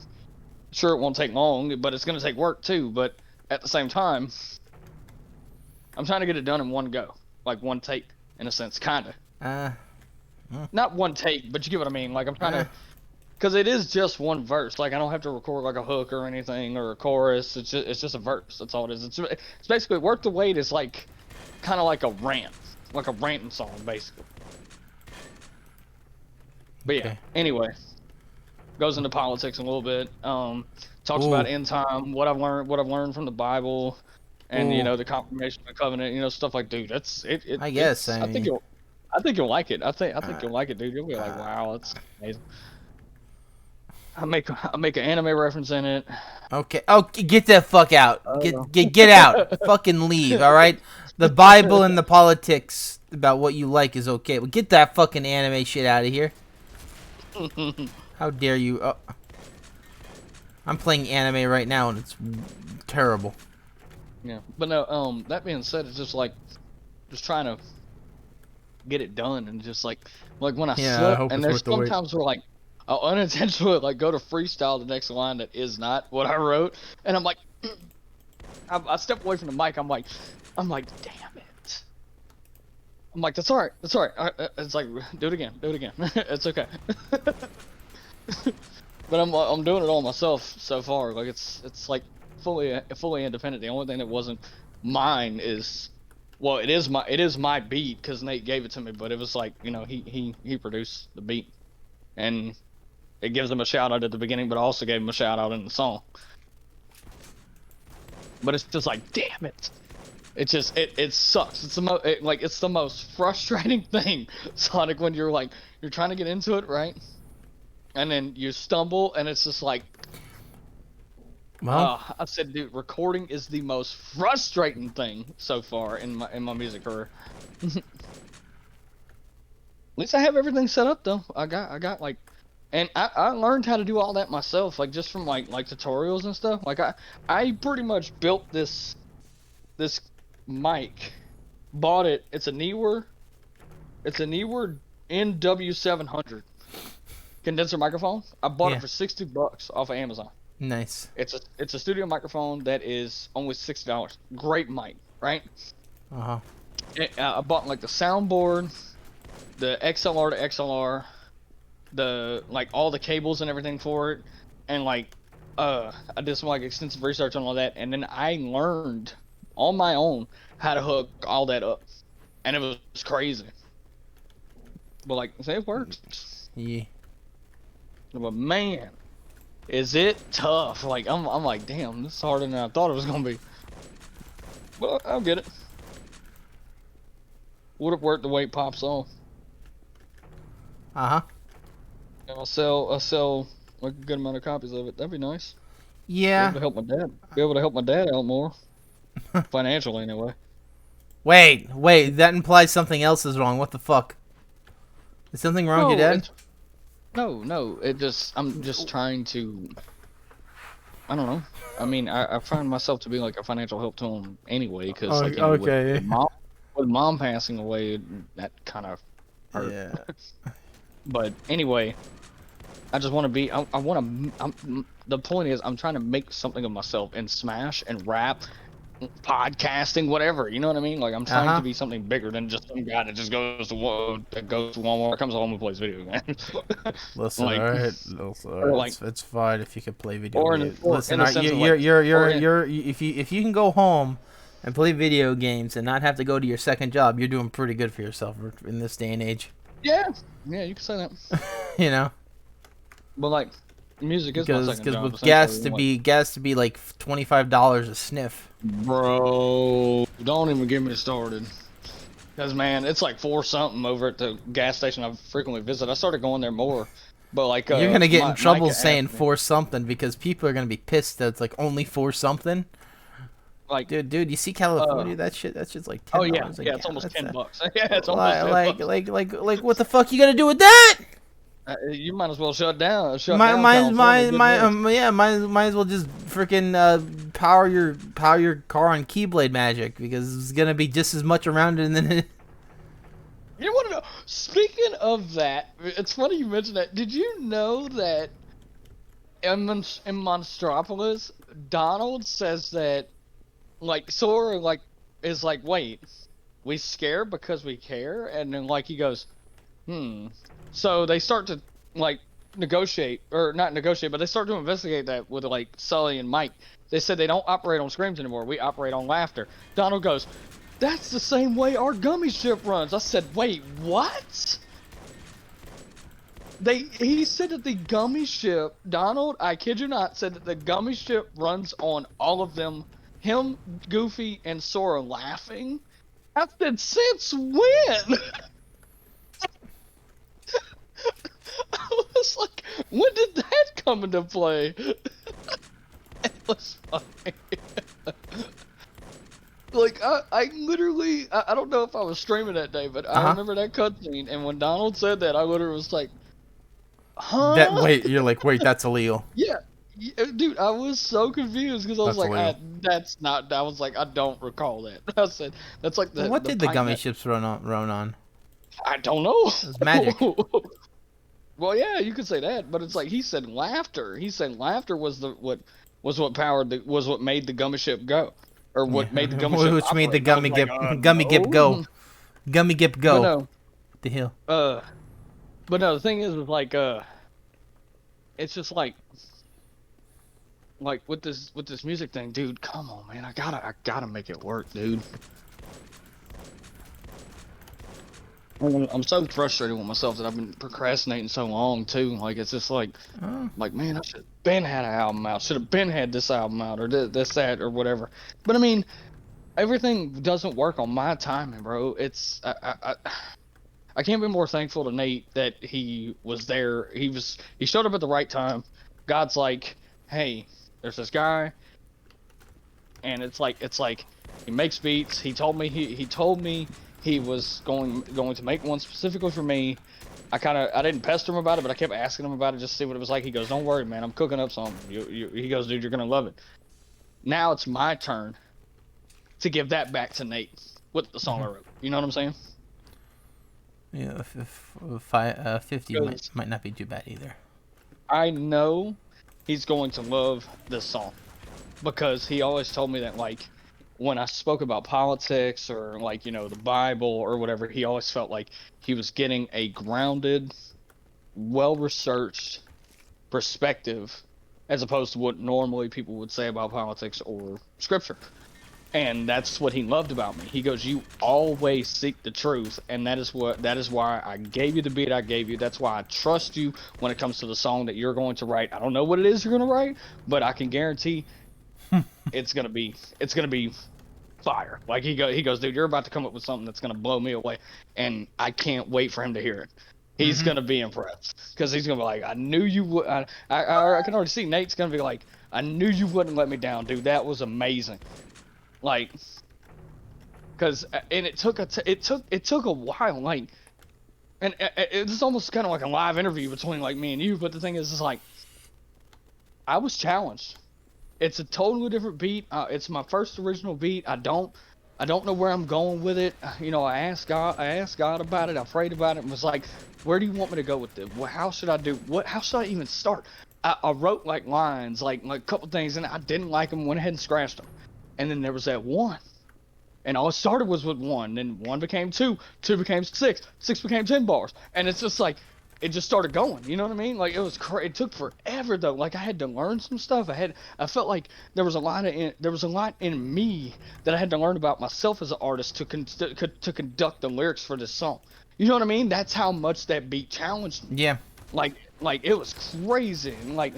sure it won't take long, but it's gonna take work too. But at the same time, I'm trying to get it done in one go, like one take in a sense, kinda. Uh. Not one take, but you get what I mean. Like I'm trying to. Because it is just one verse. Like I don't have to record like a hook or anything or a chorus. It's just a verse. That's all it is. It's basically Worth the Wait is like kind of like a rant, like a ranting song basically. But yeah. Okay. Anyway, goes into politics a little bit. Talks about end time, what I've learned from the Bible, and you Ooh. know the confirmation of the covenant. You know stuff like, dude, that's it. I guess. I think you'll like it. I think you'll like it, dude. You'll be like, Uh, wow, that's amazing. I make an anime reference in it. Okay. Oh, get the fuck out. Get out. Fucking leave. All right. The Bible and the politics about what you like is okay, but get that fucking anime shit out of here. How dare you? Oh. I'm playing anime right now and it's terrible. Yeah, but no. That being said, it's just like trying to get it done and just like when I slip, and there's sometimes where like I'll unintentionally like go to freestyle the next line that is not what I wrote, and I'm like, I step away from the mic. I'm like, damn it. I'm like, that's alright. That's alright. It's like, do it again. It's okay. But I'm doing it all myself so far. Like it's like fully independent. The only thing that wasn't mine is, well, it is my beat because Nate gave it to me. But it was like, you know, he produced the beat, and it gives him a shout out at the beginning, but I also gave him a shout out in the song. But it's just like, damn it. It just it sucks. It's the most frustrating thing, Sonic, when you're trying to get into it, right? And then you stumble, and it's just like, Well, I said, dude, recording is the most frustrating thing so far in my music career. At least I have everything set up though. I got like, and I learned how to do all that myself, like just from like tutorials and stuff. Like I pretty much built this mic, bought it. It's a Neewer NW700 condenser microphone. I bought it for $60 off of Amazon. Nice. It's a studio microphone that is only $60. Great mic, right? I bought like the soundboard, the XLR to XLR, the like all the cables and everything for it, and like I did some like extensive research on all that, and then I learned on my own how to hook all that up, and it was crazy. But like, say it works. Yeah. But man, is it tough? Like I'm like, damn, this is harder than I thought it was gonna be. But I'll get it. Would have worked the way it pops on. And I'll sell like a good amount of copies of it. That'd be nice. Yeah. Be able to help my dad out more. Financially, anyway. Wait. That implies something else is wrong. What the fuck? Is something wrong with your dad? No. I'm just trying to. I don't know. I mean, I find myself to be like a financial help to him anyway, because with mom passing away, that kind of hurt. Yeah. But anyway, I just want to be. The point is, I'm trying to make something of myself and smash and rap podcasting, whatever. You know what I mean? Like I'm Uh trying to huh. be something bigger than just some guy that just goes to Walmart, comes home and plays video games. Listen, all like right. Listen, all or right. like It's fine if you can play video or in games. or Listen, in all the right. sense of like or in If you can go home and play video games and not have to go to your second job, you're doing pretty good for yourself in this day and age. yeah, yeah, you can say that. You know, But like music is my second because job with essentially. Like gas to be like $25 a sniff. bro, don't even get me started. Cause man, it's like 4 something over at the gas station I frequently visit. I started going there more, but like You're gonna get in trouble Micah saying asked me, for something because people are gonna be pissed that it's like only for something. like, Dude, you see uh, California? That shit's like oh ten yeah, dollars a yeah, it's gallon. almost That's $10. Yeah, it's almost $10. what the fuck you gonna do with that? You might as well shut down California. Good news. Yeah, might as well just freaking power your car on Keyblade Magic because it's gonna be just as much around it and then. You want to know? Speaking of that, it's funny you mentioned that. Did you know that in Monstropolis, Donald says that like Sora like is like, wait, we scare because we care, and then like he goes, hmm. So they start to like negotiate, or not negotiate, but they start to investigate that with like Sully and Mike. They said they don't operate on screams anymore. We operate on laughter. Donald goes, "That's the same way our gummy ship runs." I said, "Wait, what?" He said that the gummy ship, Donald, I kid you not, said that the gummy ship runs on all of them. Him, Goofy, and Sora laughing. I said, since when? I was like, when did that come into play? It was funny. Like, I literally, I don't know if I was streaming that day, but I Uh huh. remember that cutscene, and when Donald said that, I literally was like, That huh? wait, you're like wait, that's illegal. Yeah. Dude, I was so confused because I was That's like, illegal. that's not, I was like, I don't recall that. I said, that's like Well, the, what the did the pint gummy that, ships run on? I don't know. It was magic. Well, yeah, you could say that, but it's like he said laughter. He said laughter was what powered was what made the gummy ship go, or Yeah, what made the gummy ship which made the operate. And I was like, gummy gip go, no. gummy gip But go. no, The hill. uh, but no. The thing is, like, it's just like with this music thing, dude. Come on, man. I gotta make it work, dude. I'm so frustrated with myself that I've been procrastinating so long too. Like it's just Oh, like man, I should have been had an album out. Should have been had this album out or this that or whatever. But I mean, everything doesn't work on my timing, bro. It's I can't be more thankful to Nate that he was there. He showed up at the right time. God's like, hey, there's this guy, and it's like he makes beats. He told me he was going to make one specifically for me. I didn't pester him about it, but I kept asking him about it just to see what it was like. He goes, "Don't worry, man. I'm cooking up something." He goes, "Dude, you're gonna love it." Now it's my turn to give that back to Nate with the song I wrote. You know what I'm saying? yeah. 50 Because might not be too bad either. I know he's going to love this song because he always told me that like when I spoke about politics or like the Bible or whatever, he always felt like he was getting a grounded, well-researched perspective as opposed to what normally people would say about politics or scripture. And that's what he loved about me. He goes, "You always seek the truth, and that is why I gave you the beat I gave you. That's why I trust you when it comes to the song that you're going to write. I don't know what it is you're going to write, but I can guarantee it's gonna be fire." Like he goes, "Dude, you're about to come up with something that's gonna blow me away, and I can't wait for him to hear it. He's Mm-hmm. gonna be impressed because he's gonna be like, I knew you would." I can already see Nate's gonna be like, "I knew you wouldn't let me down, dude. That was amazing." Like, cause and it took a while, like, and it's almost kind of like a live interview between like me and you. But the thing is like, I was challenged. It's a totally different beat. It's my first original beat. I don't know where I'm going with it. I asked God. I asked God about it. I prayed about it and was like, "Where do you want me to go with this? How should I do? How should I even start?" I wrote like lines, like a couple things, and I didn't like them. Went ahead and scratched them. and then there was that one. And all it started was with one, then one became two, two became six, six became 10 bars, and it's just like it just started going. You know what I mean? Like it took forever though. Like I had to learn some stuff. I felt like there was a lot in me that I had to learn about myself as an artist to conduct the lyrics for this song. You know what I mean? That's how much that beat challenged me. Yeah. Like it was crazy. And like,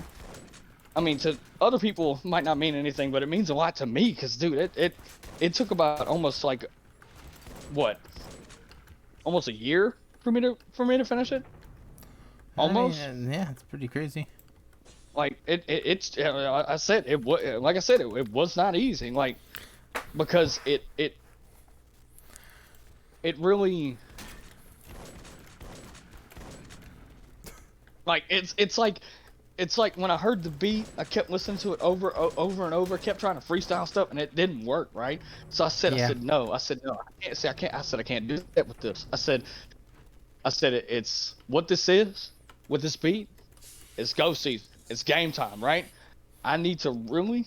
I mean, to other people might not mean anything, but it means a lot to me. Cause dude, it took about almost like what, almost a year for me to finish it. Almost. Yeah, it's pretty crazy. Like it's I said it was, like I said, it was not easy. Like because it really, like it's like when I heard the beat, I kept listening to it over and over, kept trying to freestyle stuff, and it didn't work, right? So I said, no, I said I can't do that with this. I said it's what this is with this beat. It's go season. It's game time, right? I need to really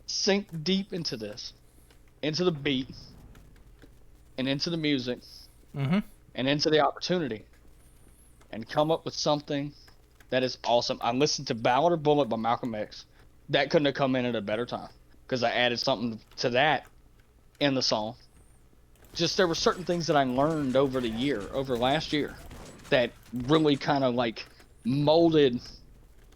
sink deep into this, into the beat, and into the music, and into the opportunity, and come up with something that is awesome. I listened to Ballad or Bullet by Malcolm X. That couldn't have come in at a better time because I added something to that in the song. Just there were certain things that I learned over last year, that really kind of like molded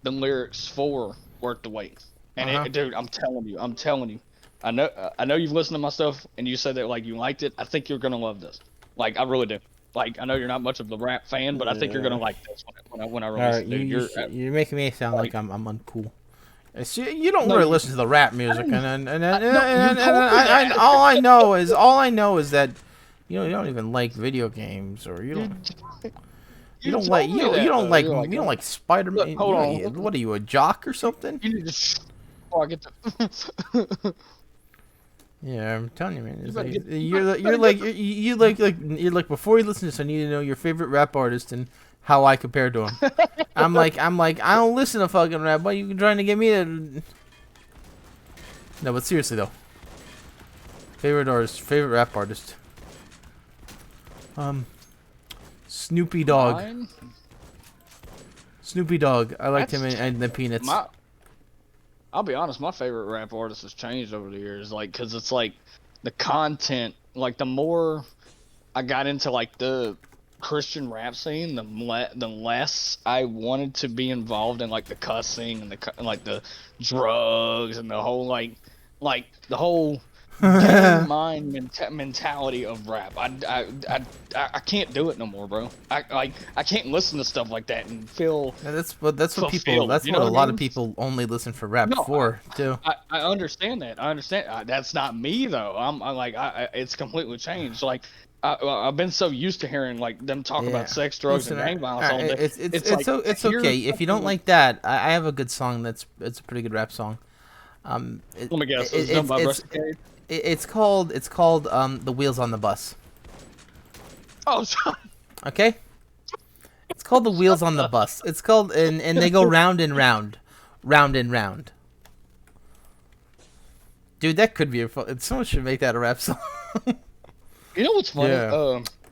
the lyrics for Worth the Wait. And dude, I'm telling you, I know you've listened to my stuff and you said that like you liked it. I think you're gonna love this. Like I really do. Like I know you're not much of the rap fan, but I think you're gonna like this when I release it. You're making me sound like I'm uncool. You don't really listen to the rap music, and all I know is that you don't even like video games, or you don't like Spider-Man. Hold on. What are you, a jock or something? You need to. Oh, I get to. Yeah, I'm telling you, man. You're like before you listen to this, I need to know your favorite rap artist and how I compare to him. I'm like I don't listen to fucking rap. Why you trying to get me to? No, but seriously though. Favorite rap artist. Snoopy Dogg. Mine? Snoopy Dogg. I liked him and the Peanuts. I'll be honest, my favorite rap artist has changed over the years, like, cause it's like the content, like the more I got into like the Christian rap scene, the less I wanted to be involved in like the cussing and like the drugs and the whole like the whole game mind mentality of rap. I can't do it no more, bro. I can't listen to stuff like that and feel. Yeah, that's what people. That's you what know a what I lot mean? of people only listen for rap for too. I understand that. I understand. That's not me though. I'm like it's completely changed. Like I've been so used to hearing like them talk about sex, drugs, and gang violence all day. It's okay if you don't like that. I have a good song it's a pretty good rap song. Let me guess. It's done by Rusty Cage? It's called The Wheels on the Bus. Oh, sorry. Okay. It's called The Wheels on the Bus. It's called and they go round and round, round and round. Dude, that could be someone should make that a rap song. You know what's funny?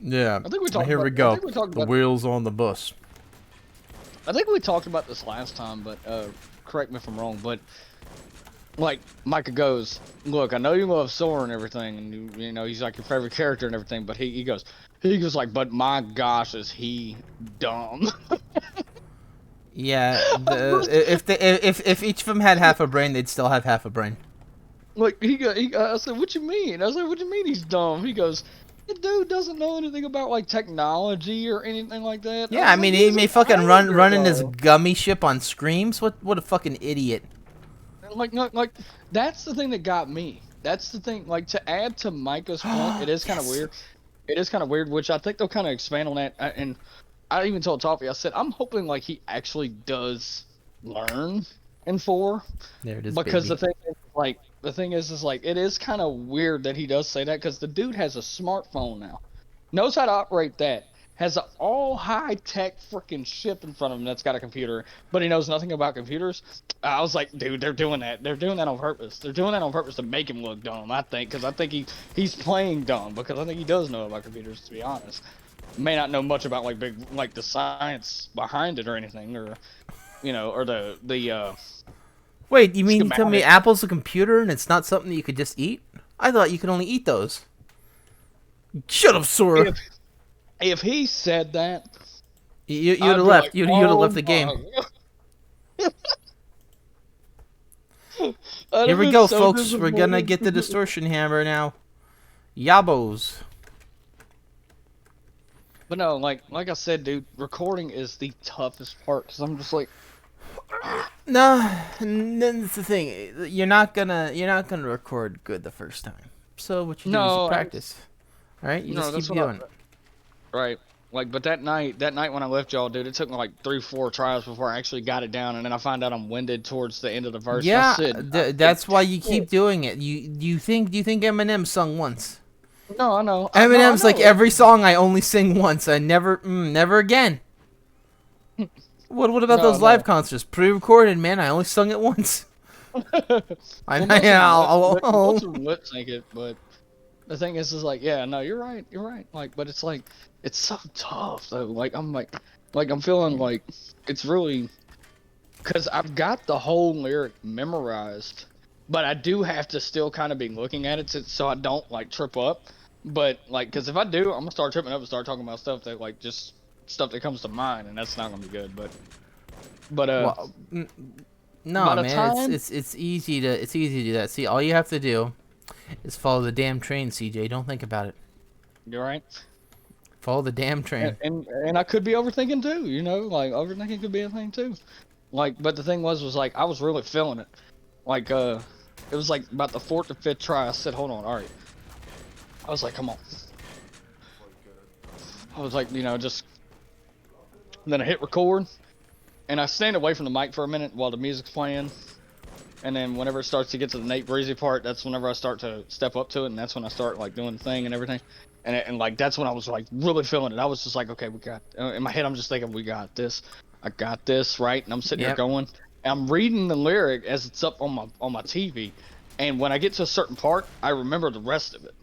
Yeah. I think we talked. Here about, we go. I think we talked The about, Wheels on the Bus. I think we talked about this last time, but correct me if I'm wrong. But like Micah goes, look, I know you love Sora and everything, and you know he's like your favorite character and everything. But he goes like, but my gosh, is he dumb? Yeah. If each of them had half a brain, they'd still have half a brain. Like I said, what you mean? I said, what you mean he's dumb? He goes, the dude doesn't know anything about like technology or anything like that. Yeah, I mean he may fucking run in his gummy ship on Screams. What a fucking idiot. Like that's the thing that got me. That's the thing. Like to add to Micah's point, it is kind of weird. It is kind of weird, which I think they'll kind of expand on that. And I even told Toffee, I said I'm hoping like he actually does learn in 4. There it is. Because baby. the thing is like it is kind of weird that he does say that because the dude has a smartphone now, knows how to operate that, has an all high tech freaking ship in front of him that's got a computer, but he knows nothing about computers. I was like, dude, they're doing that. They're doing that on purpose. They're doing that on purpose to make him look dumb. I think, because I think he's playing dumb because I think he does know about computers. To be honest, may not know much about like the science behind it or anything, or or the Wait, you mean you tell me schematic. Apple's a computer and it's not something that you could just eat? I thought you could only eat those. Shut up, Sora. If he said that, You'd I'd have be left. like, You'd have oh left the game. my. I'd Here have we been go, so folks. We're gonna disappointed. get the distortion hammer now. Yabos. But no, like I said, dude, recording is the toughest part because I'm just like, No, that's the thing. You're not gonna record good the first time. So what you do is you no, practice. All right, you no, just keep that's what doing it. right. Like, but that night when I left y'all, dude, it took me like 3, 4 tries before I actually got it down, and then I find out I'm winded towards the end of the verse. And Yeah, I said, that's why you keep doing it. You think Eminem sung once? no, I know, no, I Eminem's like know. every song I only sing once. I never again. What about No, those live no. concerts? Pre-recorded, man. I only sung it once. Well, Yeah, most of them lip sync it, but the thing is like, yeah, no, you're right. Like, but it's like, it's so tough though. Like I'm feeling like it's really, cause I've got the whole lyric memorized, but I do have to still kind of be looking at it so I don't like trip up. But like, cause if I do, I'm gonna start tripping up and start talking about stuff that like just stuff that comes to mind, and that's not gonna be good. But well, by no, the man. time, It's easy to do that. See, all you have to do is follow the damn train, CJ. Don't think about it. you're right. Follow the damn And, train. and and I could be overthinking too, like overthinking could be a thing too. Like, but the thing was like I was really feeling it. Like, it was like about the 4th or 5th try. I said, hold on, all right. I was like, come on. I was like, just then I hit record, and I stand away from the mic for a minute while the music's playing, and then whenever it starts to get to the Nate Breezy part, that's whenever I start to step up to it, and that's when I start like doing the thing and everything. And like that's when I was like really feeling it. I was just like, okay, we got. In my head, I'm just thinking, we got this. I got this, right? And I'm sitting here Yep. going, and I'm reading the lyric as it's up on my TV. And when I get to a certain part, I remember the rest of it.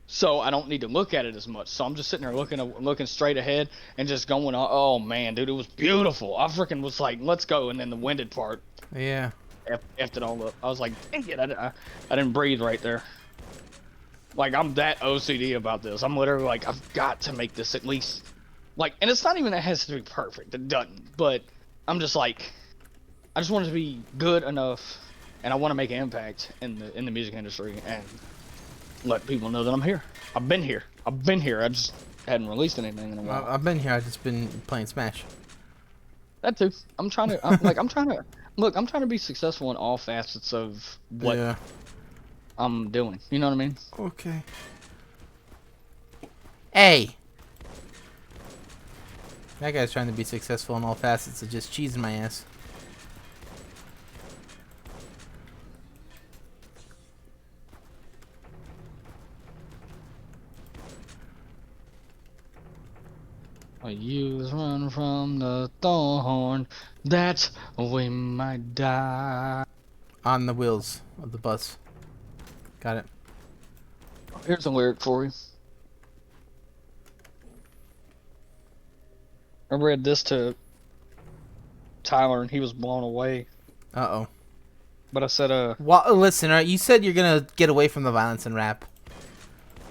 So I don't need to look at it as much. So I'm just sitting there looking straight ahead and just going, oh man, dude, it was beautiful. I freaking was like, let's go. And then the winded part Yeah. effed it all up. I was like, dang it, I didn't breathe right there. Like, I'm that OCD about this. I'm literally like, I've got to make this at least, like, and it's not even that it has to be perfect. It doesn't. But I'm just like, I just want it to be good enough, and I want to make an impact in the music industry and let people know that I'm here. I've been here. I just hadn't released anything in a while. I've been here. I've just been playing Smash. That too. I'm trying to. I'm trying to be successful in all facets of what Yeah. I'm doing. You know what I mean? Okay. Hey. That guy's trying to be successful in all facets of just cheesing my ass. A youth run from the thorn. That's we might die. On the wheels of the bus. Got it. Here's a lyric for you. I read this to Tyler and he was blown away. Uh-oh. But I said, Well, listen, alright, you said you're gonna get away from the violence and rap.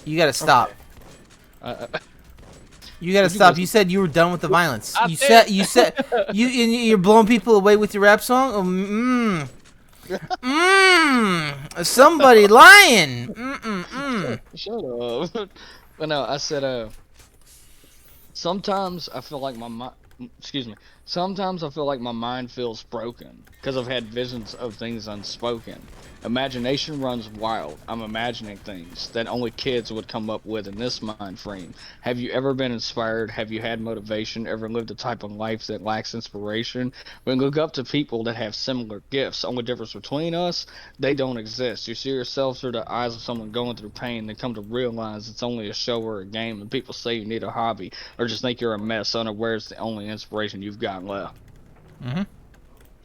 You gotta stop. You gotta Would you stop. listen? You said you were done with the violence. I You did. said you're blowing people away with your rap song. Somebody lying. Shut up. But no, I said, sometimes I feel like excuse me. Sometimes I feel like my mind feels broken because I've had visions of things unspoken. Imagination runs wild. I'm imagining things that only kids would come up with in this mind frame. Have you ever been inspired? Have you had motivation? Ever lived a type of life that lacks inspiration? When you look up to people that have similar gifts, only difference between us, they don't exist. You see yourself through the eyes of someone going through pain, then come to realize it's only a show or a game, and people say you need a hobby or just think you're a mess, unaware it's the only inspiration you've got left. Mm-hmm.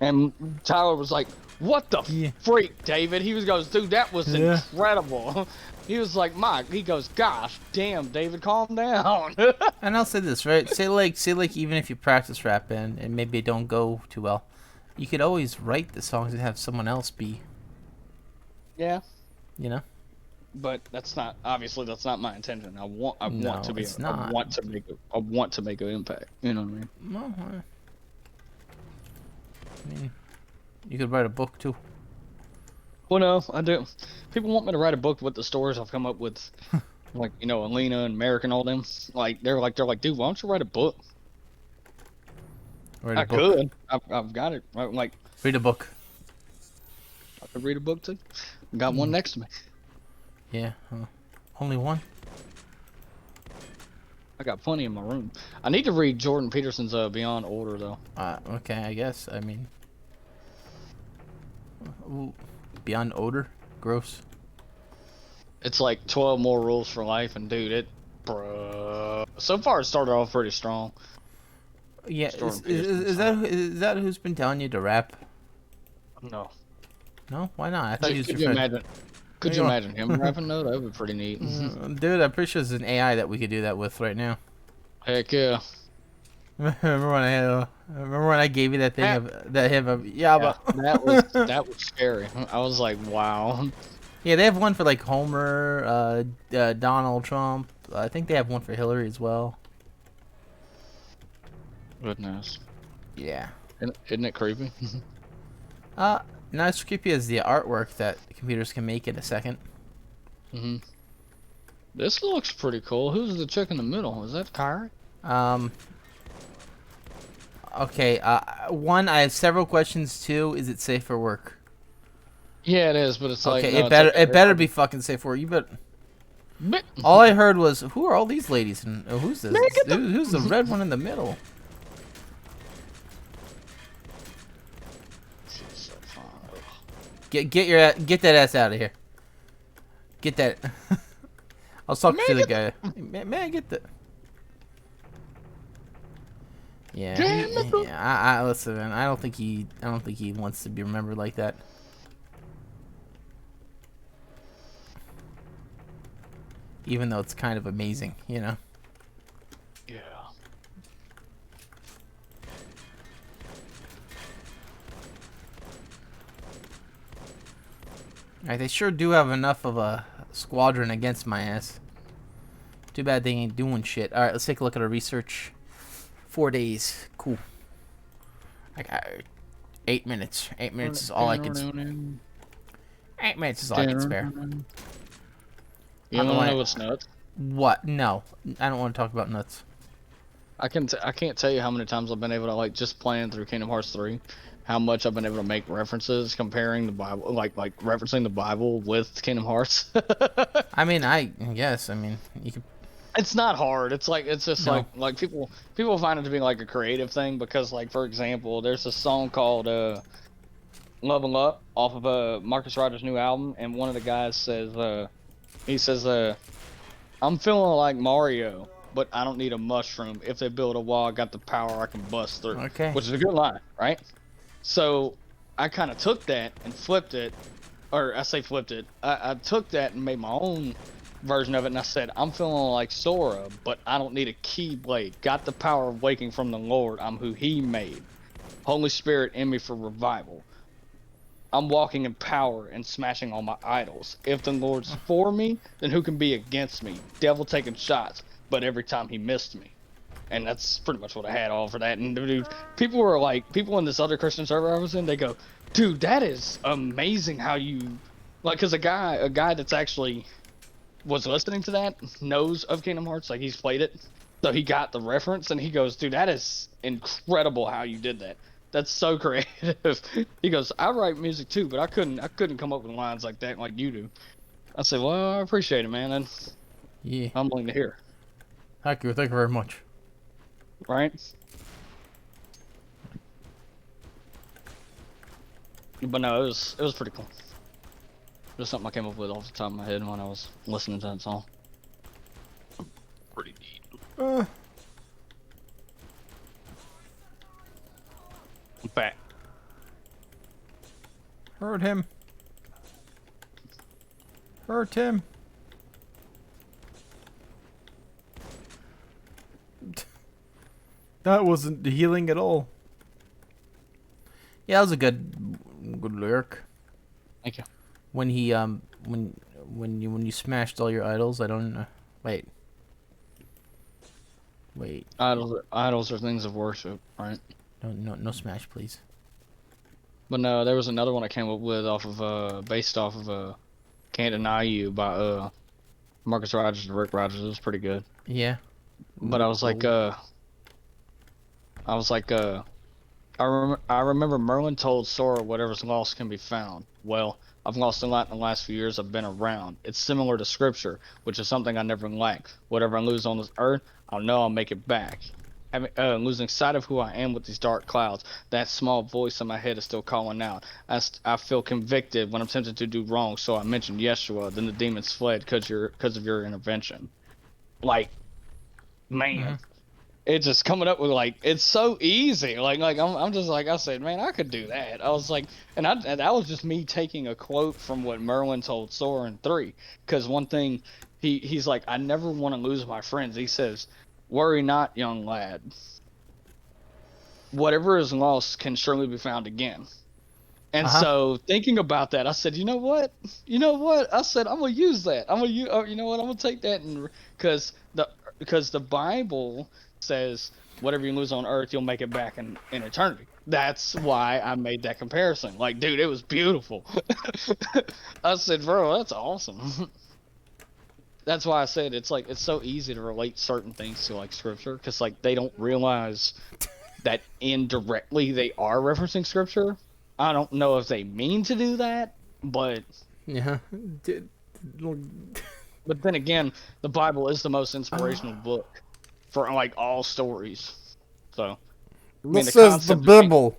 And Tyler was like, "What the Yeah. freak, David?" He goes, "Dude, that was Yeah. incredible." He was like, "Mike," he goes, "Gosh, damn, David, calm down." And I'll say this, right? Say like, even if you practice rap and maybe it don't go too well, you could always write the songs and have someone else be, Yeah, you know? but that's not that's not my intention. I want No, to be, it's not. I want to make an impact. You know what I mean? Well, I mean, you could write a book too. Well, no, I do. People want me to write a book with the stories I've come up with, like Alina and Merrick and all them. Like they're like, "Dude, why don't you write a book?" Write a I book. could. I've got it. Like Read a book. I could read a book too. Got one next to me. Yeah. Only one? I got plenty in my room. I need to read Jordan Peterson's Beyond Order though. Okay, I guess. I mean, ooh, Beyond Odor? Gross. It's like 12 more rules for life, and dude, bruh. So far it started off pretty strong. Yeah, Jordan is that who's been telling you to rap? No. No? Why not? I thought he was Could your you friend. imagine? Could you imagine him rapping though? That would be pretty neat. Dude, I'm pretty sure it's an AI that we could do that with right now. Heck yeah. Remember when I gave you that thing yeah, but that was scary. I was like, wow. yeah, they have one for like Homer, Donald Trump. I think they have one for Hillary as well. Goodness. Yeah. Isn't it creepy? Not as creepy as the artwork that computers can make in a second. Mhm. This looks pretty cool. Who's the chick in the middle? Is that Kyrie? Okay. One, I have several questions. Two, is it safe for work? Yeah, it is, but it's like Okay, no, it better be fucking safe for work. You bet. All I heard was, "Who are all these ladies?" And who's this? Who's the red one in the middle? Get that ass out of here. Get that. I was talking to the guy. Man, get the. Yeah, I listen, man. I don't think he wants to be remembered like that. Even though it's kind of amazing, you know. Yeah. Alright, they sure do have enough of a squadron against my ass. Too bad they ain't doing shit. Alright, let's take a look at our research. 4 days. Cool. I got 8 minutes. 8 minutes is all I can. 8 minutes is all I can spare. You don't want to know what's nuts? What? No, I don't want to talk about nuts. I can't tell you how many times I've been able to like just playing through Kingdom Hearts 3, how much I've been able to make references comparing the Bible, like referencing the Bible with Kingdom Hearts. I mean, I guess. I mean, you could. It's not hard. It's just No. like people find it to be like a creative thing because like for example, there's a song called "Level Up" off of Marcus Ryder's new album, and one of the guys says he says I'm feeling like Mario, but I don't need a mushroom. If they build a wall, I got the power, I can bust through. Okay. Which is a good line, right? So I kind of took that and flipped it, or I say flipped it. I took that and made my own version of it, and I said, I'm feeling like Sora, but I don't need a keyblade. Got the power of waking from the Lord. I'm who He made. Holy Spirit in me for revival. I'm walking in power and smashing all my idols. If the Lord's for me, then who can be against me? Devil taking shots, but every time he missed me. And that's pretty much what I had all for that. And dude, people in this other Christian server I was in, they go, dude, that is amazing how you, like, cause a guy that's actually was listening to that knows of Kingdom Hearts, like he's played it. So he got the reference, and he goes, "Dude, that is incredible how you did that. That's so creative." He goes, "I write music too, but I couldn't come up with lines like that like you do." I said, "Well, I appreciate it, man. That's Yeah. humbling to hear, Thank you. Thank you very much. right?" But no, it was pretty cool. Just something I came up with off the top of my head when I was listening to that song. Pretty neat. Back. Hurt him. Hurt him. That wasn't healing at all. Yeah, that was a good lyric. Thank you. When he when you smashed all your idols, I don't know. Wait. Idols are things of worship, right? No smash, please. But no, there was another one I came up with based off of Can't Deny You by Marcus Rogers and Rick Rogers. It was pretty good. Yeah. But I was like, I remember Merlin told Sora whatever's lost can be found. Well, I've lost a lot in the last few years I've been around. It's similar to scripture, which is something I never lack. Whatever I lose on this earth, I'll know I'll make it back. Losing sight of who I am with these dark clouds, that small voice in my head is still calling out. I feel convicted when I'm tempted to do wrong, so I mentioned Yeshua. Then the demons fled because of your intervention. Like, man, it's just coming up with like it's so easy. Like I'm just like I said, man, I could do that. I was like, and that was just me taking a quote from what Merlin told Sora in 3. Because one thing he's like, I never want to lose my friends. He says, "Worry not, young lad. Whatever is lost can surely be found again." And so thinking about that, I said, you know what? I said, I'm gonna use that. You know what? I'm gonna take that and because the Bible says whatever you lose on earth, you'll make it back in eternity. That's why I made that comparison. Like, dude, it was beautiful. I said, bro, that's awesome. That's why I said it's like it's so easy to relate certain things to like scripture because like they don't realize that indirectly they are referencing scripture. I don't know if they mean to do that, but yeah. But then again, the Bible is the most inspirational book for like all stories. So, I mean, This is the Bible.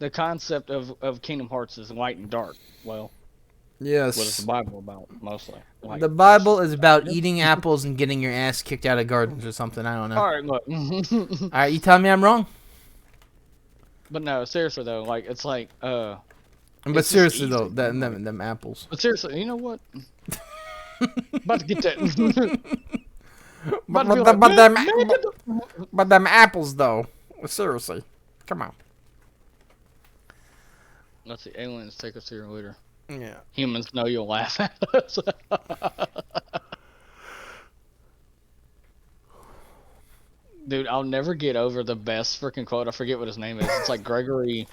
The concept of Kingdom Hearts is light and dark. Well, yes. What is the Bible about mostly? The Bible is about eating apples and getting your ass kicked out of gardens or something. I don't know. All right, look. All right, you tell me I'm wrong. But no, seriously though, like it's like But seriously though, them apples. But seriously, you know what? About to get that. But them apples though. Seriously, come on. Let's see, aliens take us here later. Yeah. Humans know you'll laugh at us. Dude, I'll never get over the best freaking quote. I forget what his name is. It's like Gregory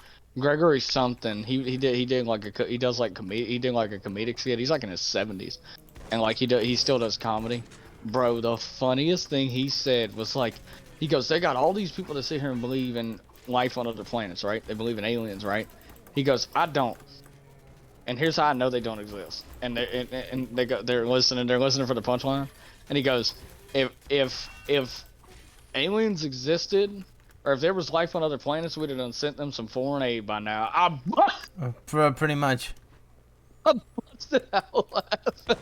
something. He did like a comedic skit. He's like in his 70s, and like he still does comedy. Bro, the funniest thing he said was like, he goes, they got all these people that sit here and believe in life on other planets, right? They believe in aliens, right? He goes, I don't. And here's how I know they don't exist. And they're listening for the punchline. And he goes, if aliens existed, or if there was life on other planets, we'd have done sent them some foreign aid by now. Pretty much. I busted out laughing.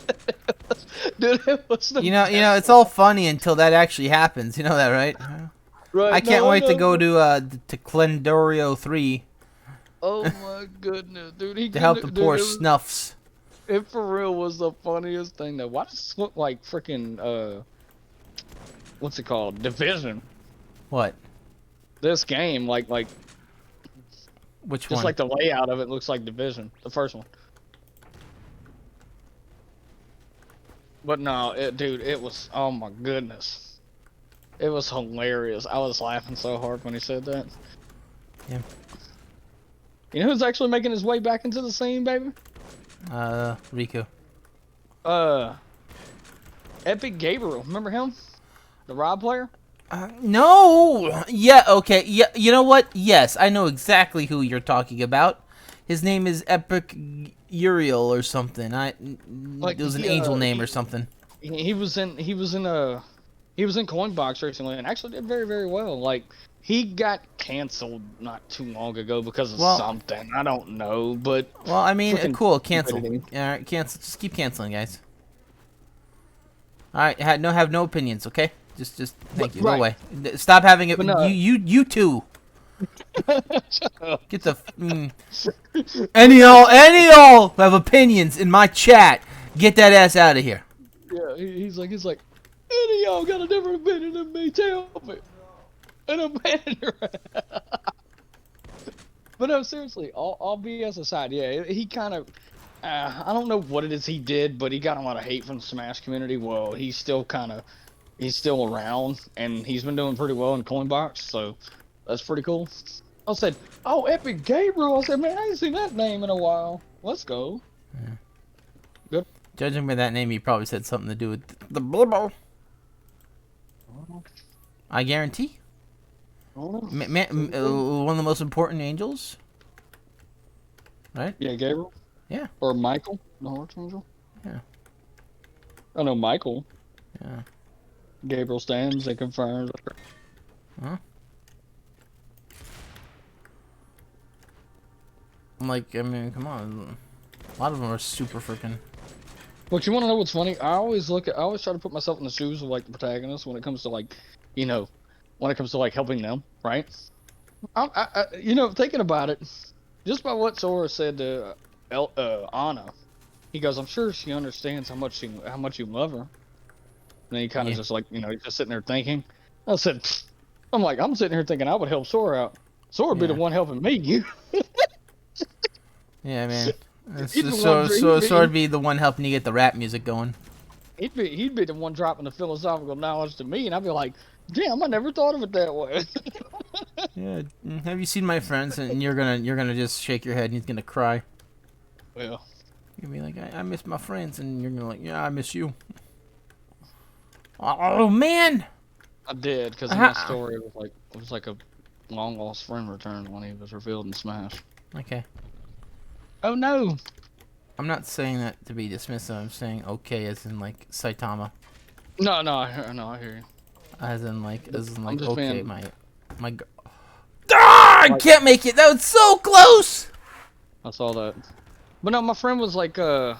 Dude, it was the you know, it's all funny until that actually happens. You know that, right? Right. I can't wait to go to Clendorio 3. Oh my goodness, dude! To help the poor snuffs. It for real was the funniest thing though. Why does this look like freaking what's it called? Division. What? This game, like which just one? Just like the layout of it looks like Division, the first one. But no, dude, it was, oh my goodness. It was hilarious. I was laughing so hard when he said that. Yeah. You know who's actually making his way back into the scene, baby? Rico. Epic Gabriel. Remember him? The Rob player? No. Yeah. Okay. Yeah. You know what? Yes, I know exactly who you're talking about. His name is Epic Uriel or something. It Like was an angel name or something. he was in Coin Box recently and actually did very, very well. Like he got canceled not too long ago because of Well, something. I don't know, but I mean, freaking cool. Cancel. stupidity. All right, cancel. Just keep canceling, guys. All right, have no opinions, okay? Just thank you. Go Right. away. Stop having it. But no. You two. Shut up. Get the. Any y'all who have opinions in my chat, get that ass out of here. Yeah, he's like, any of y'all got a different opinion than me, tell me. And I'm banning your ass. But no, seriously, all BS aside, yeah, he kind of, I don't know what it is he did, but he got a lot of hate from the Smash community. Well, he's still around, and he's been doing pretty well in Coinbox, so that's pretty cool. I said, oh, Epic Gabriel. I said, man, I ain't seen that name in a while. Let's go. Yeah. Good. Judging by that name, he probably said something to do with the blibble. I guarantee. One of the most important angels. Right? Yeah, Gabriel. Yeah. Or Michael, the Archangel. Yeah. I know Michael. Yeah. Gabriel stands and confirms. Huh? I'm like, I mean, come on. A lot of them are super freaking. But you want to know what's funny? I always try to put myself in the shoes of like the protagonist when it comes to like, when it comes to like helping them, right? Thinking about it, just by what Sora said to Anna, he goes, "I'm sure she understands how much you love her." And then he kind of just like, he's just sitting there thinking. I'm sitting here thinking I would help Sora out. Sora would be the one helping me. Yeah, man. So would be the one helping you get the rap music going. He'd be the one dropping the philosophical knowledge to me, and I'd be like, "Damn, I never thought of it that way." Yeah. Have you seen my friends? And you're gonna just shake your head and he's gonna cry. Well, You're gonna be like, I miss my friends, and you're gonna like, yeah, I miss you. Oh man. I did, because in that story it was like a long lost friend returned when he was revealed in Smash. Okay. Oh no! I'm not saying that to be dismissive. I'm saying okay, as in like Saitama. No, I hear you. As in like okay, being... my. Ah! I can't make it. That was so close. I saw that. But no, my friend was like, my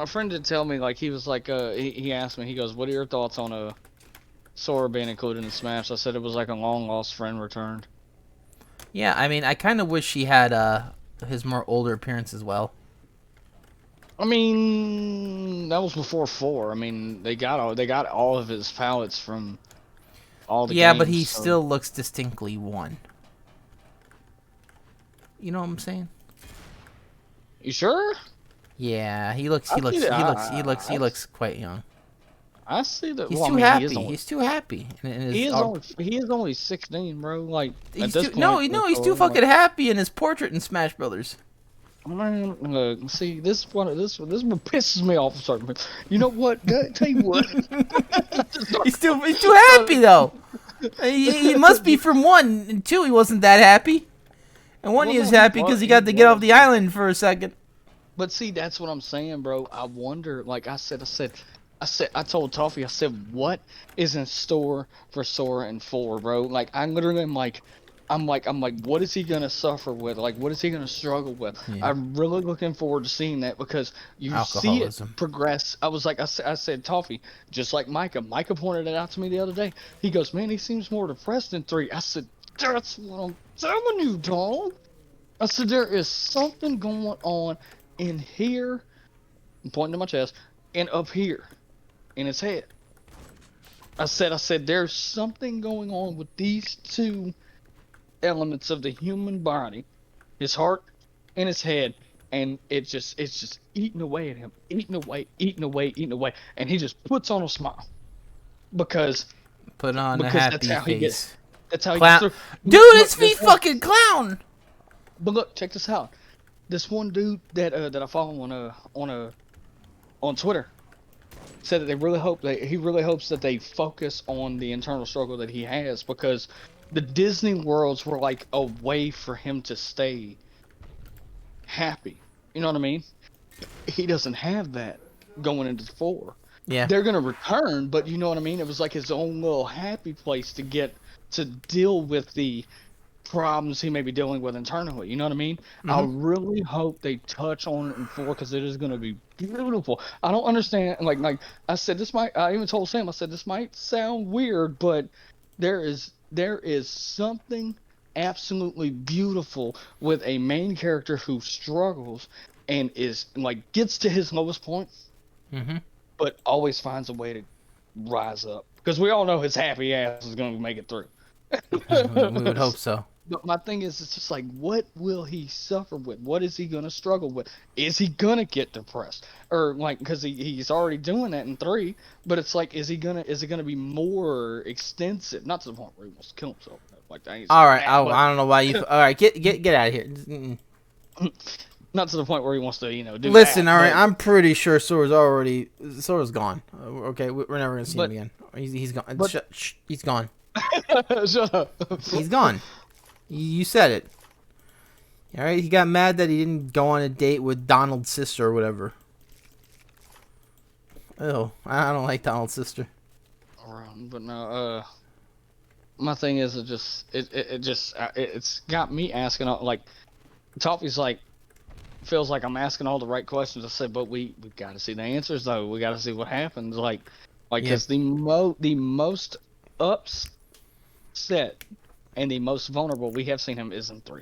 friend did tell me, like, he was like, he asked me, he goes, "What are your thoughts on Sora being included in Smash?" I said it was like a long lost friend returned. Yeah, I mean, I kind of wish he had his more older appearance as well. I mean, that was before 4. I mean, they got all of his palettes from all the games. But he still looks distinctly 1. You know what I'm saying? You sure? Yeah, he looks quite young. I see that. He's too happy. He's too happy. He is only 16, bro. Like he's too fucking happy in his portrait in Smash Brothers. Man, see, this one pisses me off. You know what? Tell you what. He's too happy though. He must be from 1 and 2. He wasn't that happy, and 1 he was happy because he got to get off the island for a second. But see, that's what I'm saying, bro. I wonder. Like I told Toffee, I said, what is in store for Sora and 4, bro? Like I literally am like, what is he gonna suffer with? Like, what is he gonna struggle with? Yeah. I'm really looking forward to seeing that because you see it progress. I was like, I said, Toffee, just like Micah. Micah pointed it out to me the other day. He goes, man, he seems more depressed in 3. I said, that's what I'm telling you, dog. I said, there is something going on in here. I'm pointing to my chest and up here in his head. I said, there's something going on with these 2 elements of the human body, his heart and his head, and it's just eating away at him, eating away, and he just puts on a smile because a happy face. That's how he gets through. Dude, his feet fucking clown. But look, check this out. This one dude that I follow on Twitter said that they really hope that he really hopes that they focus on the internal struggle that he has, because the Disney worlds were like a way for him to stay happy. You know what I mean? He doesn't have that going into 4. Yeah. They're gonna return, but you know what I mean? It was like his own little happy place to get to deal with the problems he may be dealing with internally. You know what I mean? I Mhm. really hope they touch on it in 4, because it is gonna be beautiful. I don't understand. Like I said, this might. I even told Sam. I said this might sound weird, but there is something absolutely beautiful with a main character who struggles and is like gets to his lowest point, Mhm. but always finds a way to rise up. Because we all know his happy ass is going to make it through. We would hope so. But my thing is, it's just like, what will he suffer with? What is he gonna struggle with? Is he gonna get depressed, or like, because he's already doing that in 3? But it's like, is it gonna be more extensive? Not to the point where he wants to kill himself. Like, I ain't All saying right. that, Oh, but I don't know why you. All right. Get out of here. not to the point where he wants to, do Listen. that. All right. But I'm pretty sure Sora's gone. Okay. We're never gonna see him but again. He's gone. but He's gone. shut up. He's gone. You said it. All right. He got mad that he didn't go on a date with Donald's sister or whatever. Oh, I don't like Donald's sister. But no, my thing is, it's got me asking, like, Toffee's like, feels like I'm asking all the right questions. I said, but we got to see the answers though. We got to see what happens. Like, Yeah. because the most upset and the most vulnerable we have seen him is in 3.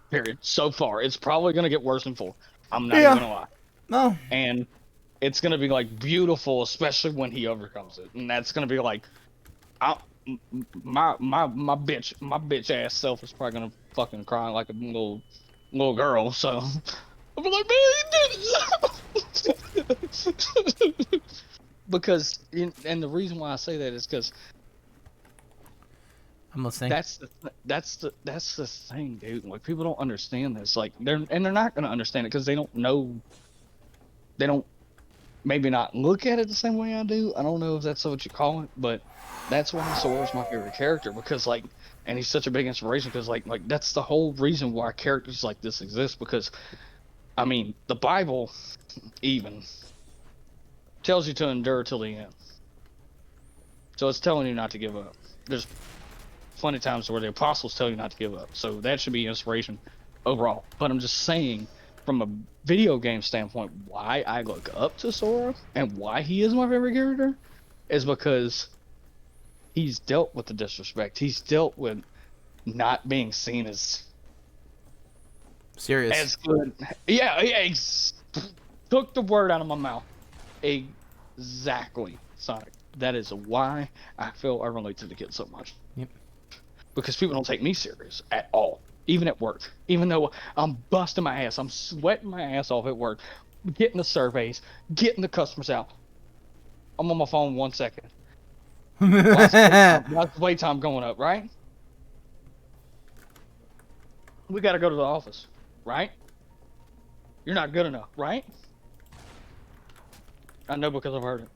Period. So far, it's probably gonna get worse in 4. I'm not even Yeah. gonna lie. No. And it's gonna be like beautiful, especially when he overcomes it. And that's gonna be like, I, my bitch ass self is probably gonna fucking cry like a little girl. So I'll be like, man, he did it. Because, and the reason why I say that is because I'm listening. that's the thing, dude. Like, people don't understand this. Like, they're not gonna understand it because they don't know. They don't maybe not look at it the same way I do. I don't know if that's what you call it, but that's why Sora's my favorite character, because like, and he's such a big inspiration, because like that's the whole reason why characters like this exist. Because I mean, the Bible even tells you to endure till the end, so it's telling you not to give up. There's plenty of times where the apostles tell you not to give up, so that should be inspiration overall. But I'm just saying, from a video game standpoint, why I look up to Sora and why he is my favorite character is because he's dealt with the disrespect. He's dealt with not being seen as Serious. good. Yeah, took the word out of my mouth. Exactly, Sonic. That is why I feel I relate to the kid so much. Yep. Because people don't take me serious at all, even at work. Even though I'm busting my ass, I'm sweating my ass off at work, getting the surveys, getting the customers out. I'm on my phone 1 second. Why's the wait time going up, right? We got to go to the office, right? You're not good enough, right? I know, because I've heard it.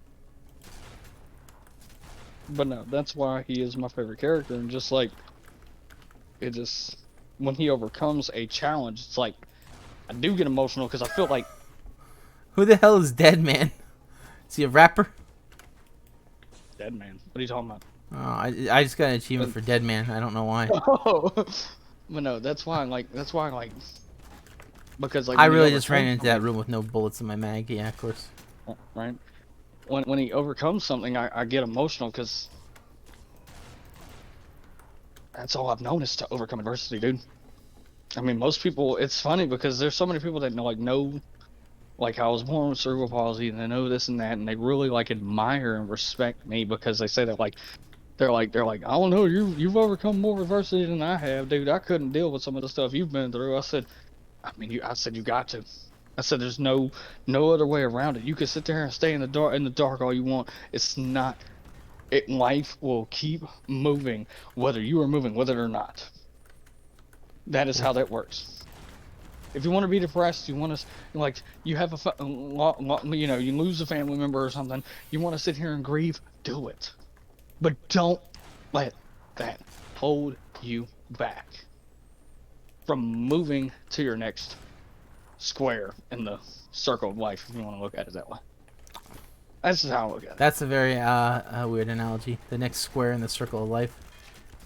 But no, that's why he is my favorite character. And just like, it just, when he overcomes a challenge, it's like, I do get emotional because I feel like, Who the hell is Dead Man? Is he a rapper? dead man. What are you talking about? Oh, I just got an achievement for Dead Man. I don't know why. Oh, but no, that's why I like, because like, I when he really just ran overcomes into that room with no bullets in my mag. Yeah, of course. something, right? When he overcomes something, I get emotional, because that's all I've known is to overcome adversity, dude. I mean, most people, it's funny because there's so many people that know, like, I was born with cerebral palsy, and they know this and that, and they really like admire and respect me because they say that, like, they're like, I don't know, you've overcome more adversity than I have, dude. I couldn't deal with some of the stuff you've been through. I said, I said, you got to. I said, there's no other way around it. You can sit there and stay in the dark all you want. It's not. Life will keep moving, whether you are moving with it or not. That is how that works. If you want to be depressed, you want to like you have you lose a family member or something. You want to sit here and grieve. Do it, but don't let that hold you back from moving to your next square in the circle of life, if you want to look at it that way. That's just how I look at it. That's a very weird analogy. The next square in the circle of life.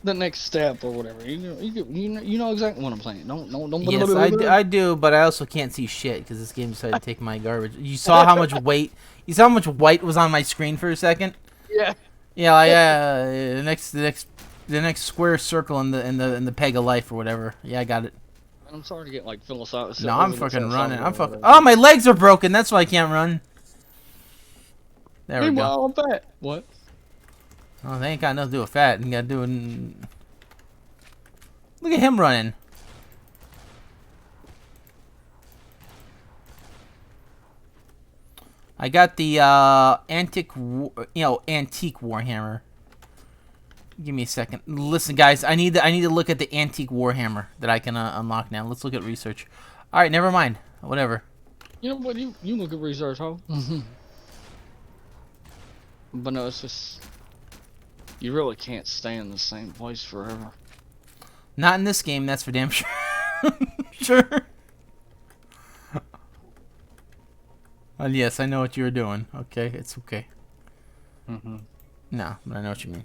The next step or whatever. You know exactly what I'm saying. Don't. Yes, I do, but I also can't see shit because this game decided to take my garbage. You saw how much weight. You saw how much white was on my screen for a second. Yeah. Yeah, like the next square circle in the peg of life or whatever. Yeah, I got it. I'm sorry to get like philosophical. No, I'm fucking running. I'm fucking. Oh, my legs are broken. That's why I can't run. There we go. I'm fat. What? Oh, they ain't got nothing to do with fat. You got to do it. Look at him running. I got the antique warhammer. Give me a second. Listen, guys, I need to look at the antique warhammer that I can unlock now. Let's look at research. All right, never mind. Whatever. You know what? You look at research, huh? But no, it's just you really can't stay in the same place forever. Not in this game, that's for damn sure. Sure. Well, yes, I know what you were doing. Okay, it's okay. No, but I know what you mean.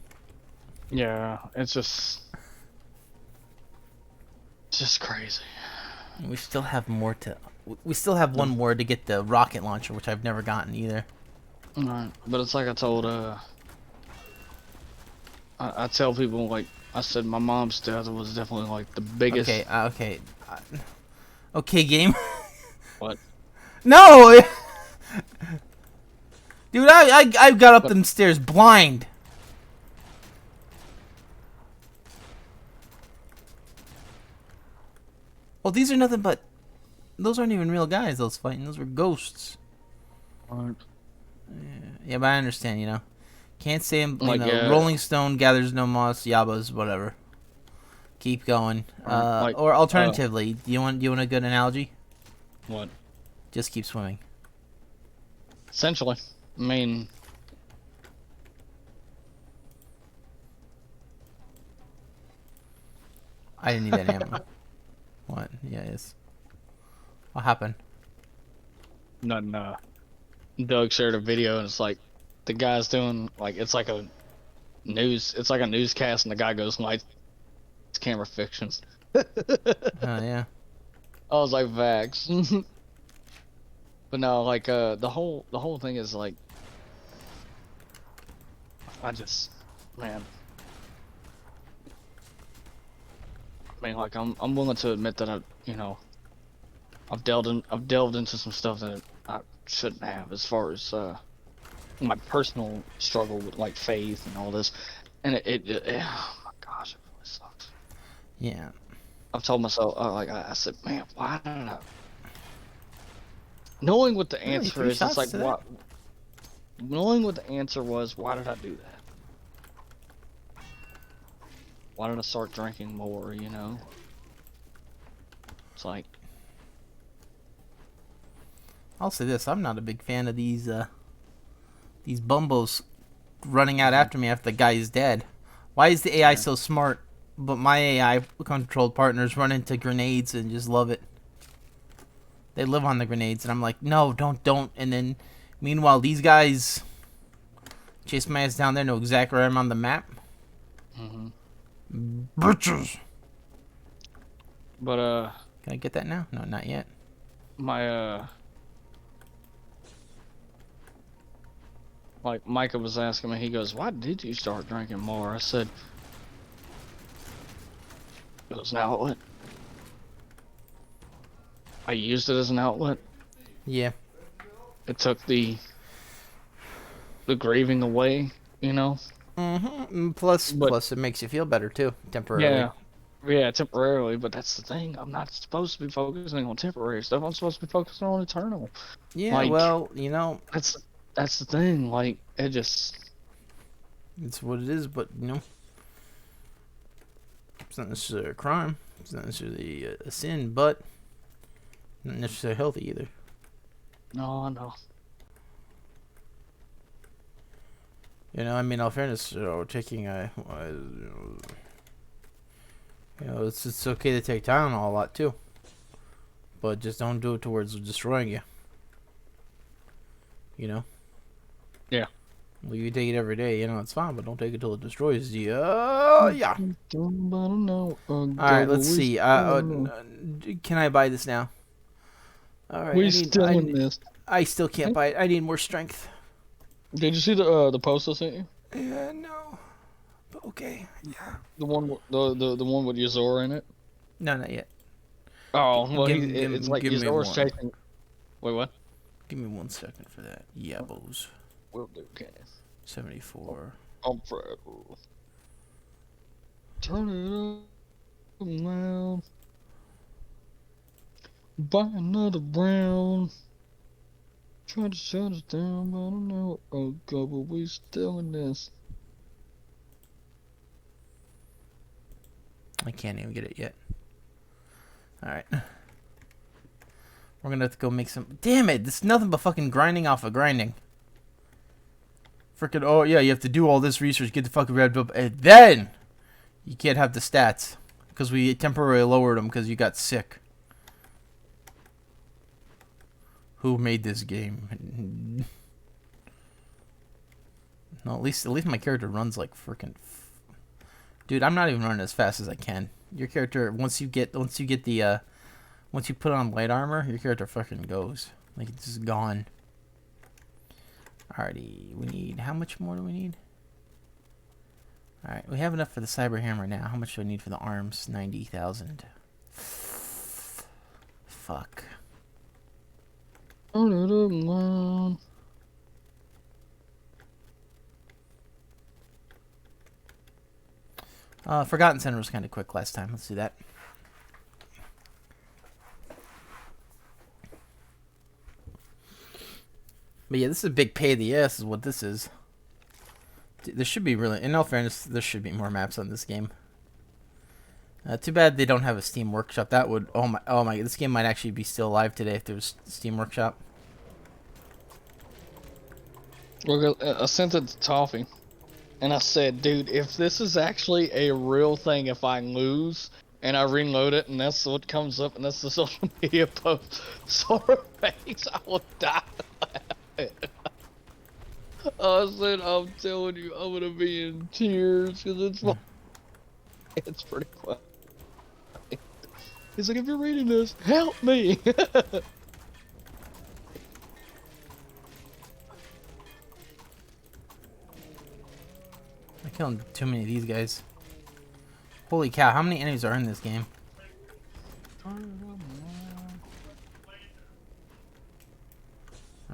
Yeah, it's just crazy. We still have more to. We still have one more to get the rocket launcher, which I've never gotten either. Alright, but it's like I told I tell people, like I said, my mom's death was definitely like the biggest. Okay, okay, game. What? No, dude, I got up them stairs blind. Well, these are nothing but. Those aren't even real guys. Those fighting. Those were ghosts. Right. Yeah, but I understand. You know, can't say you Like, know. Rolling Stone gathers no moss. Yabba's whatever. Keep going. Or alternatively, do you want a good analogy? What? Just keep swimming. Essentially, I mean. I didn't need that ammo. What? Yeah, it's. What happened? Nothing. Doug shared a video, and it's like the guy's doing like it's like a newscast, and the guy goes like, "It's camera fictions." Oh yeah. I was like, "Vax." But no, like the whole thing is like, man. I mean, like I'm willing to admit that I've delved into some stuff that I shouldn't have, as far as my personal struggle with like faith and all this, and oh my gosh, it really sucks. Yeah. I've told myself, like I said, man, why did I? Knowing what the answer is, it's like what? Knowing what the answer was, why did I do that? Why did I start drinking more? You know, it's like. I'll say this: I'm not a big fan of these bumbos running out after me after the guy is dead. Why is the AI so smart, but my AI controlled partners run into grenades and just love it? They live on the grenades, and I'm like, no, don't. And then, meanwhile, these guys chase my ass down there, know exactly where I'm on the map. Bitches. But can I get that now? No, not yet. My like Micah was asking me, he goes, "Why did you start drinking more?" I said, "It was an outlet. I used it as an outlet. Yeah. It took the grieving away, you know." Plus it makes you feel better too, temporarily. Yeah, temporarily. But that's the thing. I'm not supposed to be focusing on temporary stuff. I'm supposed to be focusing on eternal. Yeah, like, well, you know, that's the thing. Like, it's what it is. But you know, it's not necessarily a crime. It's not necessarily a sin. But Not necessarily healthy either. No, I know. You know, I mean, in all fairness, taking it's okay to take Tylenol a lot too, but just don't do it towards destroying you. You know. Yeah. Well, you take it every day, you know, it's fine, but don't take it till it destroys you. Yeah. All right, let's see. Can I buy this now? All right, We still in this. I still can't buy it. I need more strength. Did you see the post I sent you? Yeah, no. But okay. Yeah. The one the one with Yazor in it. No, not yet. Oh well, it's like give me Yazor's one. chasing. Wait, what? Give me 1 second for that. Yabos. Will do, okay. 74. I'm Fred. Turn it up loud. Buy another round. Try to shut us down, but I don't know. Oh god, but we still in this. I can't even get it yet. Alright. We're gonna have to go make some... Damn it! This is nothing but fucking grinding off of grinding. Frickin', oh yeah, you have to do all this research, get the fucking red up, and then you can't have the stats. Because we temporarily lowered them because you got sick. Who made this game? No, at least my character runs like frickin'... Dude, I'm not even running as fast as I can. Your character, once you put on light armor, your character fucking goes. Like, it's just gone. Alrighty, we need, how much more do we need? Alright, we have enough for the cyber hammer now. How much do I need for the arms? 90,000. Fuck. Forgotten Center was kind of quick last time. Let's do that. But yeah, this is a big pay in the ass is what this is. There should be really, in all fairness, there should be more maps on this game. Too bad they don't have a Steam Workshop. That would, oh my, this game might actually be still alive today if there was Steam Workshop. Well, I sent it to Toffee, and I said, dude, if this is actually a real thing, if I lose and I reload it and that's what comes up and that's the social media post, sort of face, I will die. I said, I'm telling you, I'm gonna be in tears because it's pretty funny. He's like, if you're reading this, help me. I killed too many of these guys. Holy cow, how many enemies are in this game? I'm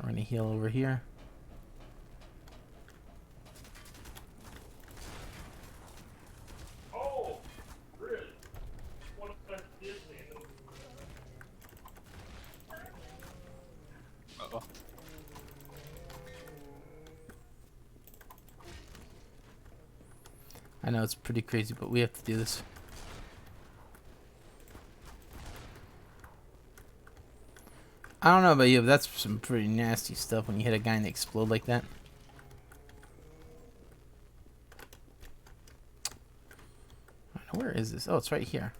gonna heal over here. I know it's pretty crazy, but we have to do this. I don't know about you, but that's some pretty nasty stuff when you hit a guy and they explode like that. I don't know, where is this? Oh, it's right here.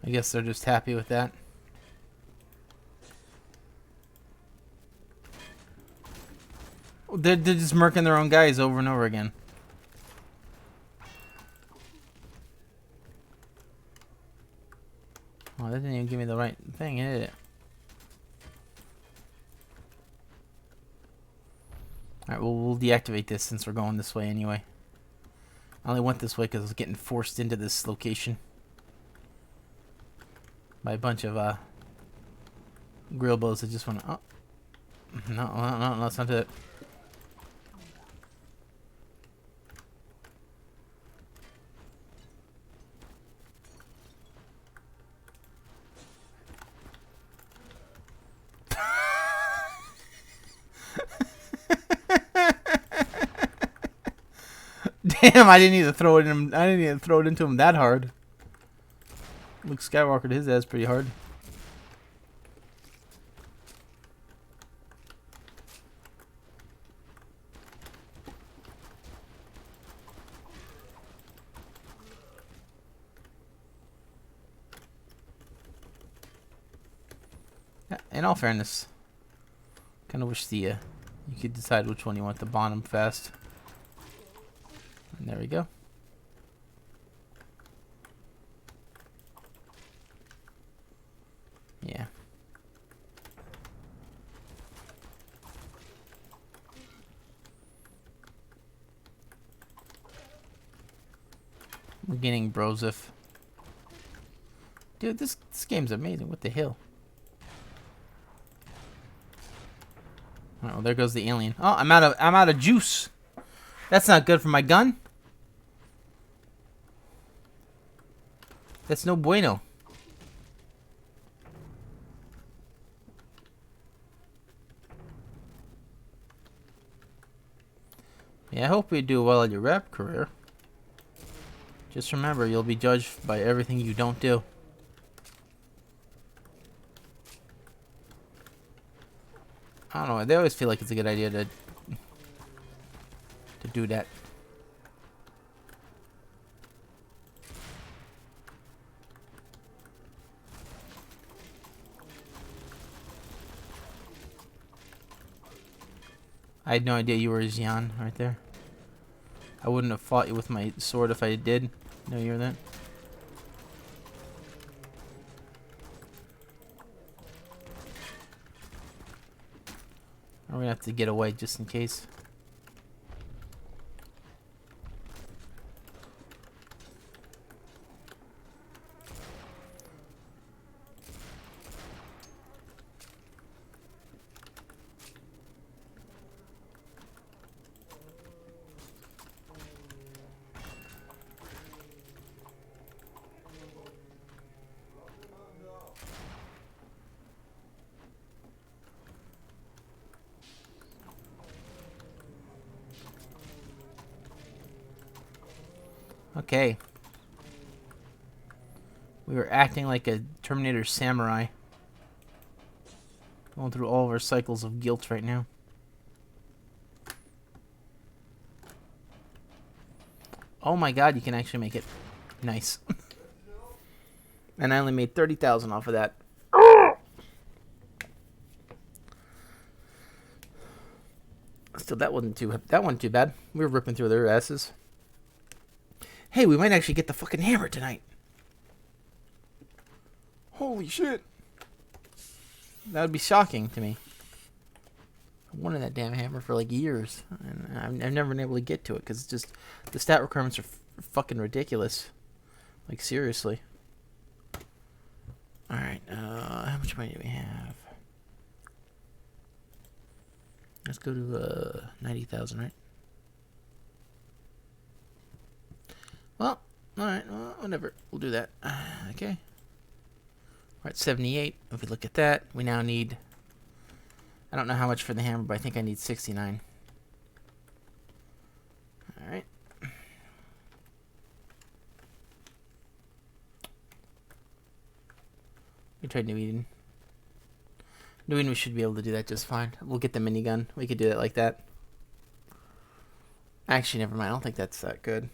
I guess they're just happy with that. They're just murking their own guys over and over again. Oh, that didn't even give me the right thing, did it? Alright, well, we'll deactivate this since we're going this way anyway. I only went this way because I was getting forced into this location by a bunch of grill bows that just want to... Oh. No, that's not it. Damn, I didn't even throw it in him. I didn't even throw it into him that hard. Luke Skywalker his ass pretty hard. Yeah, in all fairness, kind of wish you could decide which one you want to bond them fast. And there we go. Yeah. We're getting Brosif. Dude, this game's amazing. What the hell? Oh, there goes the alien. Oh, I'm out of juice. That's not good for my gun. That's no bueno. Yeah, I hope you do well in your rap career. Just remember, you'll be judged by everything you don't do. I don't know. They always feel like it's a good idea to do that. I had no idea you were a Xian right there. I wouldn't have fought you with my sword if I did know you were that. We're gonna have to get away just in case. Okay. We were acting like a Terminator samurai. Going through all of our cycles of guilt right now. Oh my god, you can actually make it. Nice. And I only made 30,000 off of that. Still, that wasn't too bad. We were ripping through their asses. Hey, we might actually get the fucking hammer tonight. Holy shit. That would be shocking to me. I wanted that damn hammer for like years, and I've never been able to get to it because it's just the stat requirements are fucking ridiculous. Like seriously. All right, how much money do we have? Let's go to 90,000, right? Well, all right, well, whatever. We'll do that. Okay. We're at 78. If we look at that, we now need... I don't know how much for the hammer, but I think I need 69. All right. We tried New Eden. New Eden, we should be able to do that just fine. We'll get the minigun. We could do that like that. Actually, never mind. I don't think that's that good.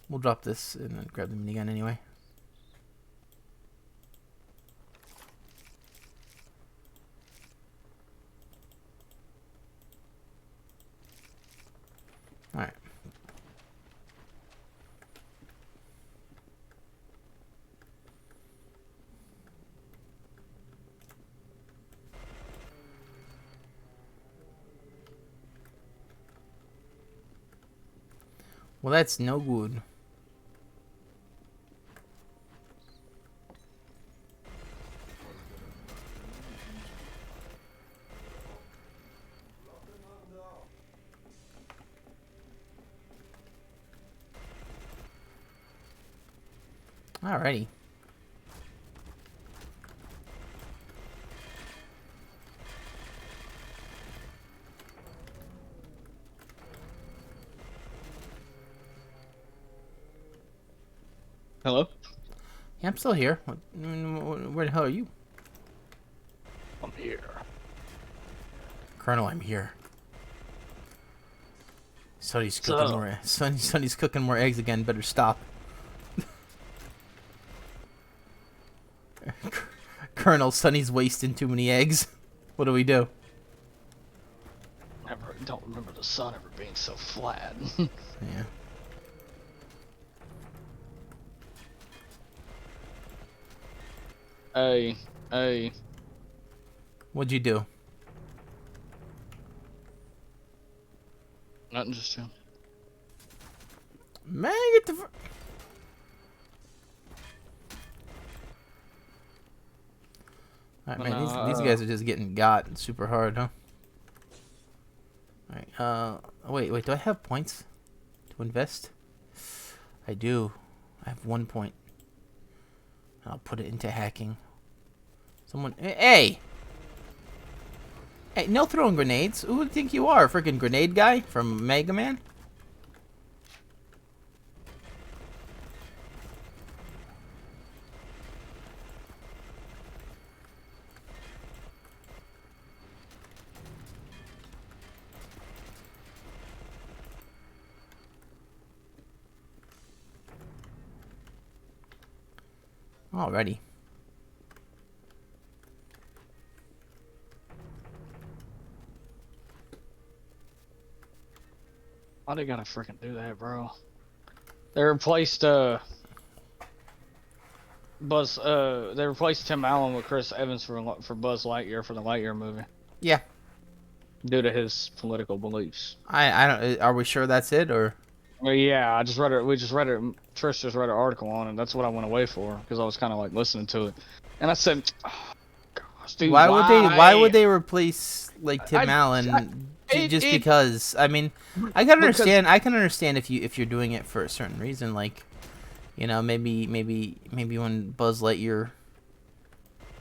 We'll drop this and then grab the minigun anyway. Alright. Well, that's no good. Alrighty. Hello? Yeah, I'm still here. Where the hell are you? I'm here. Colonel, I'm here. Sonny's So- cooking more. Sonny's cooking more eggs again. Better stop. Colonel, Sonny's wasting too many eggs. What do we do? Don't remember the sun ever being so flat. Yeah. Hey. What'd you do? Nothing, just you. Man, get the. Alright, man, these guys are just getting got super hard, huh? Alright, wait, do I have points to invest? I do. I have 1 point. I'll put it into hacking. Someone, hey! Hey, no throwing grenades. Who do you think you are? Freaking grenade guy from Mega Man? Alrighty. Why they gotta freaking do that, bro? They replaced they replaced Tim Allen with Chris Evans for Buzz Lightyear for the Lightyear movie Yeah. due to his political beliefs. I don't. Are we sure that's it or? Well, yeah, I just read it. We just read it. Trish just read an article on it. That's what I went away for because I was kind of like listening to it, and I said, oh, "Gosh, dude, Why would they replace like Tim Allen just because? I mean, I can understand. I can understand if you're doing it for a certain reason, like, you know, maybe when Buzz Lightyear,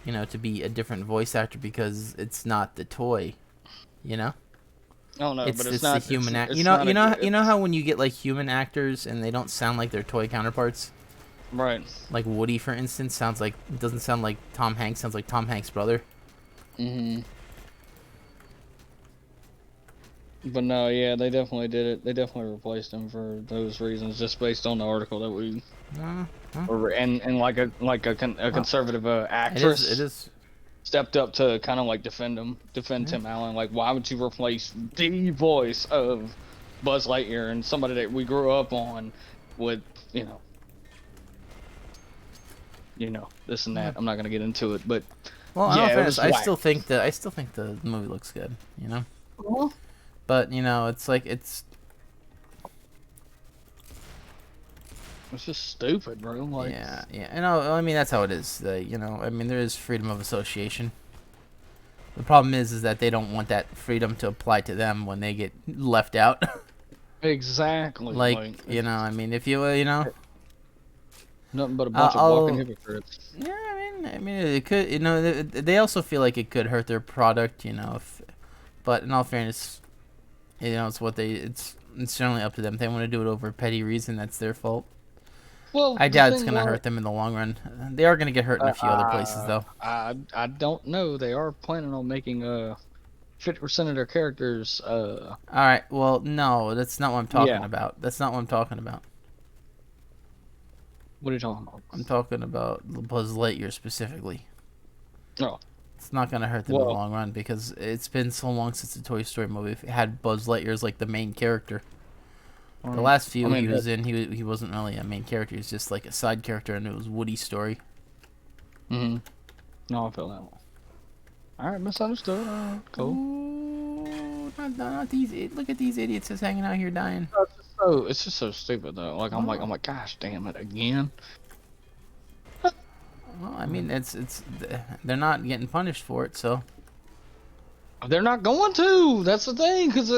you know, to be a different voice actor because it's not the toy, you know. Oh no, but it's the not human act. it's You know, not you know how when you get like human actors and they don't sound like their toy counterparts. right. Like Woody, for instance, doesn't sound like Tom Hanks. Sounds like Tom Hanks' brother. Mhm. But no, yeah, they definitely did it. They definitely replaced him for those reasons, just based on the article that we. And like a conservative actress. It is. Stepped up to kind of like defend Tim Allen. Like, why would you replace the voice of Buzz Lightyear and somebody that we grew up on with, you know, this and that. I'm not gonna get into it, but Well, yeah, I still think the movie looks good. You know. But you know, it's like it's just stupid, bro. Like, yeah. You know, I mean that's how it is. You know, I mean there is freedom of association. The problem is that they don't want that freedom to apply to them when they get left out. exactly. like you know, I mean if you know. Nothing but a bunch of walking hypocrites. Yeah, I mean it could. You know, they also feel like it could hurt their product. You know, but in all fairness, you know, it's generally up to them. If they want to do it over a petty reason, that's their fault. Well, I doubt it's gonna hurt them in the long run. They are gonna get hurt in a few other places, though. I don't know. They are planning on making 50% of their characters. All right. Well, no, that's not what I'm talking about. That's not what I'm talking about. What are you talking about? I'm talking about Buzz Lightyear specifically. Oh. It's not gonna hurt them in the long run because it's been so long since the Toy Story movie had Buzz Lightyear as like the main character. The last few he was in, he wasn't really a main character. He was just like a side character, and it was Woody's story. Mm-hmm. No, I feel that one. All right, misunderstood. Cool. Ooh, not these. Look at these idiots just hanging out here dying. so stupid though. Like I'm like, gosh damn it again. Well, I mean, they're not getting punished for it, so. They're not going to. That's the thing, because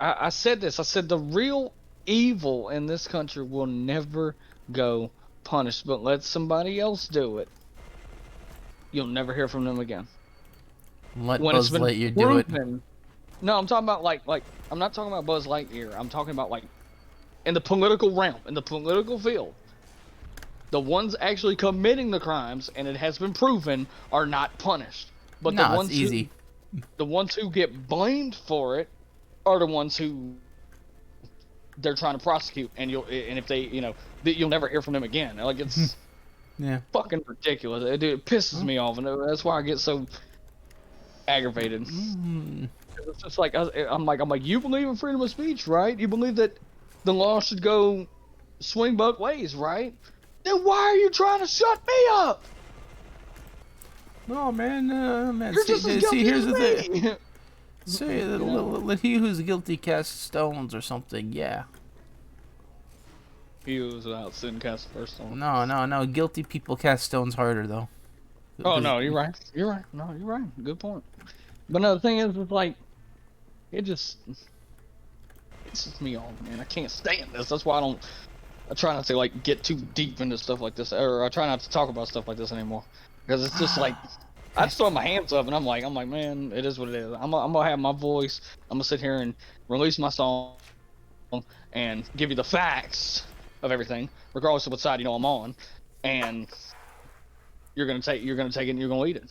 I said this. I said the real evil in this country will never go punished, but let somebody else do it. You'll never hear from them again. Let When it's Buzz been Lightyear do it. proven. No, I'm talking about like I'm not talking about Buzz Lightyear. I'm talking about like in the political realm, in the political field. The ones actually committing the crimes, and it has been proven, are not punished. But No, it's easy. The ones who get blamed for it are the ones who they're trying to prosecute, and if they, you'll never hear from them again. Like, it's Yeah. fucking ridiculous. It pisses me off, and that's why I get so aggravated. It's just like I'm like, you believe in freedom of speech, right? You believe that the law should go swing both ways, right? Then why are you trying to shut me up? No, man, You're just as guilty here's as the me. thing. Say, let he who's guilty cast stones or something, yeah. He was without sin cast the first stone. No. Guilty people cast stones harder, though. Oh, no, you're right. You're right. No, you're right. Good point. But no, the thing is, it's like, it just pisses me off, man. I can't stand this. That's why I try not to, like, get too deep into stuff like this, or I try not to talk about stuff like this anymore. Because it's just like, I just throw my hands up, and I'm like, man, it is what it is. I'm gonna have my voice. I'm gonna sit here and release my song and give you the facts of everything, regardless of what side I'm on. And you're gonna take it, and you're gonna eat it.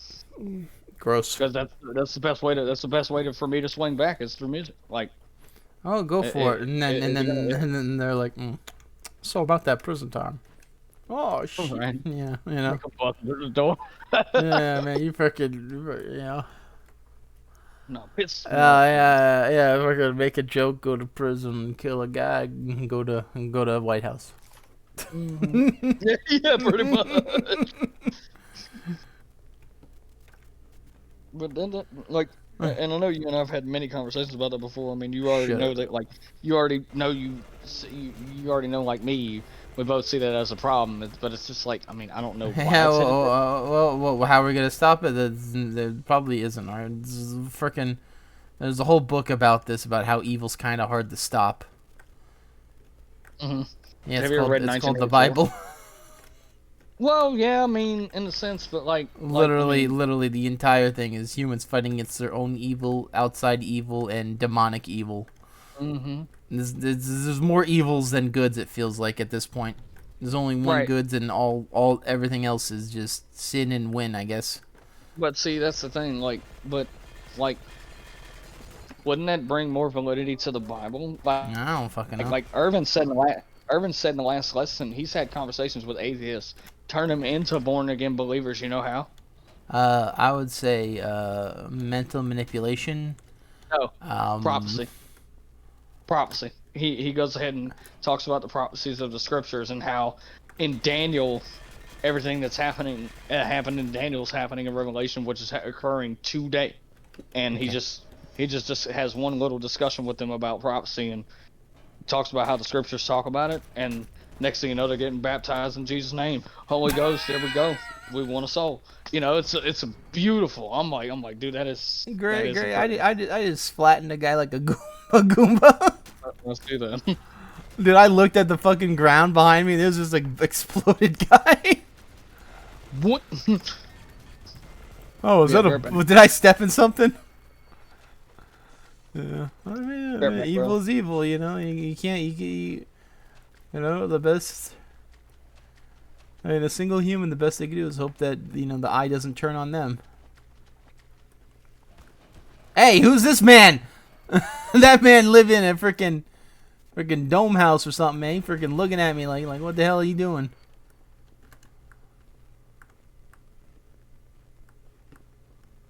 Gross. Because that's the best way for me to swing back is through music. Like, oh, go for it. And then they're like, so about that prison time. Oh shit! Right. Yeah, the door. Yeah, man, you freaking, No, piss. Yeah. If we're gonna make a joke, go to prison, kill a guy, go to White House. Yeah, pretty much. But then, and I know you and I've had many conversations about that before. I mean, you already know that, like, you already know, like me. We both see that as a problem, but it's just like, I mean, I don't know why. Yeah, well, how are we gonna stop it? There probably isn't. There's a whole book about this, about how evil's kind of hard to stop. Mm-hmm. Yeah, Have you ever read it's called the 1984? Bible. Well, yeah, I mean, in a sense, but literally, the entire thing is humans fighting against their own evil, outside evil, and demonic evil. Mm-hmm. There's more evils than goods. It feels like at this point. There's only one goods, and everything else is just sin and win, I guess. But see, that's the thing. Wouldn't that bring more validity to the Bible? Like, I don't fucking know. Like Irvin said in the last lesson, he's had conversations with atheists, turn them into born again believers. You know how? I would say mental manipulation. No, prophecy. He goes ahead and talks about the prophecies of the scriptures and how in Daniel, everything that's happened in Daniel's happening in Revelation, which is occurring today, and he just has one little discussion with them about prophecy and talks about how the scriptures talk about it, and next thing you know, they're getting baptized in Jesus' name. Holy Ghost, there we go. We want a soul. It's a beautiful. I'm like, dude, that is great. I just flattened a guy like a Goomba. Let's do that. Dude, I looked at the fucking ground behind me. There's just an exploded guy. What? Oh, did I step in something? Yeah, I mean, evil is evil. You can't. The best. I mean, a single human, the best they can do is hope that the eye doesn't turn on them. Hey, who's this man? That man lived in a freaking dome house or something, man. He freaking looking at me like, what the hell are you doing?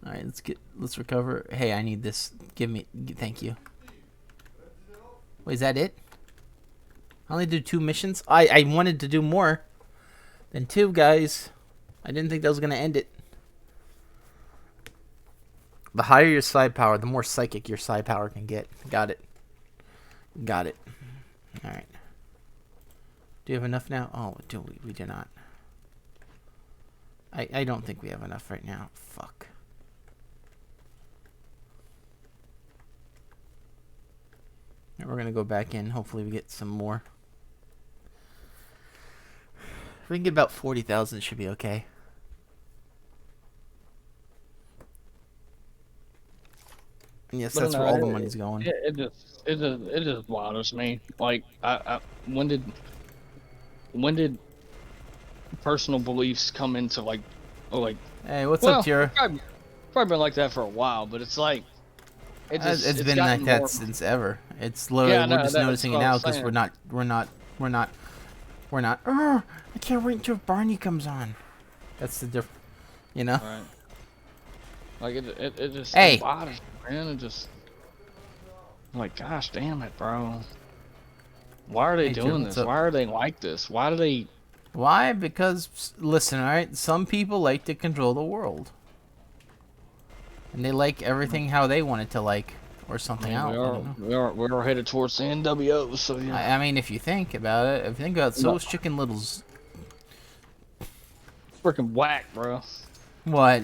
All right, let's recover. Hey, I need this. Thank you. Wait, is that it? I only do 2 missions. I wanted to do more than 2, guys. I didn't think that was gonna end it. The higher your psi power, the more psychic your psi power can get. Got it. Got it. All right. Do you have enough now? Oh, do we? We do not. I don't think we have enough right now. Fuck. And we're gonna go back in. Hopefully we get some more. If we can get about 40,000, it should be okay. And yes, that's where all the money's going. It just bothers me. Like, when did personal beliefs come into like, Hey, what's up, Tira? Probably been like that for a while, but it's like, it's been like that since ever. It's literally we're just noticing it now because we're not. I can't wait until Barney comes on. That's the difference, you know. Right. Like it just Hey. It bothers me, man. It just, I'm like, gosh damn it, bro. Why are they doing this? Why are they like this? Why do they? Why? Because listen, all right. Some people like to control the world, and they like everything how they want it to like, or something else. We are headed towards the NWO. So yeah. I mean, if you think about it, if you think about those Chicken Littles, freaking whack, bro. What?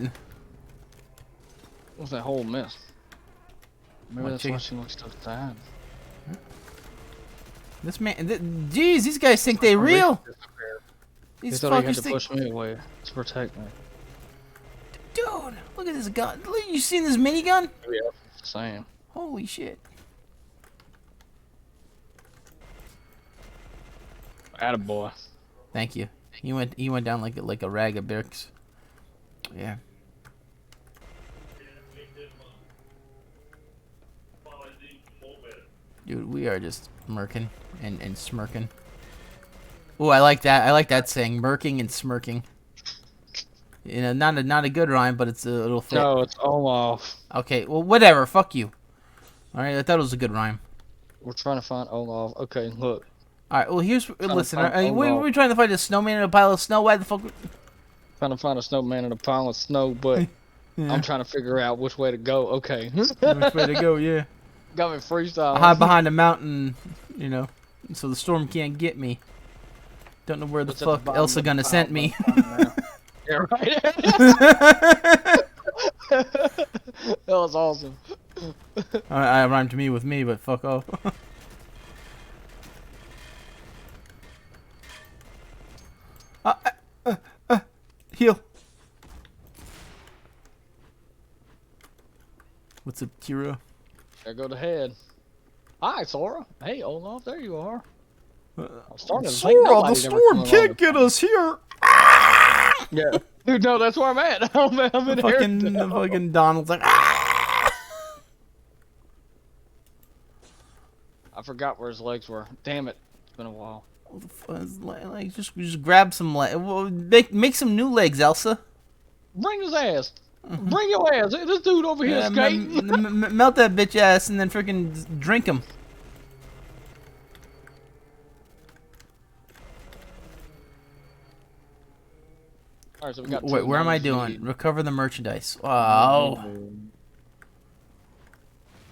What's that whole mess? Maybe that's why she looks so sad. This man, jeez, these guys think they real. These thought he had fuckers to think. push me away to protect me. Dude, look at this gun. Look, you seen this minigun? Yeah, same. Holy shit. Attaboy. Thank you. He went down like a rag of bricks. Yeah. Dude, we are just murking and smirking. Oh, I like that. I like that saying, murking and smirking. You know, not a good rhyme, but it'll fit. No, it's all off. Okay, well, whatever. Fuck you. All right, I thought it was a good rhyme. We're trying to find Olaf. Okay, look. All right, well, listen. We're trying to find a snowman in a pile of snow. Why the fuck? Trying to find a snowman in a pile of snow, but yeah. I'm trying to figure out which way to go. Okay. Which way to go? Yeah. Got me freestyle. I hide behind a mountain, you know, so the storm can't get me. Don't know where the fuck Elsa gonna send me. Yeah, right. That was awesome. I rhymed me with me, but fuck off. Heal. What's up, Tira? There go the head. Hi, Sora. Hey, Olaf, there you are. Sora, the storm can't get us here. Yeah, dude, no, that's where I'm at. I'm in the fucking Donald's like. I forgot where his legs were. Damn it, it's been a while. Like just grab some make some new legs, Elsa. Bring his ass. Bring your ass. This dude over here skating. Melt that bitch ass and then freaking drink him. Alright, so we got wait, where am I doing? Recover the merchandise. Wow.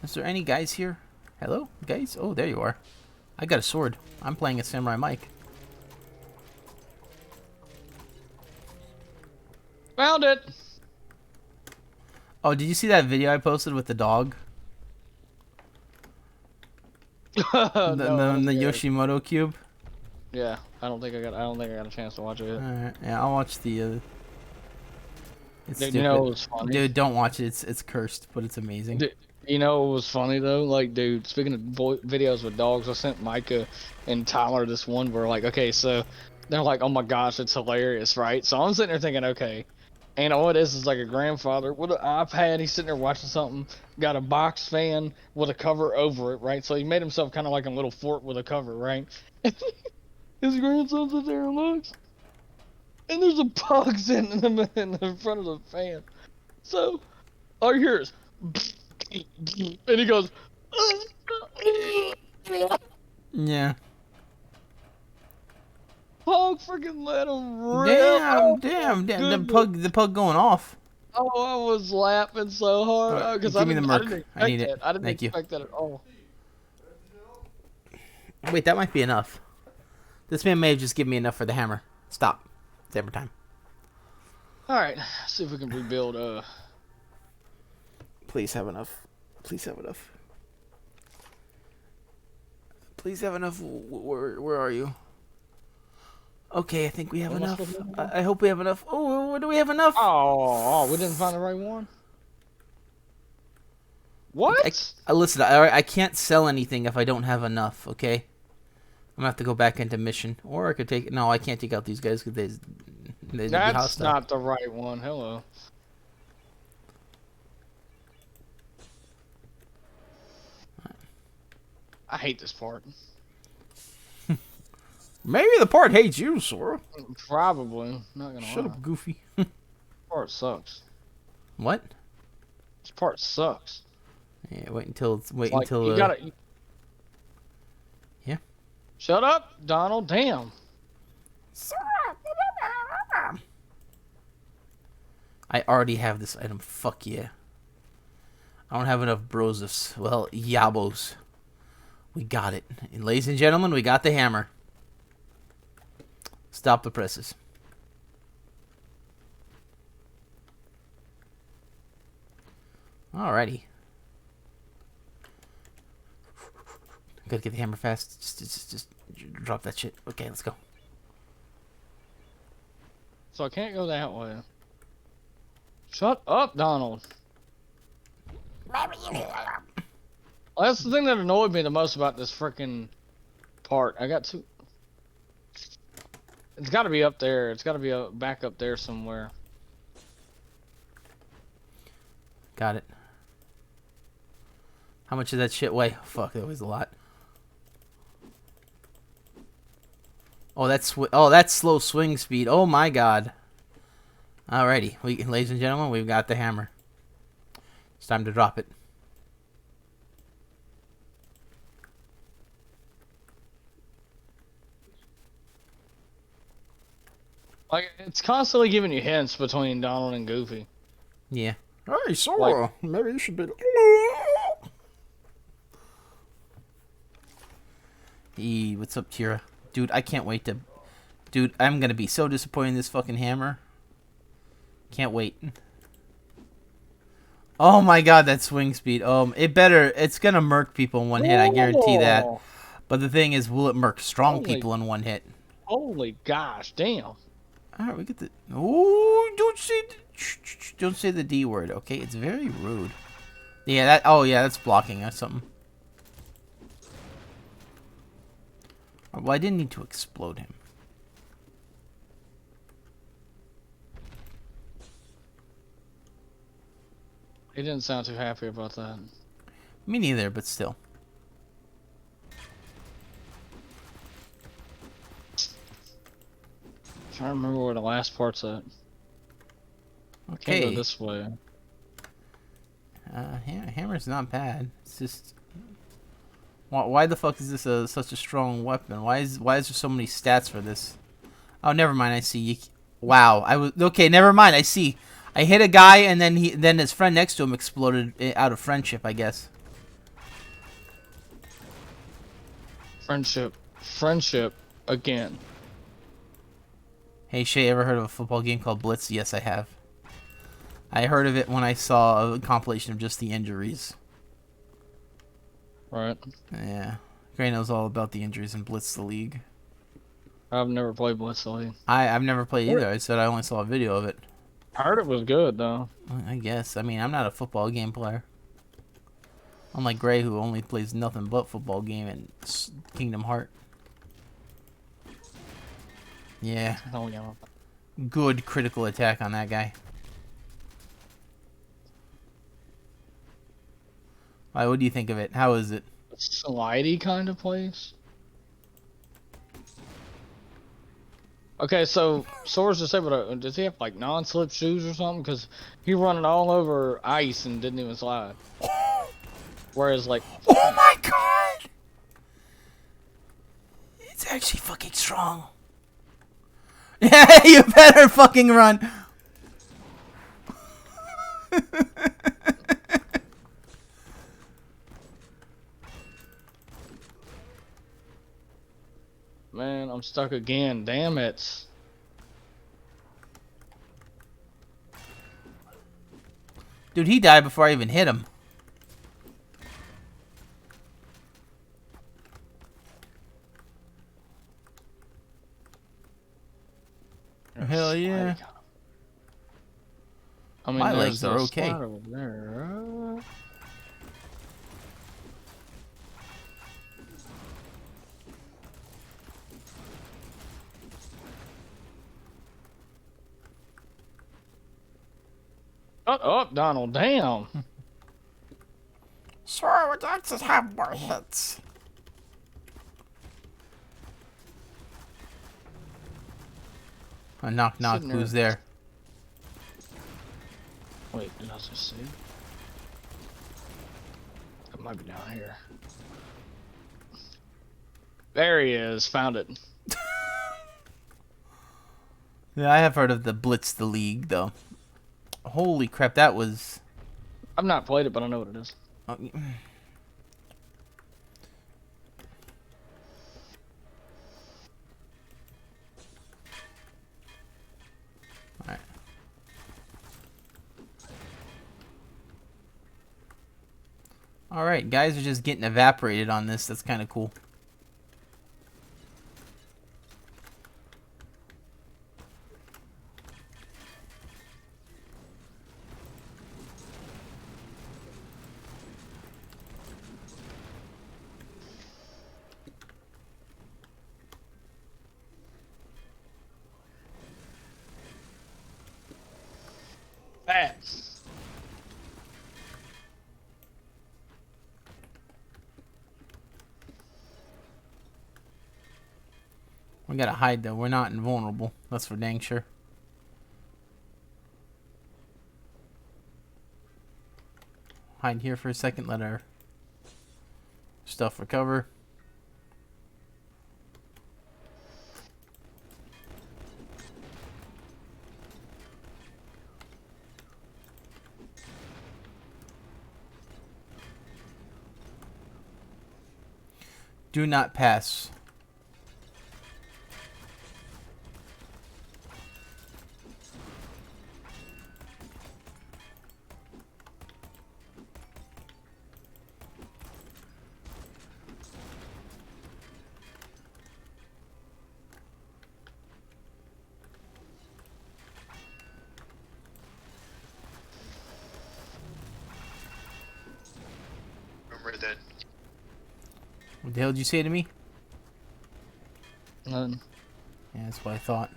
Is there any guys here? Hello, guys? Oh, there you are. I got a sword. I'm playing a Samurai Mike. Found it. Oh, did you see that video I posted with the dog? the Yoshimoto cube. Yeah, I don't think I got a chance to watch it yet. Alright, yeah, I'll watch the. It's dude, stupid. you know it was funny. Dude, don't watch it. It's cursed, but it's amazing. Dude, you know what was funny though? Like, dude, speaking of videos with dogs, I sent Micah and Tyler this one where like, okay, so they're like, oh my gosh, it's hilarious, right? So I'm sitting there thinking, okay, and all it is like a grandfather with an iPad. He's sitting there watching something, got a box fan with a cover over it, right? So he made himself kind of like a little fort with a cover, right? His grandson sits there and looks, and there's a bug sitting in the front of the fan. So all you hear is, and he goes, yeah. Pug freaking let him rip. Damn. The pug going off. Oh, I was laughing so hard because Give me the I merc. didn't I need expect it. that. I didn't Thank you. expect that at all. Wait, that might be enough. This man may have just given me enough for the hammer. Stop. It's hammer time. All right, see if we can rebuild. Please have enough. Please have enough. Please have enough. Where are you? Okay, I think we have What am I enough. supposed to do? I hope we have enough. Oh, do we have enough? Oh, we didn't find the right one. What? Listen, I can't sell anything if I don't have enough, okay? I'm gonna have to go back into mission. Or I could take... No, I can't take out these guys because they'd be That's hostile. not the right one. Hello. I hate this part. Maybe the part hates you, Sora. Probably. Not gonna Shut lie. up, Goofy. This part sucks. What? This part sucks. Yeah, wait until... Wait Like, until... you gotta... Yeah? Shut up, Donald. Damn. I already have this item. Fuck yeah. I don't have enough broses. Well, yabos. We got it. And ladies and gentlemen, we got the hammer. Stop the presses. Alrighty. Gotta get the hammer fast. Just drop that shit. Okay, let's go. So I can't go that way. Shut up, Donald. Well, that's the thing that annoyed me the most about this freaking part. I got to... It's got to be up there. It's got to be back up there somewhere. Got it. How much does that shit weigh? Oh, fuck, that weighs a lot. Oh, that's slow swing speed. Oh my god. Alrighty, ladies and gentlemen, we've got the hammer. It's time to drop it. Like, it's constantly giving you hints between Donald and Goofy. Yeah. Hey, Sora, Like, maybe you should be... What's up, Tira? Dude, I can't wait to... Dude, I'm gonna be so disappointed in this fucking hammer. Can't wait. Oh my god, that swing speed. It's gonna murk people in one hit, I guarantee that. But the thing is, will it murk strong people in one hit? Holy gosh, damn. Alright, we get the... Oh, don't say the D word, okay? It's very rude. Yeah, that... Oh, yeah, that's blocking or something. Well, I didn't need to explode him. He didn't sound too happy about that. Me neither, but still. Trying to remember where the last part's at. Okay. Can't go this way. Hammer's not bad. It's just... Why the fuck is this such a strong weapon? Why is there so many stats for this? Oh, never mind. I see. Wow. Okay. Never mind. I see. I hit a guy and then his friend next to him exploded out of friendship, I guess. Friendship again. Hey Shay, ever heard of a football game called Blitz? Yes, I have. I heard of it when I saw a compilation of just the injuries. Right. Yeah. Gray knows all about the injuries in Blitz the League. I've never played Blitz the League. I've never played either. I said I only saw a video of it. I heard it was good though. I guess. I mean, I'm not a football game player. Unlike Gray, who only plays nothing but football game and Kingdom Heart. Yeah. Oh yeah. Good critical attack on that guy. Why? What do you think of it? How is it? A slidey kind of place. Okay, so Sora's just able to. Does he have like non-slip shoes or something? Because he running all over ice and didn't even slide. Whereas like. Oh my god! It's actually fucking strong. Yeah, you better fucking run. Man, I'm stuck again. Damn it. Dude, he died before I even hit him. Hell yeah. I mean, My there's legs are the okay. slide over there. Shut up, Donald. Damn. Sure, I would like to have more hits. Knock knock, Sitting who's there? Wait, did I just see? It might be down here. There he is. Found it. Yeah, I have heard of the Blitz the League, though. Holy crap, that was... I've not played it, but I know what it is. Alright. Alright, guys are just getting evaporated on this. That's kind of cool. Bats. We gotta hide, though. We're not invulnerable. That's for dang sure. Hide here for a second. Let our stuff recover. Do not pass. Remember that. What the hell did you say to me? None. Yeah, that's what I thought.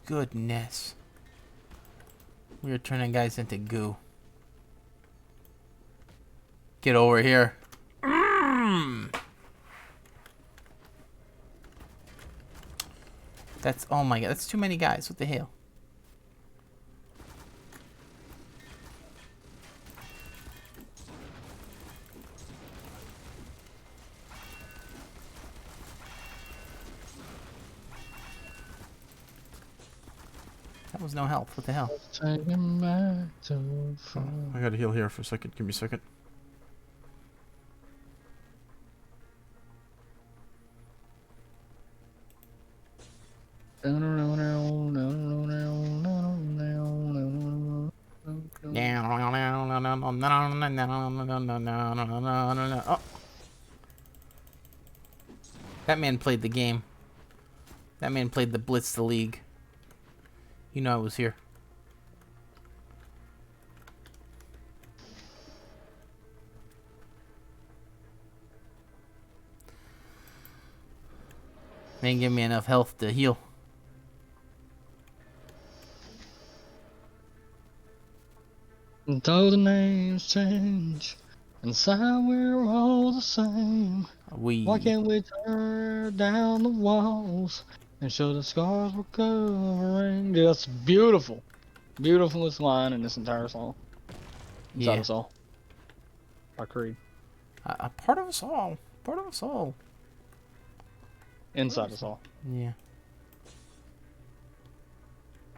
Goodness. We are turning guys into goo. Get over here. That's, oh my god, that's too many guys. What the hell? That was no health. What the hell? Taking back to I gotta heal here for a second. Give me a second. Oh. That man played the game. That man played the Blitz the League. You know I was here. They didn't give me enough health to heal. And though the names change, inside we're all the same. Why We. can't we tear down the walls and show the scars we're covering? Dude, that's beautiful. Beautifulest line in this entire song. Inside Yeah. us all. By Creed. A part of us all. Part of us all. Inside us all. Yeah.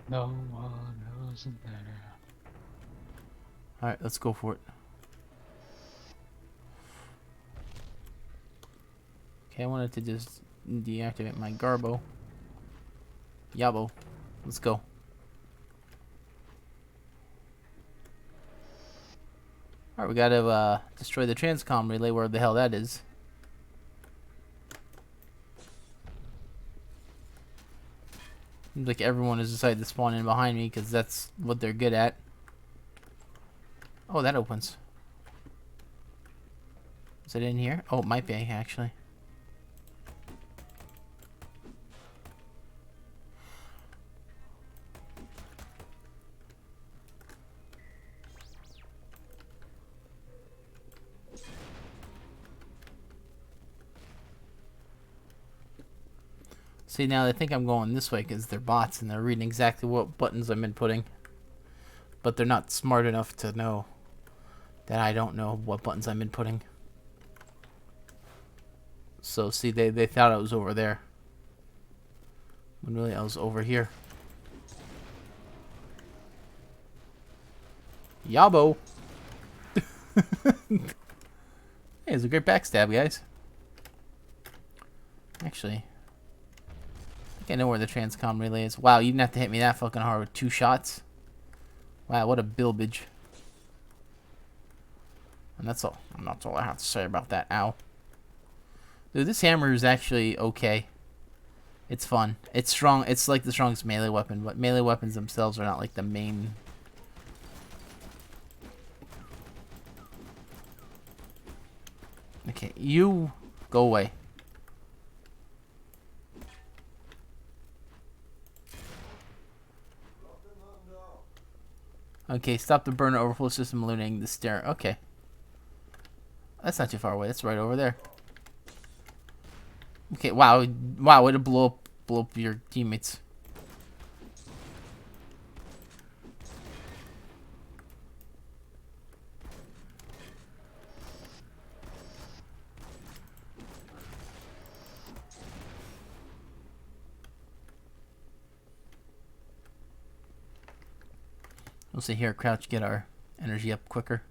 No one else in there. Alright, let's go for it. Okay, I wanted to just deactivate my Garbo. Yabo. Let's go. Alright, we gotta destroy the transcom relay, where the hell that is. Seems like everyone has decided to spawn in behind me because that's what they're good at. Oh, that opens. Is it in here? Oh, it might be, actually. See, now they think I'm going this way because they're bots and they're reading exactly what buttons I'm inputting. But they're not smart enough to know that I don't know what buttons I'm inputting. So, see, they thought I was over there. When really I was over here. Yabo! Hey, it's a great backstab, guys. Actually, I think I know where the transcom relay is. Wow, you didn't have to hit me that fucking hard with 2 shots. Wow, what a bilbage. And that's all. That's all I have to say about that. Ow. Dude, this hammer is actually okay. It's fun. It's strong. It's like the strongest melee weapon, but melee weapons themselves are not like the main. Okay, you go away. Okay, stop the burner overflow system illuminating the stair. Okay. That's not too far away. That's right over there. Okay, wow. Wow, way to blow up your teammates. We'll sit here, crouch, get our energy up quicker,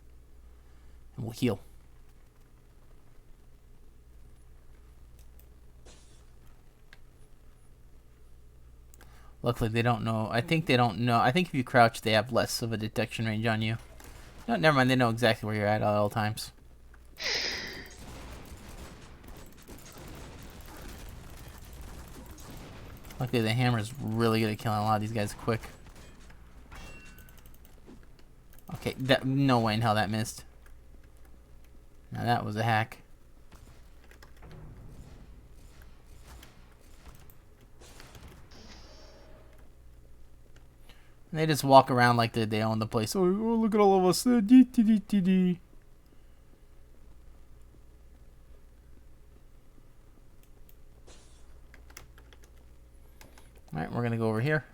and we'll heal. Luckily, they don't know. I think they don't know. I think if you crouch, they have less of a detection range on you. No, never mind. They know exactly where you're at all times. Luckily, the hammer is really good at killing a lot of these guys quick. Okay, no way in hell that missed. Now that was a hack. And they just walk around like they own the place. Oh, look at all of us. Alright, we're gonna go over here.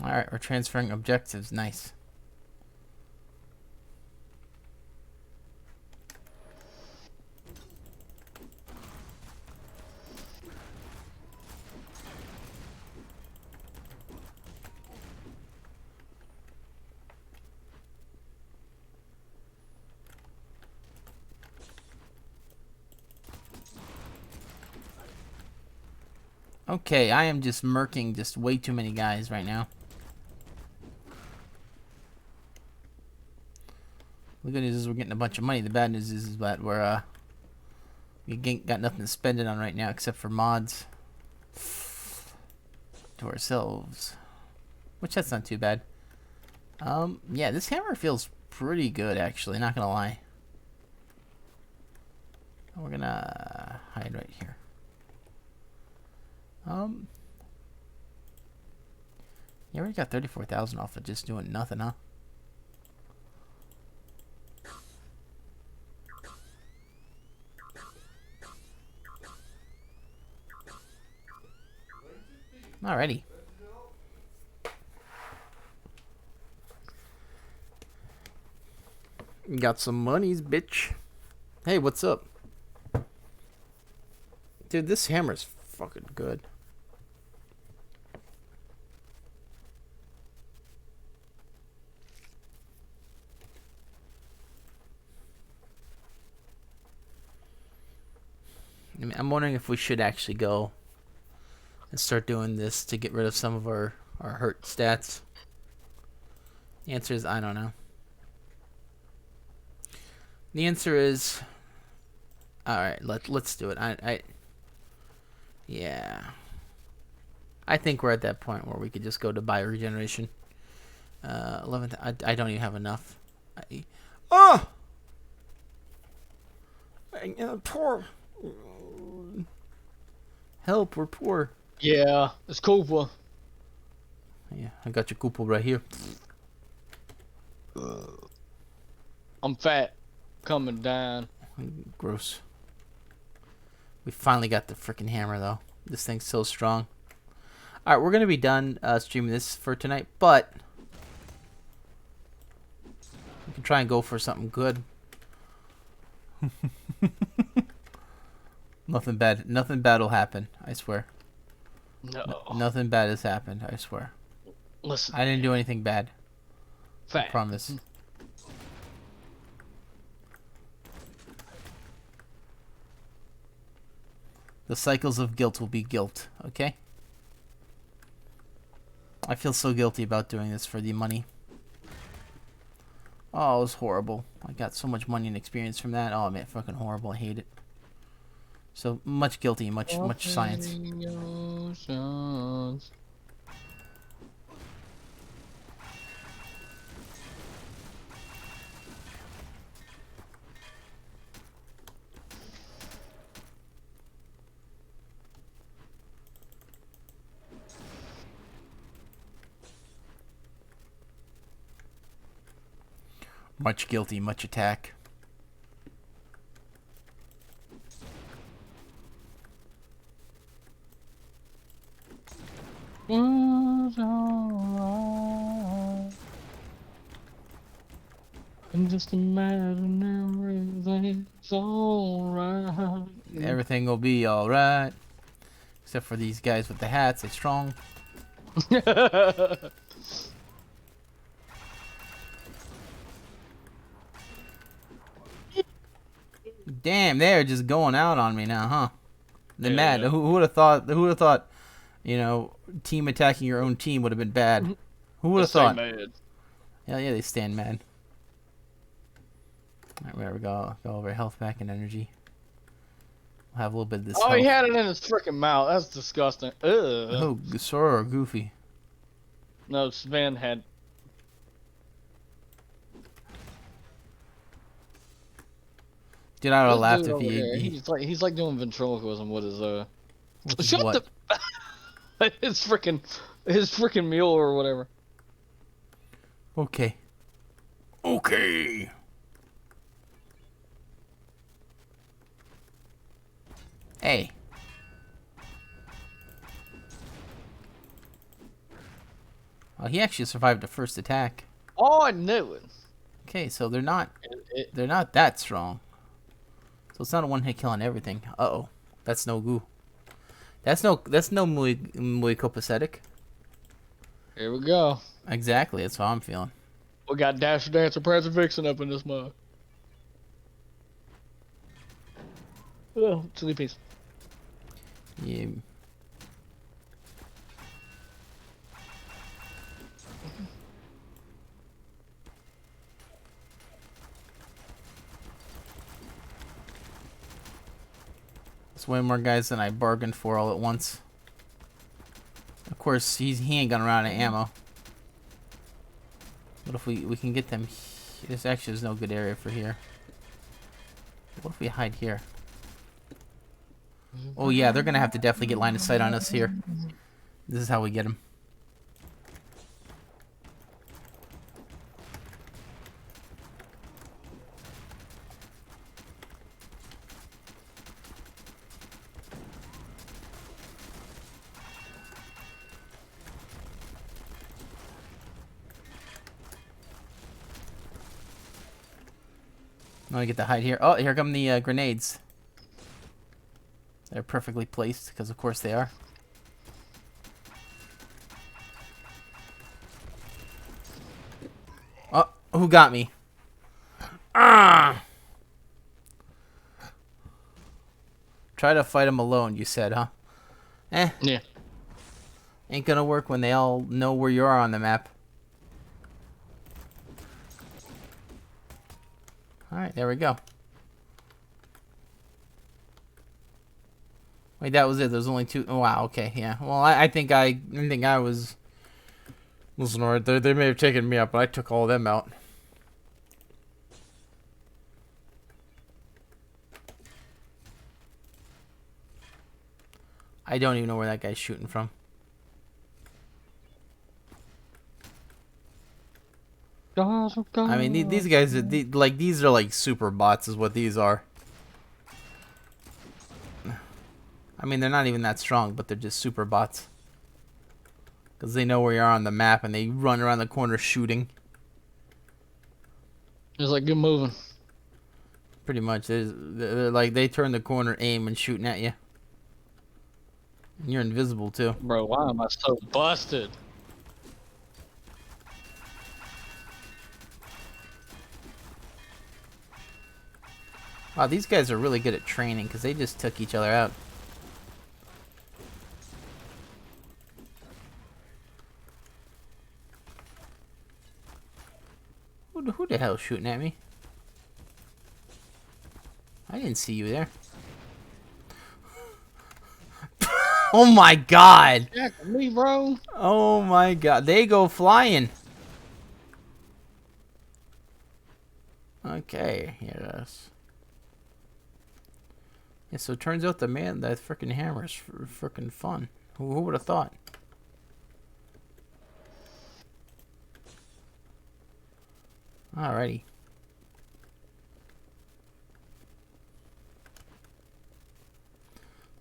Alright, we're transferring objectives. Nice. Okay, I am just murking just way too many guys right now. The good news is we're getting a bunch of money. The bad news is that we got nothing to spend it on right now except for mods. to ourselves. Which, that's not too bad. Yeah, this hammer feels pretty good, actually. Not gonna lie. We're gonna hide right here. Yeah, we got 34,000 off of just doing nothing, huh? Alrighty. Got some monies, bitch. Hey, what's up? Dude, this hammer's fucking good. I mean, I'm wondering if we should actually go and start doing this to get rid of some of our hurt stats. The answer is I don't know. The answer is alright, let's do it. Yeah. I think we're at that point where we could just go to bioregeneration. 11th, I don't even have enough. Poor. Help, we're poor. Yeah, it's Koopa. Yeah, I got your Koopa right here. I'm fat. Coming down. Gross. We finally got the freaking hammer, though. This thing's so strong. Alright, we're going to be done streaming this for tonight, but we can try and go for something good. Nothing bad will happen, I swear. No. Nothing bad has happened, I swear. Listen. I didn't do anything bad. Fat. I promise. The cycles of guilt will be guilt, okay? I feel so guilty about doing this for the money. Oh, it was horrible. I got so much money and experience from that. Oh, man, fucking horrible. I hate it. So much guilty, much science. Much guilty, much attack. And just imagine everything's alright. Everything will be alright. Except for these guys with the hats, they're strong. Damn, they're just going out on me now, huh? They're mad. Who would have thought? Who would have thought? You know, team attacking your own team would have been bad. Who would have thought? Mad. Hell yeah, they stand mad. Alright, there we go. Go over health back and energy. We'll have a little bit of this. Oh, health. he had it in his freaking mouth. That's disgusting. Ugh. Oh, Sora or Goofy? No, Sven had. Dude, I would have This laughed dude if he. over there, he's like doing ventriloquism with his Which Shut what? the. his freaking mule or whatever. Okay. Okay. Hey. Oh, he actually survived the first attack. Oh, I knew it. Okay, so they're not that strong. So it's not a one-hit kill on everything. Uh-oh. That's no goo. That's no muy copacetic. Here we go. Exactly, that's how I'm feeling. We got Dasher, Dancer, Prancer, Vixen up in this mug. Oh, silly piece. Yeah. It's way more guys than I bargained for all at once. course, he ain't gonna run out of ammo. What if we can get them? This actually is no good area for here. What if we hide here? Oh yeah, they're gonna have to definitely get line of sight on us here. This is how we get them. I want to get the hide here. Oh, here come the grenades. They're perfectly placed, because of course they are. Oh, who got me? Ah! Try to fight them alone, you said, huh? Eh. Yeah. Ain't gonna work when they all know where you are on the map. Alright, there we go. Wait, that was it. There's only two. Oh, wow, okay, yeah. Well, I think I was right there. They may have taken me out, but I took all of them out. I don't even know where that guy's shooting from. I mean, these guys, these are like super bots, is what these are. I mean, they're not even that strong, but they're just super bots. Because they know where you are on the map, and they run around the corner shooting. It's like, get moving. Pretty much. They're like, they turn the corner, aim, and shooting at you. And you're invisible, too. Bro, why am I so busted? Wow, these guys are really good at training, because they just took each other out. Who the hell is shooting at me? I didn't see you there. Oh my god! Yeah, me, bro. Oh my god. They go flying. Okay, here it is. Yeah, so it turns out that freaking hammer is freaking fun. Who would have thought? Alrighty.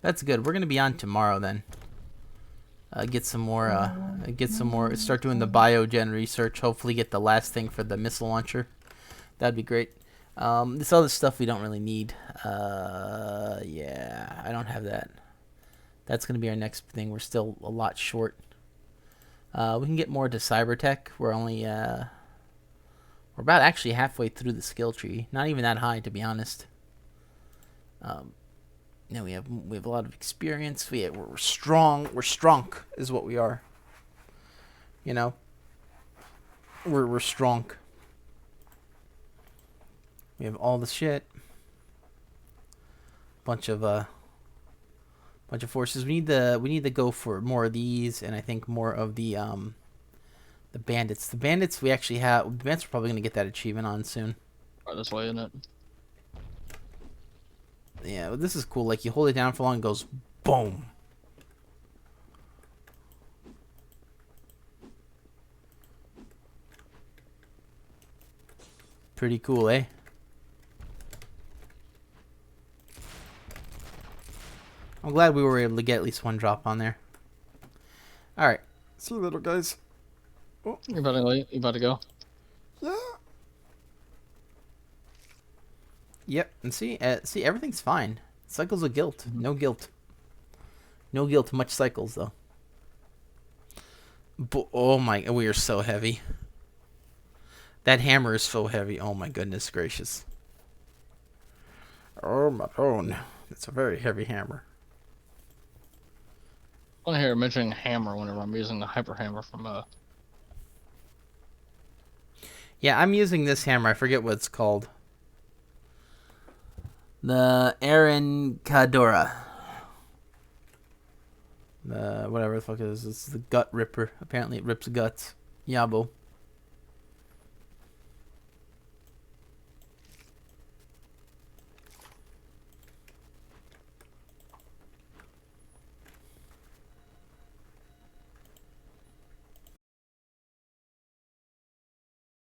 That's good. We're gonna be on tomorrow then. Get some more. Start doing the biogen research. Hopefully, get the last thing for the missile launcher. That'd be great. This other stuff we don't really need. Yeah, I don't have that. That's gonna be our next thing. We're still a lot short. We can get more to cyber tech. We're only we're about actually halfway through the skill tree. Not even that high, to be honest. Yeah, we have a lot of experience. We're strong. We're strong, is what we are. You know, we're strong. We have all the shit. Bunch of forces. We need to go for more of these, and I think more of the bandits. The bandits we actually have. The bandits are probably gonna get that achievement on soon. Right this way, isn't it? Yeah, but this is cool. Like, you hold it down for long, it goes boom. Pretty cool, eh? I'm glad we were able to get at least one drop on there. Alright. See you later, guys. Oh. You about to leave? You about to go? Yeah. Yep, and see, everything's fine. Cycles of guilt. No guilt. No guilt. Much cycles, though. Oh my, we are so heavy. That hammer is so heavy. Oh my goodness gracious. Oh my phone. It's a very heavy hammer. I want to hear mentioning hammer whenever I'm using the hyper hammer from Yeah, I'm using this hammer. I forget what it's called. The Aaron Cadora. Whatever the fuck it is. It's the gut ripper. Apparently it rips guts. Yabo.